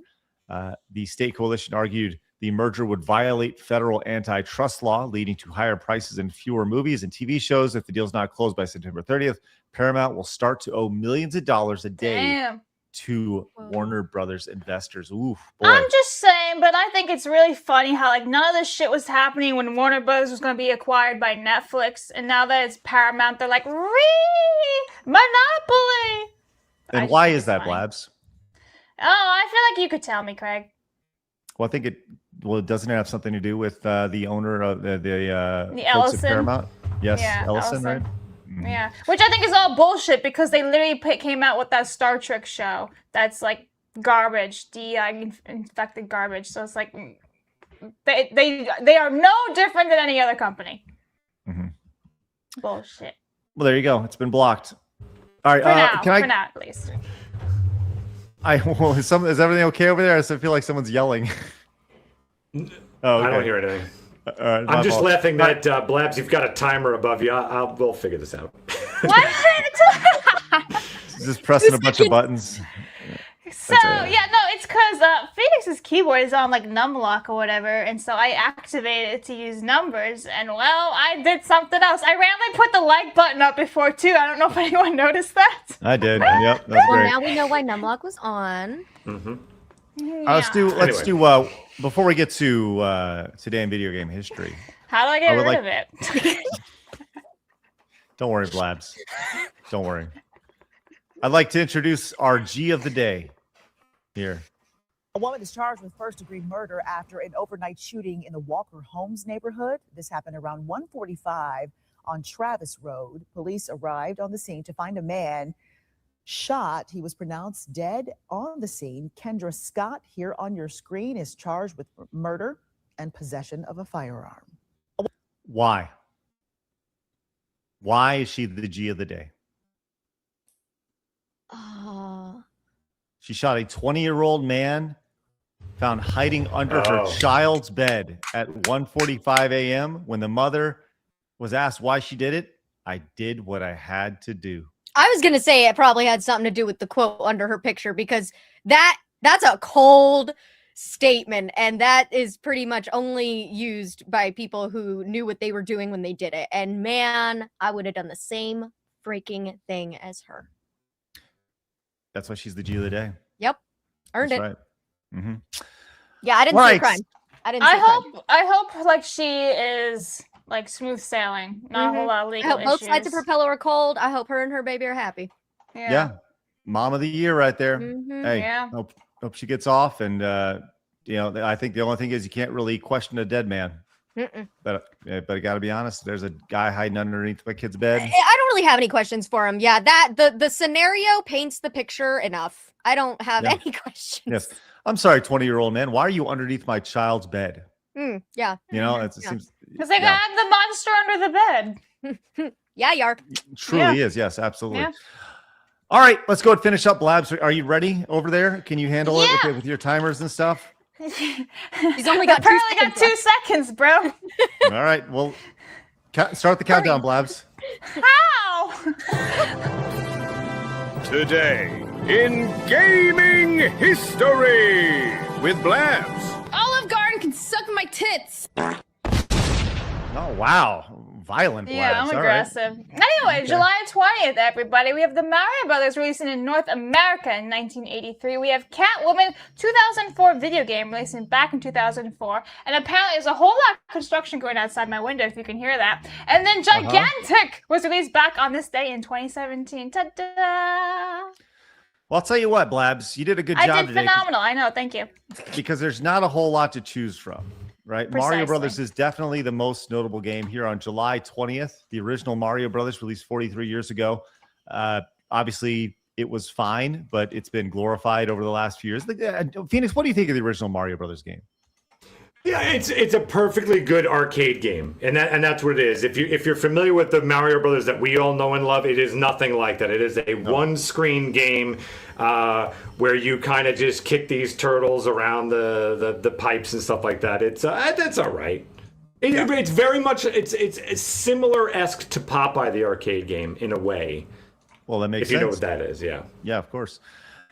The state coalition argued the merger would violate federal antitrust law, leading to higher prices and fewer movies and TV shows. If the deal is not closed by September 30th, Paramount will start to owe millions of dollars a day to Warner Brothers investors. Oof, boy. I'm just saying, but I think it's really funny how like none of this shit was happening when Warner Brothers was going to be acquired by Netflix, and now that it's Paramount, they're like, monopoly. And why is that, Blabs? Oh, I feel like you could tell me, Craig. Well, I think doesn't it have something to do with the owner of the folks Ellison at Paramount? Yes, Yeah, Ellison, right? Yeah, which I think is all bullshit because they literally came out with that Star Trek show that's like garbage, DEI infected garbage. So it's like they are no different than any other company. Bullshit. Well, there you go. It's been blocked. All right, For now, at least. Is everything okay over there? I feel like someone's yelling. Oh, okay. I don't hear anything. I'm just laughing that Blabs, you've got a timer above you. We'll figure this out. What? Just pressing a bunch of buttons. So yeah, no, it's because Phoenix's keyboard is on like numlock or whatever, and so I activated it to use numbers, and well, I did something else. I randomly put the like button up before too. I don't know if anyone noticed that. I did. Yep, that's well, great. now we know why numlock was on. Let's do before we get to today in video game history. How do I get rid of it? Don't worry, Blabs. Don't worry. I'd like to introduce our G of the day here. A woman is charged with first-degree murder after an overnight shooting in the Walker Homes neighborhood. This happened around 1:45 on Travis Road. Police arrived on the scene to find a man shot. He was pronounced dead on the scene. Kendra Scott, here on your screen, is charged with murder and possession of a firearm. Why? Why is she the G of the day? She shot a 20-year-old man found hiding under her child's bed at 1:45 a.m. When the mother was asked why she did it, I did what I had to do. I was gonna say it probably had something to do with the quote under her picture because that's a cold statement, and that is pretty much only used by people who knew what they were doing when they did it. And man, I would have done the same freaking thing as her. That's why she's the G of the day. Yep, earned That's it. right. Mm-hmm. Yeah, I didn't see a crime. I hope like she is like smooth sailing, not a whole lot of legal I hope both issues. sides of her pillow are cold. I hope her and her baby are happy. Yeah. Mom of the year right there. Hey, Yeah. hope she gets off. And, I think the only thing is you can't really question a dead man. But I got to be honest, there's a guy hiding underneath my kid's bed. I don't really have any questions for him. Yeah, the scenario paints the picture enough. I don't have any questions. Yes. I'm sorry, 20-year-old man. Why are you underneath my child's bed? Yeah. It seems Because they got the monster under the bed. Yeah, you are. Truly is. Yes, absolutely. Yeah. All right, let's go and finish up, Blabs. Are you ready over there? Can you handle it with your timers and stuff? He's only got 2 seconds, bro. All right, well, start the countdown, Blabs. How? Today, in gaming history with Blabs. Olive Garden can suck my tits. Oh, wow. Violent Yeah, Blabs. I'm All right. aggressive. Anyway, July 20th, everybody. We have the Mario Brothers releasing in North America in 1983. We have Catwoman 2004 video game releasing back in 2004. And apparently there's a whole lot of construction going outside my window, if you can hear that. And then Gigantic was released back on this day in 2017. Ta-da! Well, I'll tell you what, Blabs, you did a good job I did today phenomenal. I know. Thank you. because there's not a whole lot to choose from, right? Mario Precisely. Brothers is definitely the most notable game here on July 20th. The original Mario Brothers released 43 years ago. Obviously, it was fine, but it's been glorified over the last few years. Phoenix, what do you think of the original Mario Brothers game? Yeah, it's a perfectly good arcade game, and that's what it is. If you're familiar with the Mario Brothers that we all know and love, it is nothing like that. It is a one-screen game where you kind of just kick these turtles around the pipes and stuff like that. It's that's all right. It's very much it's similar-esque to Popeye the arcade game in a way. Well, that makes if sense. you know what that is, yeah. Yeah, of course.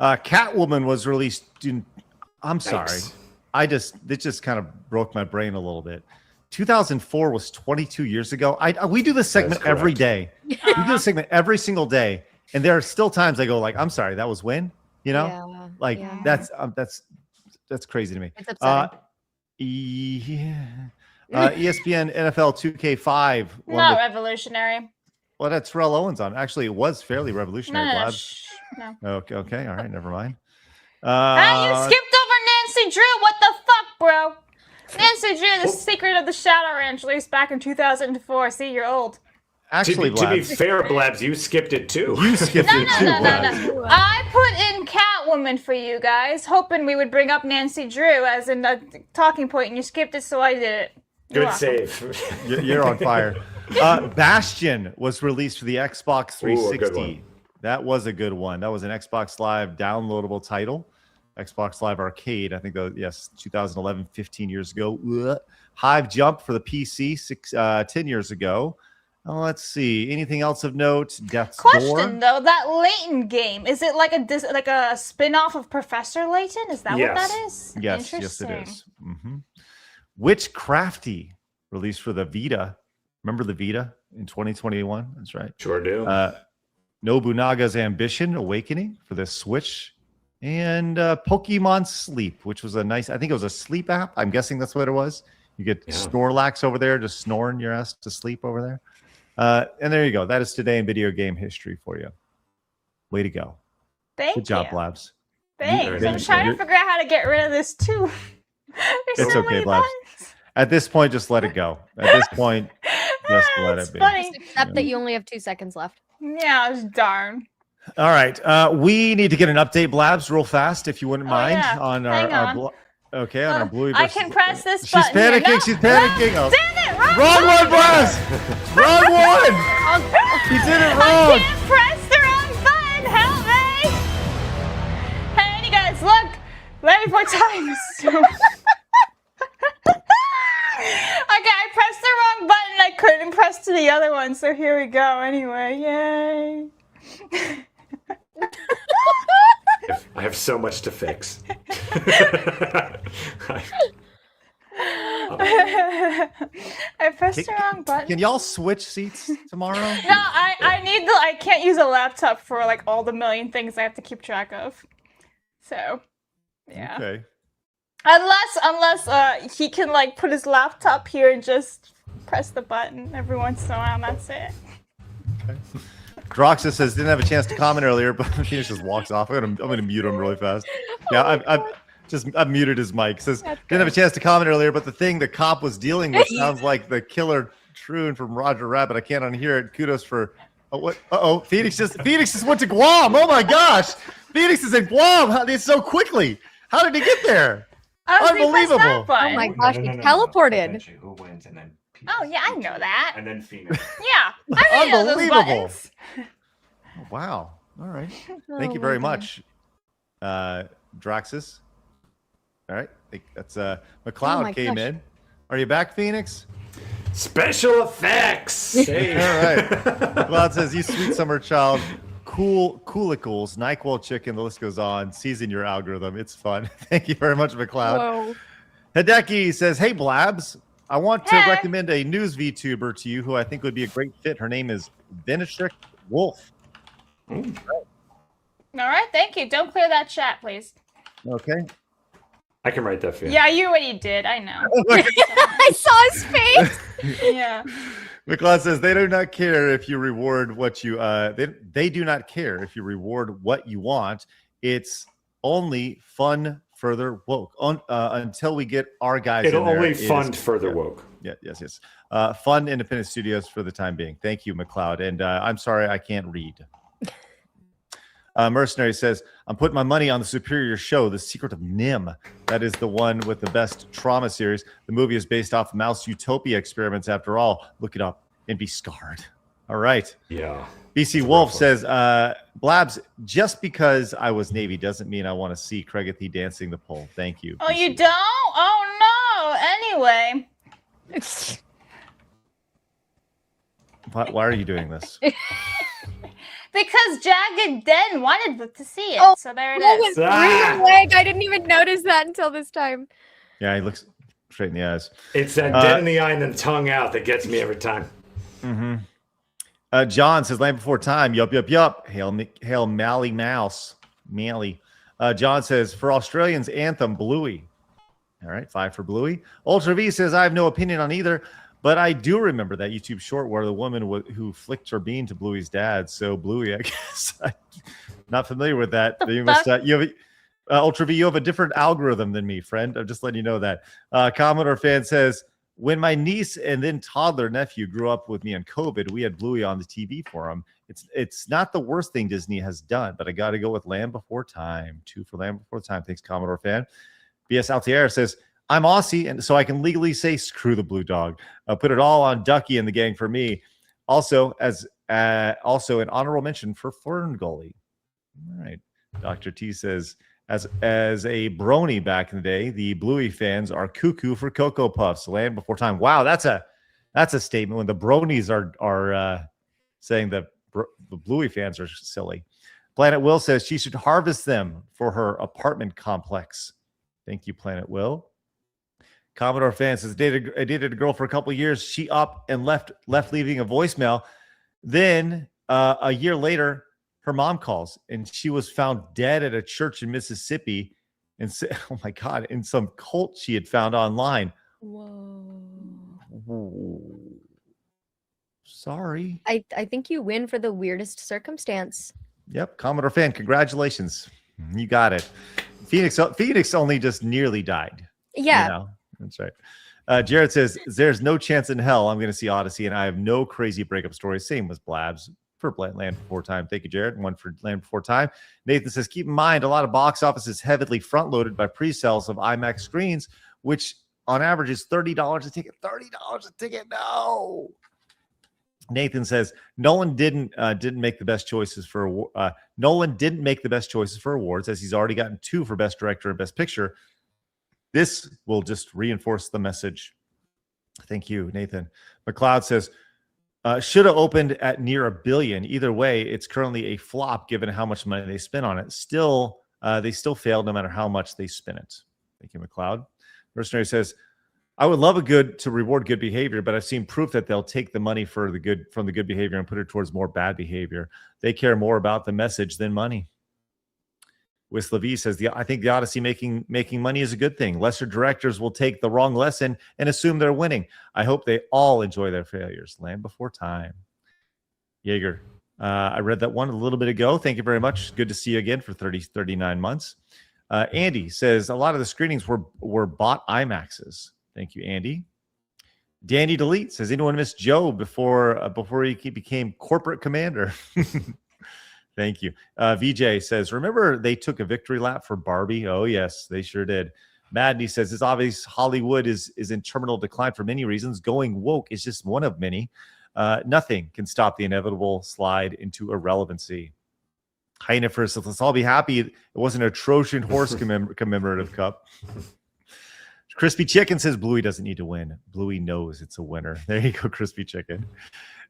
Catwoman was released in. I'm sorry. It just kind of broke my brain a little bit. 2004 was 22 years ago. We do this segment every day. We do this segment every single day, and there are still times I go like, "I'm sorry, that was when?" You know, that's crazy to me. It's upsetting. ESPN NFL 2K5. Not revolutionary. Well, that's Terrell Owens on. Actually, it was fairly revolutionary. No. Okay, all right, never mind. You skipped over Nancy Drew. What the fuck, bro? Nancy Drew, The Secret of the Shadow Ranch, released back in 2004. See, you're old. Actually, to be fair, Blabs, you skipped it too. You skipped it too. No. I put in Catwoman for you guys, hoping we would bring up Nancy Drew as in a talking point, and you skipped it, so I did it. Good save. You're on fire. Bastion was released for the Xbox 360. That was a good one. That was an Xbox Live downloadable title. Xbox Live Arcade, I think, 2011, 15 years ago. Ugh. Hive Jump for the PC 10 years ago. Let's see. Anything else of note? Death's Question Door. though, that Layton game, is it like a spin-off of Professor Layton? Is that what that is? Yes, it is. Mm-hmm. Witchcrafty, released for the Vita. Remember the Vita in 2021? That's right. Sure do. Nobunaga's Ambition Awakening for the Switch. And Pokemon Sleep, which was a nice, I think it was a sleep app. I'm guessing that's what it was. You get Snorlax over there, just snoring your ass to sleep over there. And there you go. That is today in video game history for you. Way to go. Thank you. Good job, Labs. Thanks. I'm trying to figure out how to get rid of this too. It's so okay, Labs. At this point, just let it go. At this point, just let it be. Just accept that you only have 2 seconds left. Yeah, darn. All right. We need to get an update, Blabs, real fast, if you wouldn't mind. On our Bluey. I can press this She's button. panicking. No. She's panicking. No, damn it! Wrong one, Blabs! Wrong one! You did it wrong! I can't press the wrong button! Help me! Hey, you guys, look! Let me 4 times. Okay, I pressed the wrong button. I couldn't press to the other one, so here we go. Anyway, yay! I have so much to fix. I pressed the wrong button. Can y'all switch seats tomorrow? No, I can't use a laptop for like all the million things I have to keep track of. So, yeah. Okay. Unless he can like put his laptop here and just press the button every once in a while, and that's it. Okay. Droxa says didn't have a chance to comment earlier, but he just walks off. I'm gonna mute him really fast. Yeah, I've muted his mic. Says didn't have a chance to comment earlier, but the thing the cop was dealing with sounds like the killer Troon from Roger Rabbit. I can't unhear it. Kudos for Phoenix just went to Guam. Oh my gosh, Phoenix is in Guam. It's so quickly. How did he get there? Unbelievable. Oh my gosh, he teleported. Who wins and then Oh yeah, I know that. And then Phoenix. Yeah, I know those buttons. Oh, wow. All right. Thank you very much, Draxus. All right. That's McLeod came in. Are you back, Phoenix? Special effects. Hey. All right. Cloud says, you sweet summer child. Coolicles, NyQuil chicken, the list goes on. Season your algorithm. It's fun. Thank you very much, McLeod. Whoa. Hideki says, hey, Blabs. I want to recommend a news VTuber to you who I think would be a great fit. Her name is Venetric Wolf. All right, thank you. Don't clear that chat, please. Okay. I can write that for you. Yeah, you already did. I know. I saw his face. Yeah. McLeod says they do not care if you reward what you they do not care if you reward what you want. It's only fun further woke until we get our guys. It'll in there, only fund further woke. Yeah, yes. Fund independent studios for the time being. Thank you, McLeod. And I'm sorry I can't read. Mercenary says, I'm putting my money on the superior show, The Secret of Nim. That is the one with the best trauma series. The movie is based off mouse utopia experiments after all. Look it up and be scarred. All right. Yeah. BC Wolf says, Blabs, just because I was Navy doesn't mean I want to see Craigathy dancing the pole. Thank you. Oh, you don't? Oh, no. Anyway. Why are you doing this? Because Jagged Den wanted to see it, so there it is. Through the leg. I didn't even notice that until this time. Yeah, he looks straight in the eyes. It's that dead in the eye and then tongue out that gets me every time. Mm-hmm. John says, Land Before Time. Yup. Hail Mally Mouse. Mally. John says, for Australians, Anthem, Bluey. All right, 5 for Bluey. Ultra V says, I have no opinion on either. But I do remember that YouTube short where the woman who flicked her bean to Bluey's dad. So Bluey, I guess, I'm not familiar with that. You must, you have Ultra V. You have a different algorithm than me, friend. I'm just letting you know that. Commodore fan says, when my niece and then toddler nephew grew up with me on COVID, we had Bluey on the TV for him. It's not the worst thing Disney has done, but I got to go with Land Before Time. 2 for Land Before Time. Thanks, Commodore fan. BS Altier says, I'm Aussie, and so I can legally say screw the blue dog. Put it all on Ducky and the gang for me. Also, also an honorable mention for Fern Gully. All right. Dr. T says, as a brony back in the day, the Bluey fans are cuckoo for Cocoa Puffs. Land Before Time. Wow, that's a statement when the bronies are saying that the Bluey fans are silly. Planet Will says she should harvest them for her apartment complex. Thank you, Planet Will. Commodore fan says, I dated a girl for a couple of years. She up and left leaving a voicemail. Then a year later, her mom calls and she was found dead at a church in Mississippi. And oh my God, in some cult she had found online. Whoa. Sorry. I think you win for the weirdest circumstance. Yep. Commodore fan, congratulations. You got it. Phoenix only just nearly died. Yeah. You know? That's right. Jared says, there's no chance in hell I'm going to see Odyssey, and I have no crazy breakup stories. Same with Blabs for Land Before Time. Thank you, Jared. 1 for Land Before Time. Nathan says, keep in mind, a lot of box office is heavily front-loaded by pre-sales of IMAX screens, which on average is $30 a ticket. $30 a ticket? No. Nathan says, Nolan didn't make the best choices for awards, as he's already gotten 2 for Best Director and Best Picture. This will just reinforce the message. Thank you, Nathan. McLeod says, should have opened at near $1 billion. Either way, it's currently a flop given how much money they spent on it. Still, they still failed no matter how much they spin it. Thank you, McLeod. Mercenary says, I would love to reward good behavior, but I've seen proof that they'll take the money from the good behavior and put it towards more bad behavior. They care more about the message than money. Whistler V says, I think the Odyssey making money is a good thing. Lesser directors will take the wrong lesson and assume they're winning. I hope they all enjoy their failures. Land Before Time. Jaeger, I read that one a little bit ago. Thank you very much. Good to see you again for 39 months. Andy says, a lot of the screenings were bought IMAXs. Thank you, Andy. Danny Delete says, anyone miss Joe before he became corporate commander? Thank you. VJ says, remember they took a victory lap for Barbie? Oh, yes, they sure did. Madney says, it's obvious Hollywood is in terminal decline for many reasons. Going woke is just one of many. Nothing can stop the inevitable slide into irrelevancy. Heinefers says, let's all be happy it wasn't a Trojan horse commemorative cup. Crispy Chicken says Bluey doesn't need to win. Bluey knows it's a winner. There you go, Crispy Chicken.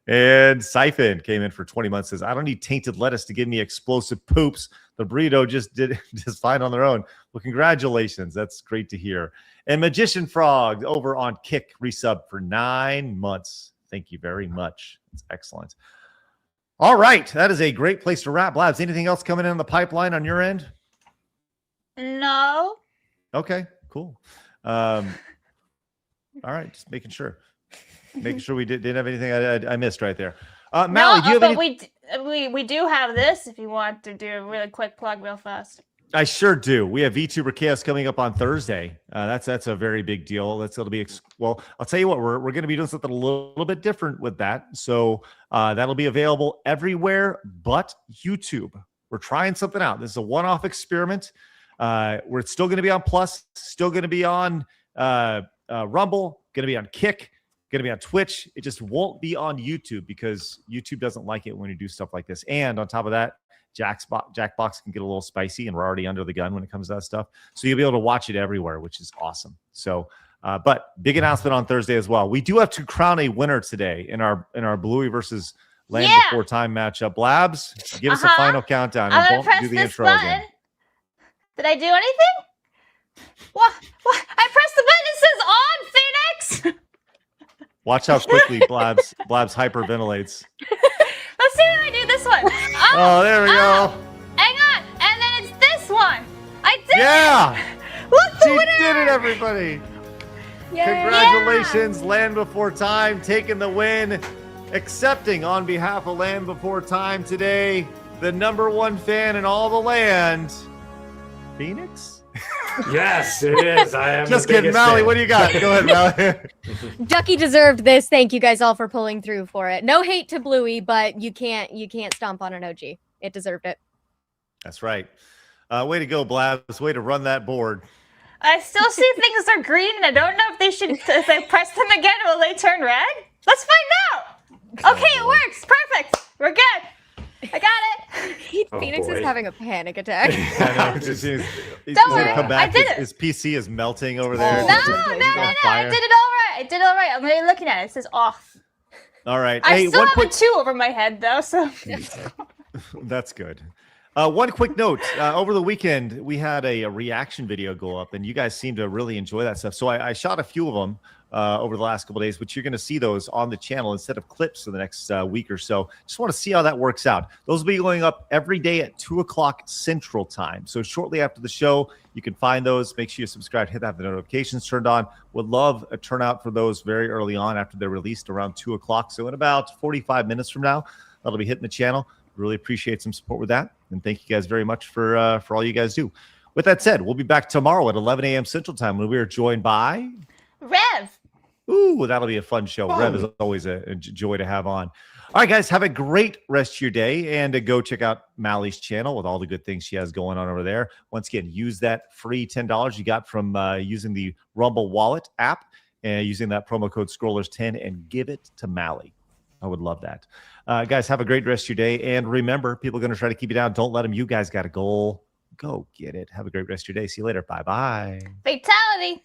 And Siphon came in for 20 months, says, I don't need tainted lettuce to give me explosive poops. The burrito just did just fine on their own. Well, congratulations. That's great to hear. And Magician Frog over on Kick resub for 9 months. Thank you very much. It's excellent. All right. That is a great place to wrap. Blabs, anything else coming in the pipeline on your end? No. Okay, cool. All right. Just making sure. Making sure we didn't have anything I missed right there. Mally, do you have any... we do have this if you want to do a really quick plug real fast. I sure do. We have VTuber Chaos coming up on Thursday. That's a very big deal. That's going to be well. I'll tell you what. We're going to be doing something a little bit different with that. So that'll be available everywhere but YouTube. We're trying something out. This is a one-off experiment. We're still going to be on Plus. Still going to be on Rumble. Going to be on Kick. Going to be on Twitch. It just won't be on YouTube because YouTube doesn't like it when you do stuff like this. And on top of that, Jackbox can get a little spicy, and we're already under the gun when it comes to that stuff. So you'll be able to watch it everywhere, which is awesome. So, but big announcement on Thursday as well. We do have to crown a winner today in our Bluey versus Land Before Time matchup. Blabs, give us a final countdown. I'm and don't do the intro button. again. Did I do anything? What? I pressed the button. It says on, Phoenix. Watch how quickly Blabs hyperventilates. Let's see if I do this one. Oh, there we go. Hang on. And then it's this one. I did it. Look, the She winner. did it, everybody. Yay. Congratulations, Land Before Time, taking the win. Accepting on behalf of Land Before Time today, the #1 fan in all the land, Phoenix? Yes, it is. I am Just the kidding, biggest Mally. fan. What do you got? Go ahead, Mally. Ducky deserved this. Thank you guys all for pulling through for it. No hate to Bluey, but you can't stomp on an OG. It deserved it. That's right. Way to go, Blabs. Way to run that board. I still see things are green, and I don't know if they should. If I press them again, will they turn red? Let's find out. Okay, it works. Perfect. We're good. I got it. Phoenix is having a panic attack. I know. He's Don't worry, gonna come back. I did it. His PC is melting over there. No, I did it all right. I did it all right. I'm really looking at it. It says off. All right. I Hey, still one have quick. a 2 over my head though, so. That's good. One quick note. Over the weekend, we had a reaction video go up, and you guys seem to really enjoy that stuff. So I shot a few of them over the last couple of days, but you're going to see those on the channel instead of clips for the next week or so. Just want to see how that works out. Those will be going up every day at 2 o'clock Central Time. So shortly after the show, you can find those. Make sure you subscribe, hit that, the notifications turned on. Would love a turnout for those very early on after they're released around 2 o'clock. So in about 45 minutes from now, that'll be hitting the channel. Really appreciate some support with that. And thank you guys very much for all you guys do. With that said, we'll be back tomorrow at 11 a.m. Central Time when we are joined by Rev. Ooh, that'll be a fun show. Rev is always a joy to have on. All right, guys, have a great rest of your day, and go check out Mally's channel with all the good things she has going on over there. Once again, use that free $10 you got from using the Rumble Wallet app and using that promo code Scrollers10 and give it to Mally. I would love that. Guys, have a great rest of your day. And remember, people are going to try to keep you down. Don't let them. You guys got a goal. Go get it. Have a great rest of your day. See you later. Bye-bye. Fatality.